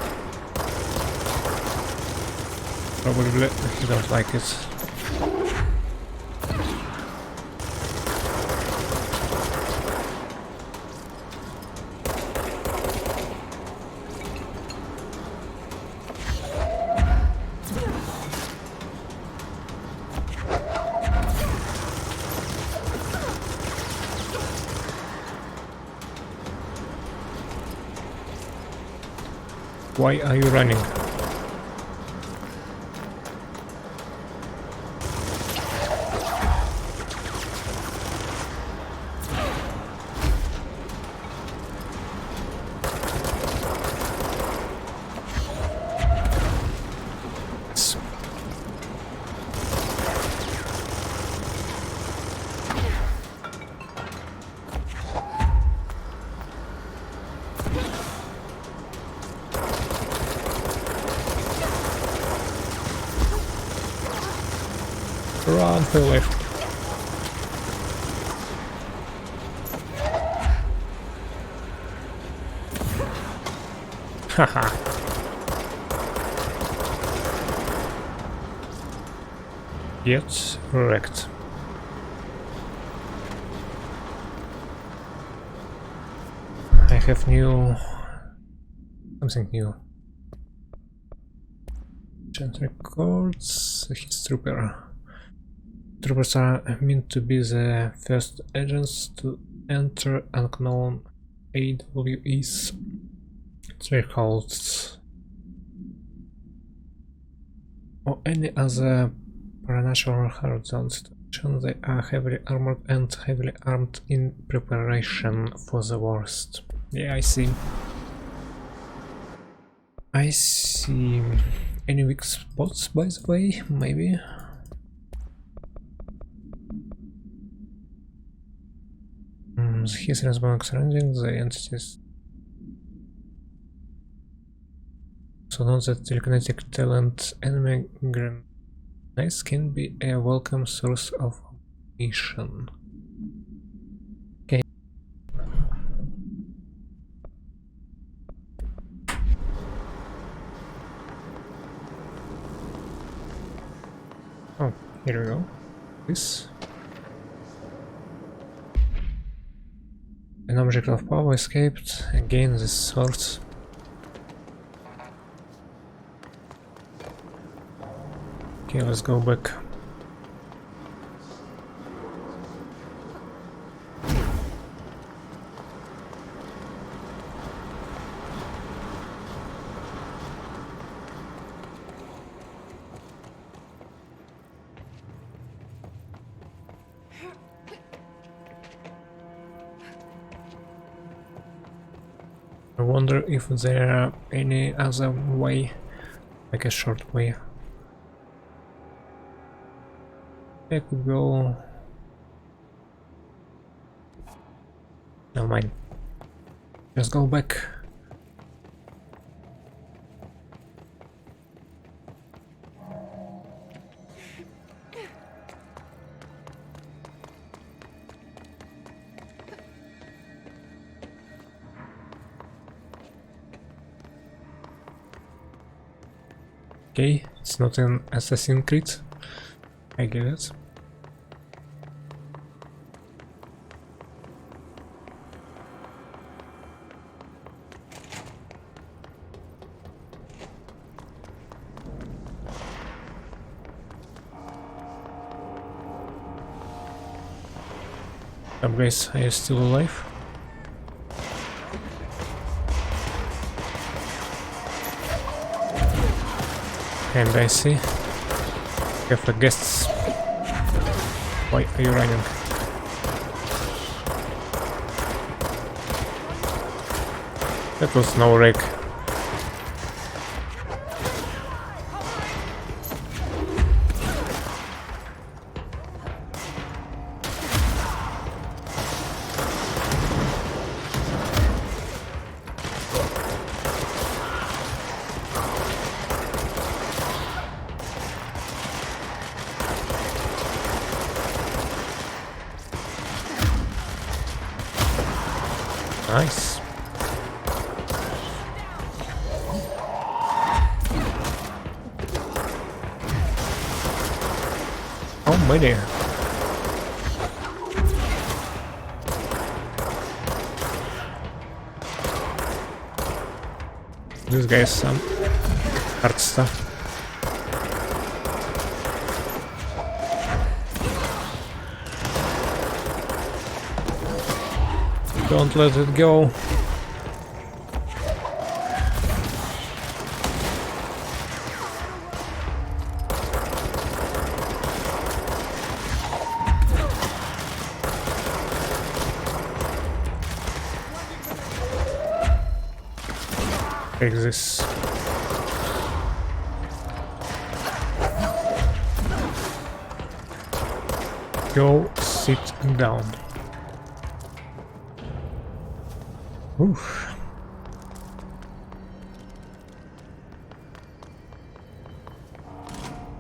Probably you don't like it. Why are you running? Run for your life. Haha. Get wrecked. I have something new. Chant records. His trooper. Troopers are meant to be the first agents to enter unknown AWE's thresholds or any other paranatural hard zone situation. They are heavily armored and heavily armed in preparation for the worst. Yeah, I see. I see. Any weak spots, by the way? Maybe. His response surrounding the entities. So note that telekinetic talent enemy grenades can be a welcome source of information. Okay. Oh, here we go. This. An object of power escaped. Again, this source. Okay, let's go back. I wonder if there are any other way, like a short way. I could go. Never mind. Just go back. Okay, it's not an Assassin's Creed. I get it. Up guys, are you still alive? And I see you have a guests. Why are you running? That was no wreck. Nice. Oh my dear. This guy has some hard stuff. Don't let it go. Take this. Go sit down. Oof.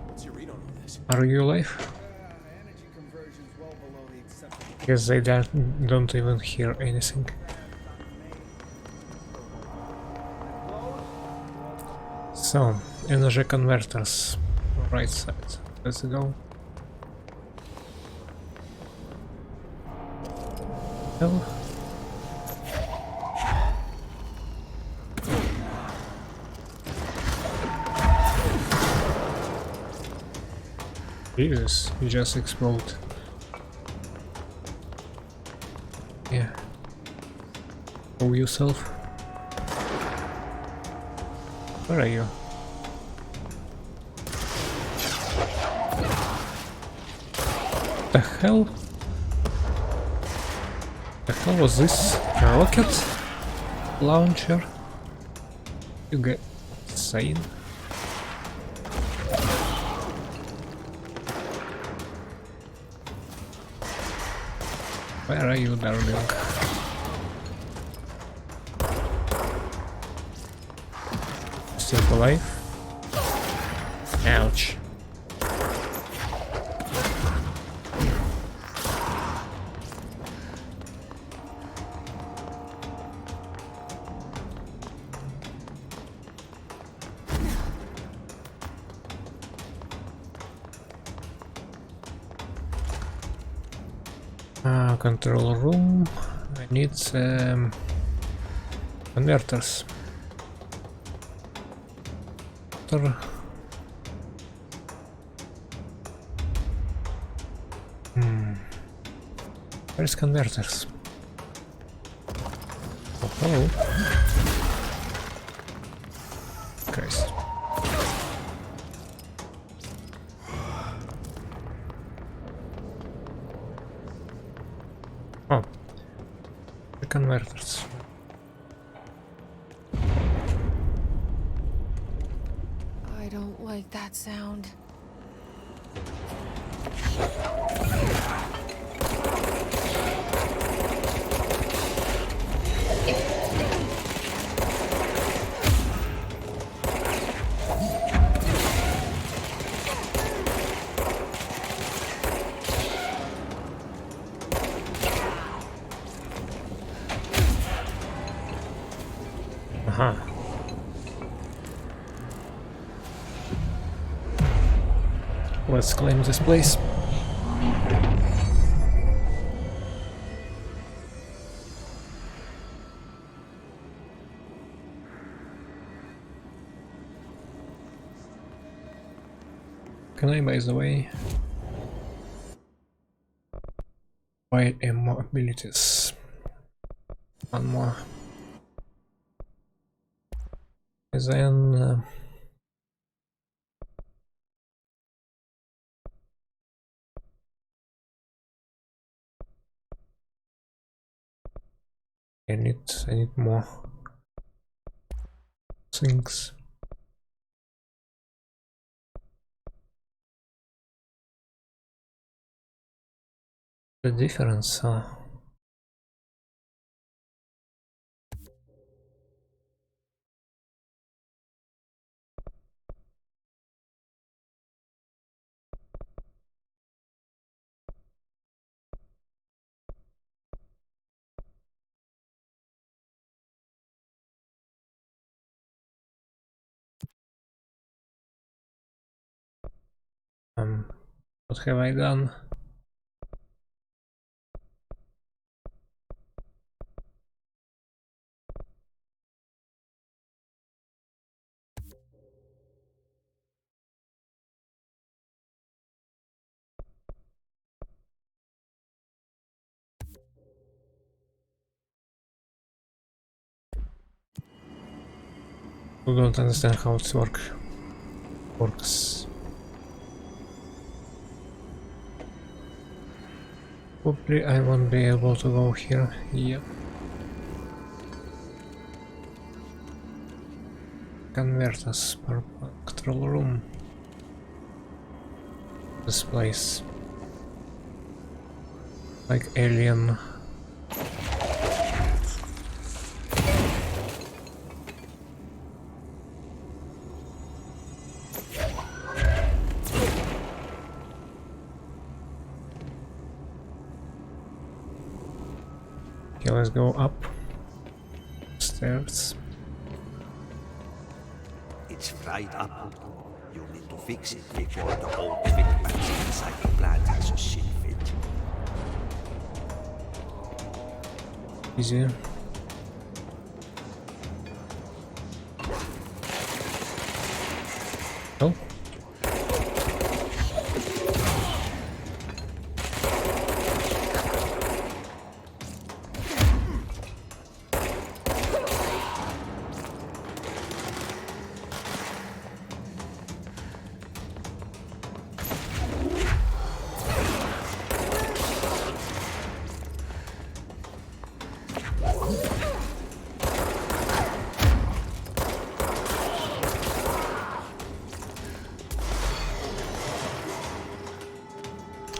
What's your read on all this? Are you alive? Guess they don't even hear anything. So, energy converters, right side. Let's go. Hell. Jesus, you just explode. Yeah. Show yourself. Where are you? The hell? The hell was this? A rocket launcher? You get insane? Where are you, darling? Still alive? Ouch. Control room. I need converters. Where's converters? Oh, hello. Christ. Oh, the converters. I don't like that sound. Aha. Let's claim this place. Can I, by the way, buy more abilities? One more. And then I need more things. The difference, what have I done? I don't understand how it works. Probably I won't be able to go here. Yep. Converters per control room. This place. Like alien. Okay, let's go up stairs. It's fried up. You need to fix it before the old feedbacks inside the plant has a shit fit. Easy. Oh.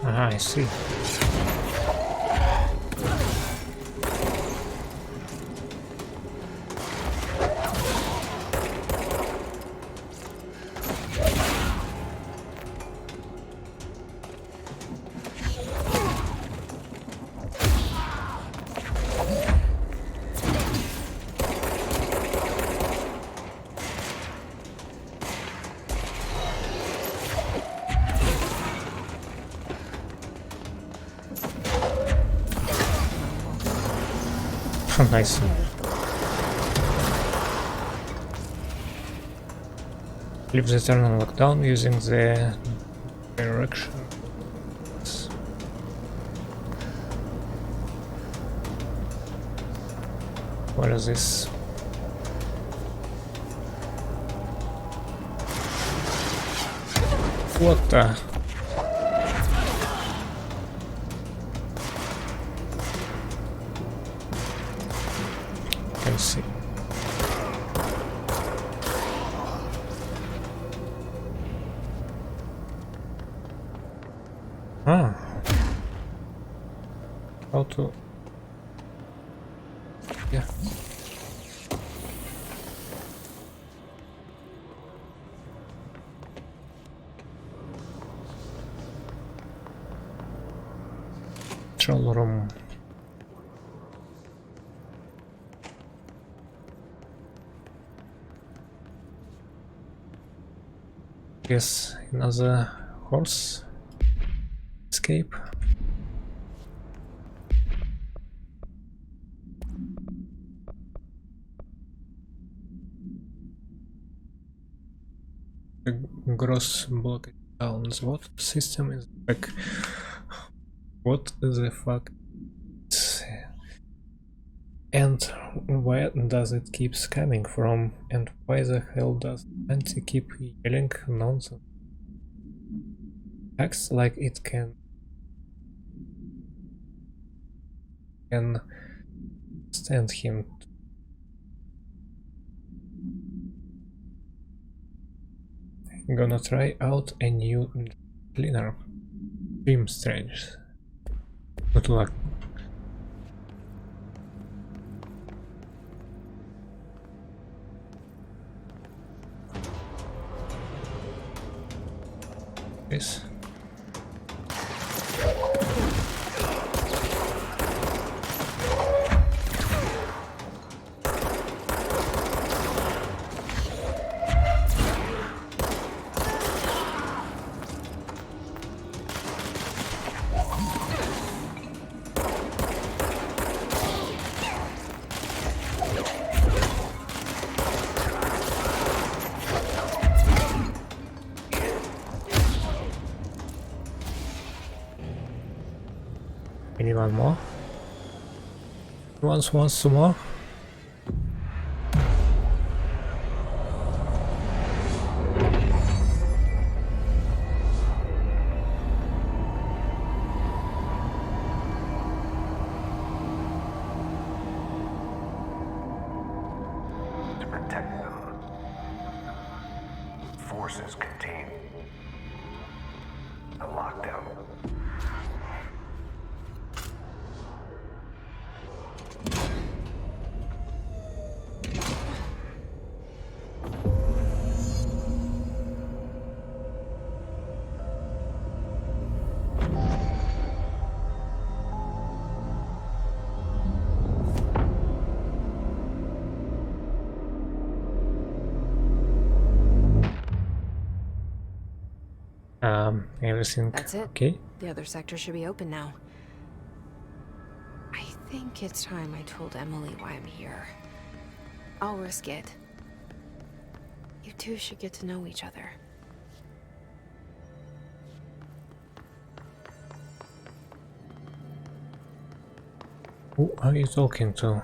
Aha, I see. Nice. Leave the turn on lockdown using the direction. What is this? What the? Can see. Ah. How to? Yeah. Control room. Yes, another horse escape. The gross block down. The water system is like, what the fuck? And where does it keeps coming from? And why the hell does Nancy keep yelling nonsense? Acts like it can stand him. Gonna try out a new cleaner. Dream strange. Good luck. Yes. Anyone more? Wants some more? To protect them. Forces contain a lockdown. Everything That's it. okay? The other sector should be open now. I think it's time I told Emily why I'm here. I'll risk it. You two should get to know each other. Who are you talking to?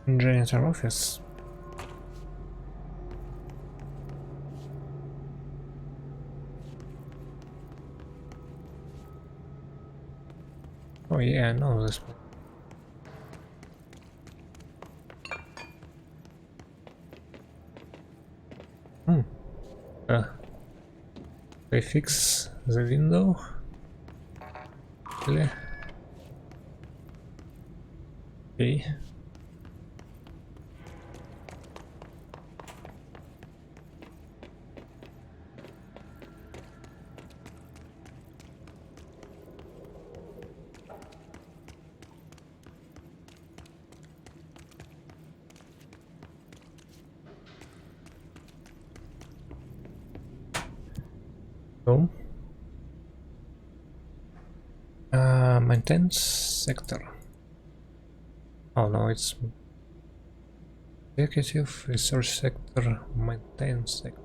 Janitor office. Oh yeah, I know this one. They fix the window? Really? Okay. So, maintenance sector. Oh no, it's executive research sector, maintenance sector.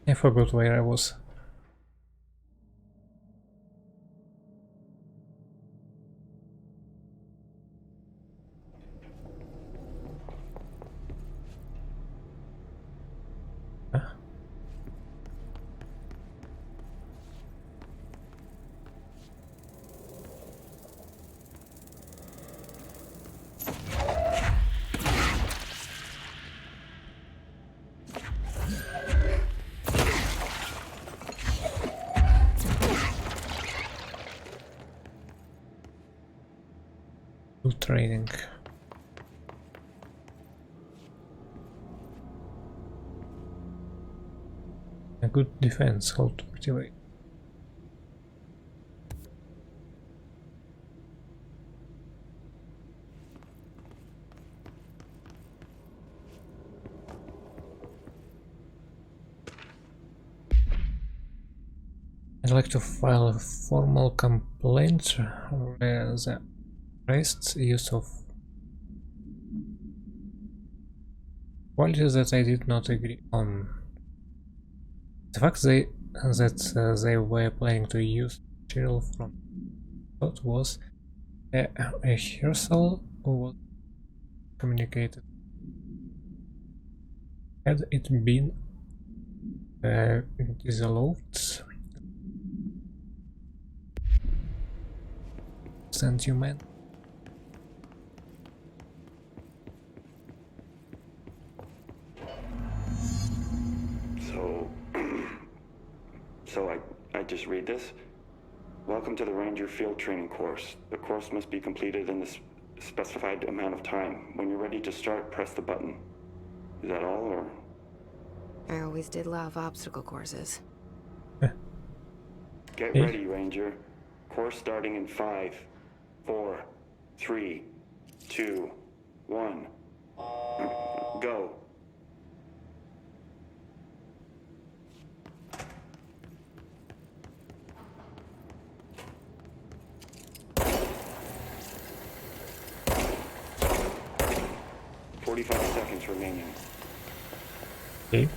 I forgot where I was. Training. A good defense, how to activate. I'd like to file a formal complaint where the rest use of qualities that I did not agree on. The fact that they were planning to use material from what was a rehearsal was communicated. Had it been disallowed, send you man. So I just read this. Welcome to the Ranger Field Training course. The course must be completed in the specified amount of time. When you're ready to start, press the button. Is that all, or? I always did love obstacle courses. Get ready, Ranger. Course starting in 5, 4, 3, 2, 1. Go. "45 seconds remaining." Okay.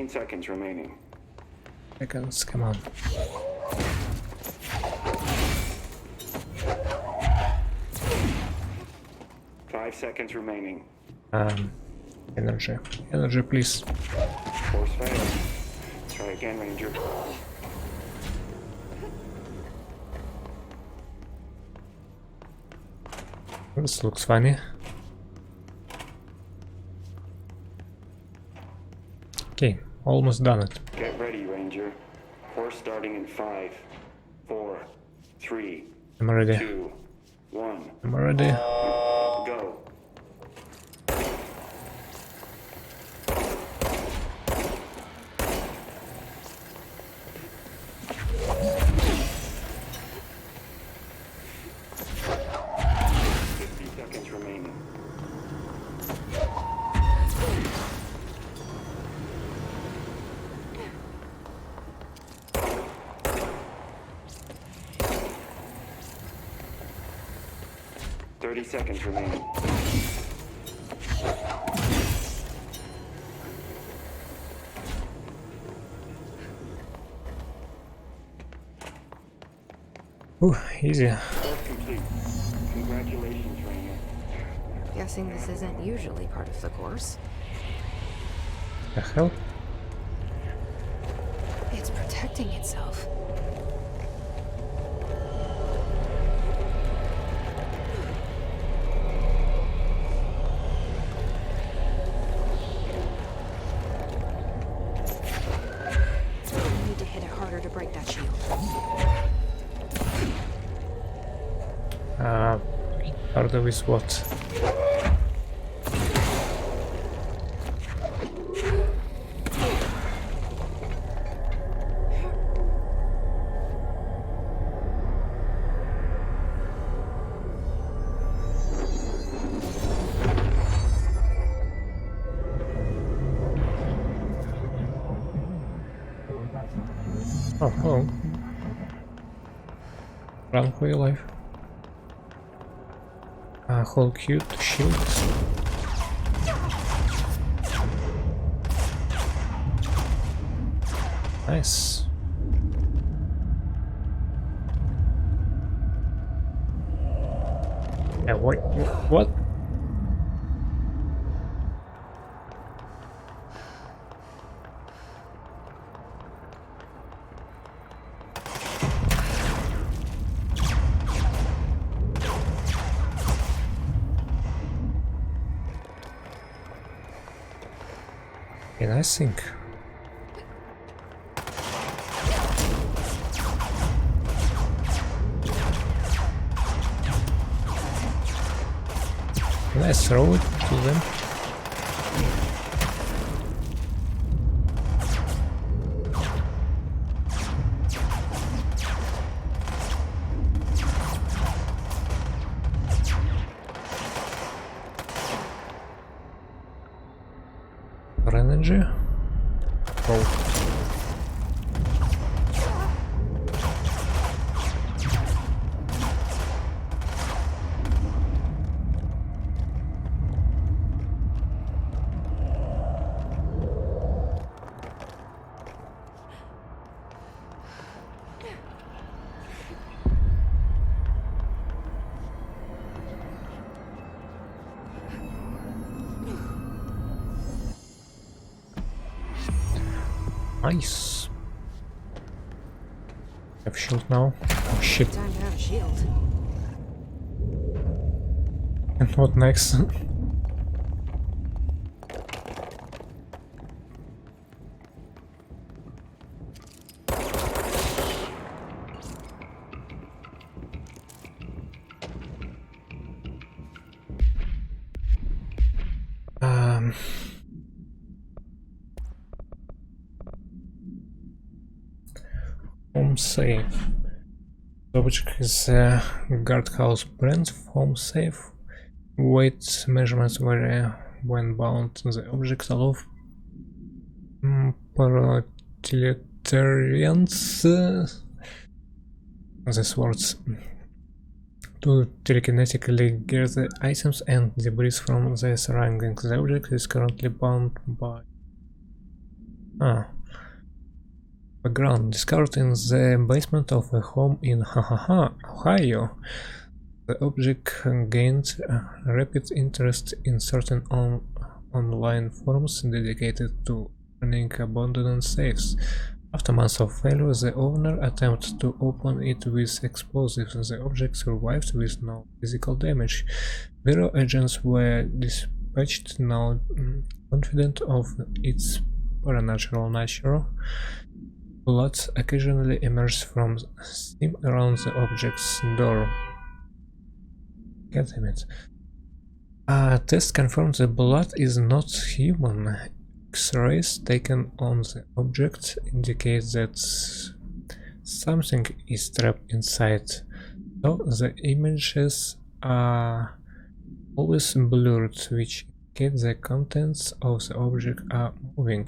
Seconds remaining. Seconds, come on. Five seconds remaining. Energy. Energy, please. Force failed. Try again, Ranger. This looks funny. Okay, almost done it. Get ready, Ranger. Course starting in 5, 4, 3, I'm ready. 2, 1. I'm ready. Go. Seconds remaining. Ooh, easy. Complete. Congratulations, Ranger. Guessing this isn't usually part of the course. The hell? It's protecting itself. start with what? Oh, hello. Run for your life. Whole cute shield. Nice. Yeah, what? And I think let's throw it to them. For energy. Oh. Nice. Have shield now. Oh shit. Time to have a shield. And what next? Home safe. The object is a guardhouse brand of home safe. Weight measurements vary when bound. The object allows utilitarians, these words, to telekinetically gather items and debris from the surroundings. The object is currently bound by background. Discovered in the basement of a home in Ohio. The object gained rapid interest in certain online forums dedicated to opening abandoned safes. After months of failure, the owner attempted to open it with explosives. The object survived with no physical damage. Bureau agents were dispatched now confident of its supernatural nature. Blood occasionally emerged from steam around the object's door. God damn it. A test confirmed the blood is not human. X-rays taken on the object indicate that something is trapped inside, so the images are always blurred, which indicate the contents of the object are moving.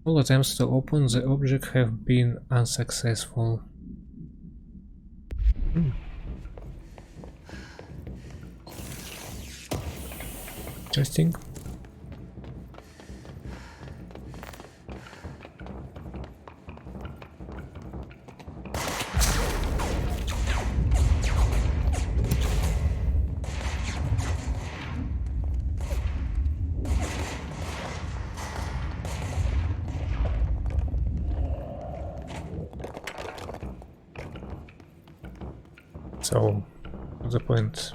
All attempts to open the object have been unsuccessful. Interesting. So, what's the point?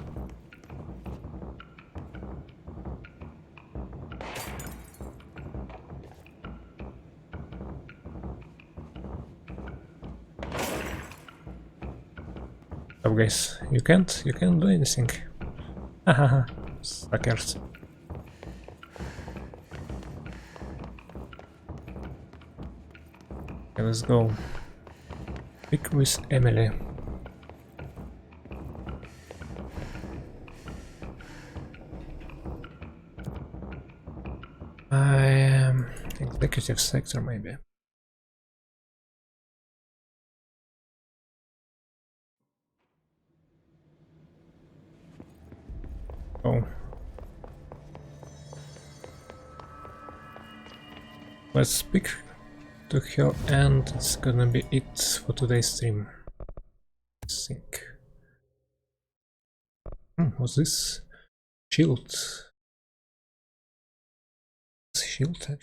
Oh guys, you can't do anything. Hahaha, suckers. Okay, let's go. Pick with Emily. I am executive sector, maybe. Oh. Let's speak to her, and it's gonna be it for today's stream. I think. What's this? Shield. Shield, actually.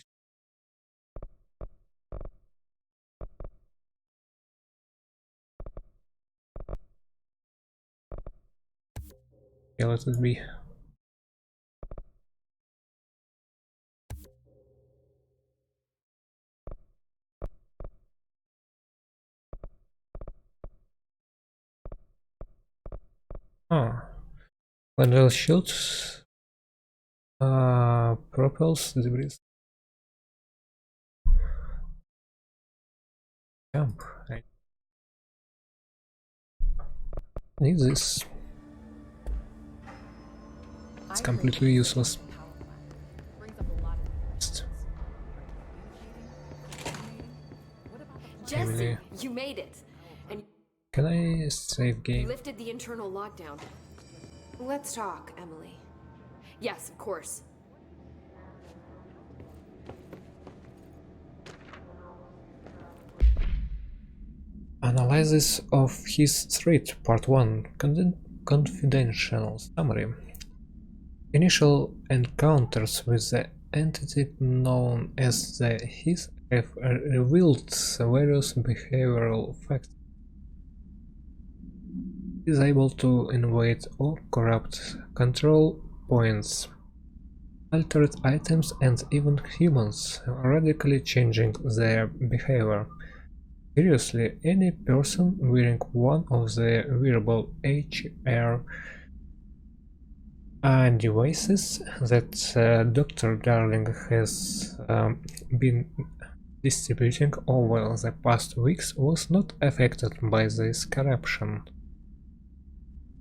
Yeah, let it be. Ah. Lateral shields propels debris. Jump. I need this. It's completely useless. Jesse, you made it. And Can I save you game? lifted the internal lockdown. Let's talk, Emily. Yes, of course. Analysis of his threat, Part 1. Confidential summary. Initial encounters with the entity known as the His have revealed various behavioral factors. It is able to invade or corrupt control points, altered items, and even humans, radically changing their behavior. Seriously, any person wearing one of the wearable HR devices that Dr. Darling has been distributing over the past weeks was not affected by this corruption.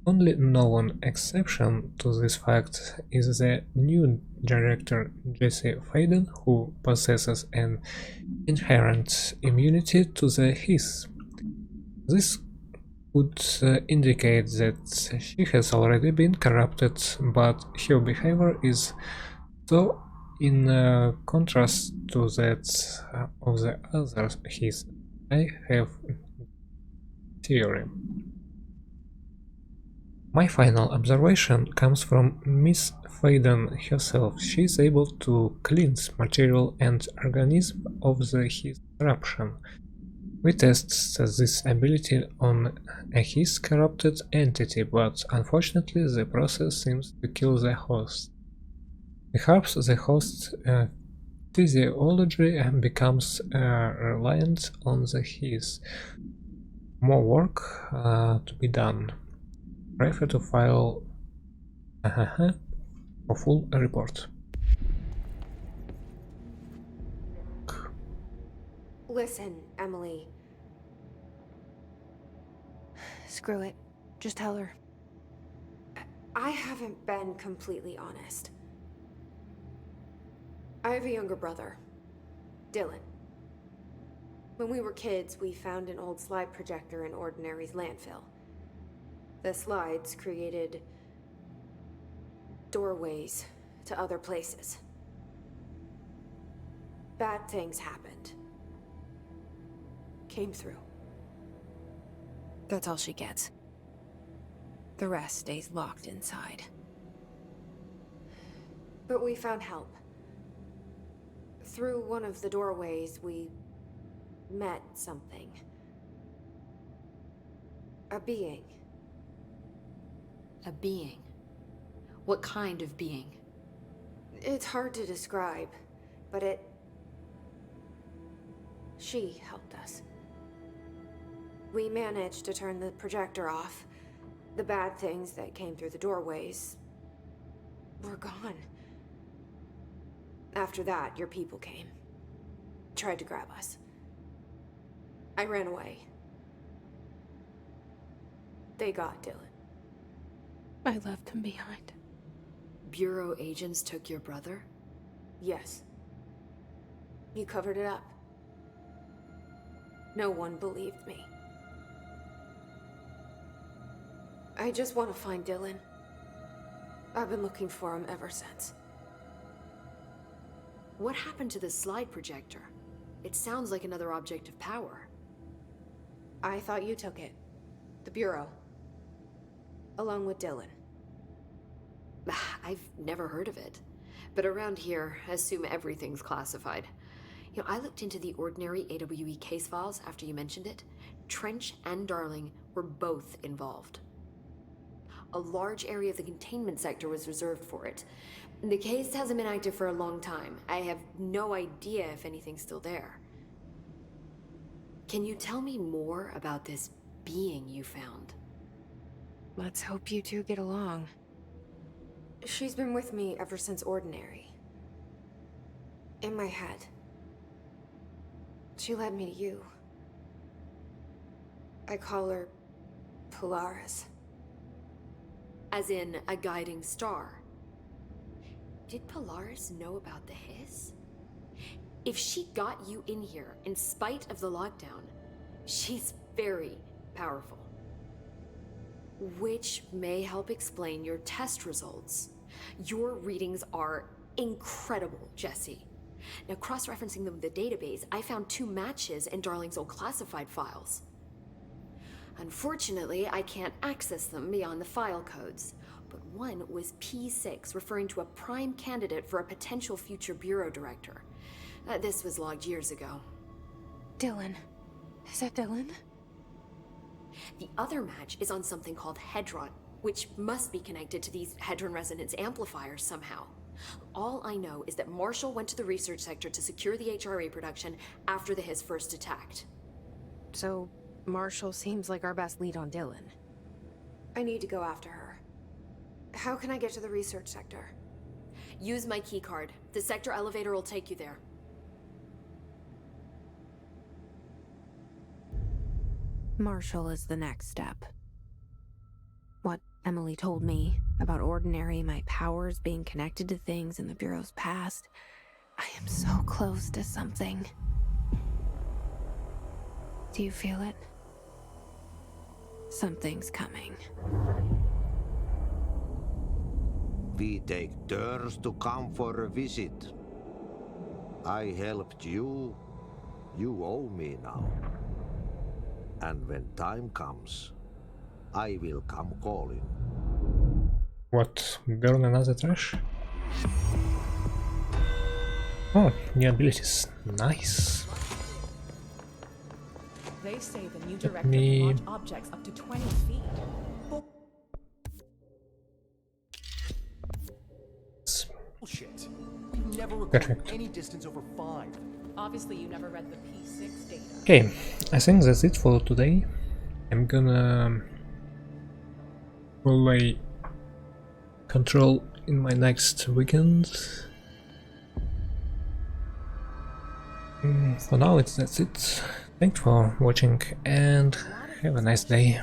Only known exception to this fact is the new director Jesse Faden, who possesses an inherent immunity to the His. This would indicate that she has already been corrupted, but her behavior is so in contrast to that of the other His. I have theory. My final observation comes from Miss Faden herself. She is able to cleanse material and organism of the His corruption. We tested this ability on a His corrupted entity, but unfortunately the process seems to kill the host. Perhaps the host's physiology becomes reliant on the His. More work to be done. Refer to file for full report. Listen, Emily. Screw it. Just tell her. I haven't been completely honest. I have a younger brother, Dylan. When we were kids, we found an old slide projector in Ordinary's landfill. The slides created doorways to other places. Bad things happened. Came through. That's all she gets. The rest stays locked inside. But we found help. Through one of the doorways, we met something. A being. A being? What kind of being? It's hard to describe, but she helped us. We managed to turn the projector off. The bad things that came through the doorways were gone. After that, your people came. Tried to grab us. I ran away. They got Dylan. I left him behind. Bureau agents took your brother? Yes. You covered it up. No one believed me. I just want to find Dylan. I've been looking for him ever since. What happened to the slide projector? It sounds like another object of power. I thought you took it. The Bureau. Along with Dylan. I've never heard of it. But around here, I assume everything's classified. You know, I looked into the ordinary AWE case files after you mentioned it. Trench and Darling were both involved. A large area of the containment sector was reserved for it. The case hasn't been active for a long time. I have no idea if anything's still there. Can you tell me more about this being you found? Let's hope you two get along. She's been with me ever since Ordinary. In my head. She led me to you. I call her Polaris. As in a guiding star. Did Polaris know about the hiss? If she got you in here in spite of the lockdown, she's very powerful. Which may help explain your test results. Your readings are incredible, Jesse. Now, cross-referencing them with the database, I found 2 matches in Darling's old classified files. Unfortunately, I can't access them beyond the file codes, but one was P6, referring to a prime candidate for a potential future bureau director. This was logged years ago. Dylan. Is that Dylan? The other match is on something called Hedron, which must be connected to these Hedron resonance amplifiers somehow. All I know is that Marshall went to the research sector to secure the HRA production after the hiss first attacked. So, Marshall seems like our best lead on Dylan. I need to go after her. How can I get to the research sector? Use my keycard. The sector elevator will take you there. Marshall is the next step. What Emily told me about Ordinary, my powers being connected to things in the Bureau's past. I am so close to something. Do you feel it? Something's coming. We take turns to come for a visit. I helped you. You owe me now. And when time comes, I will come calling. What? Burn another trash? Oh, new abilities. Nice. They say the new director can launch objects up to 20 feet. Bullshit. We've never recorded any distance over 5. Obviously, you never read the P6 data. Okay, I think that's it for today. I'm gonna play Control in my next weekend. For now, that's it. Thanks for watching and have a nice day.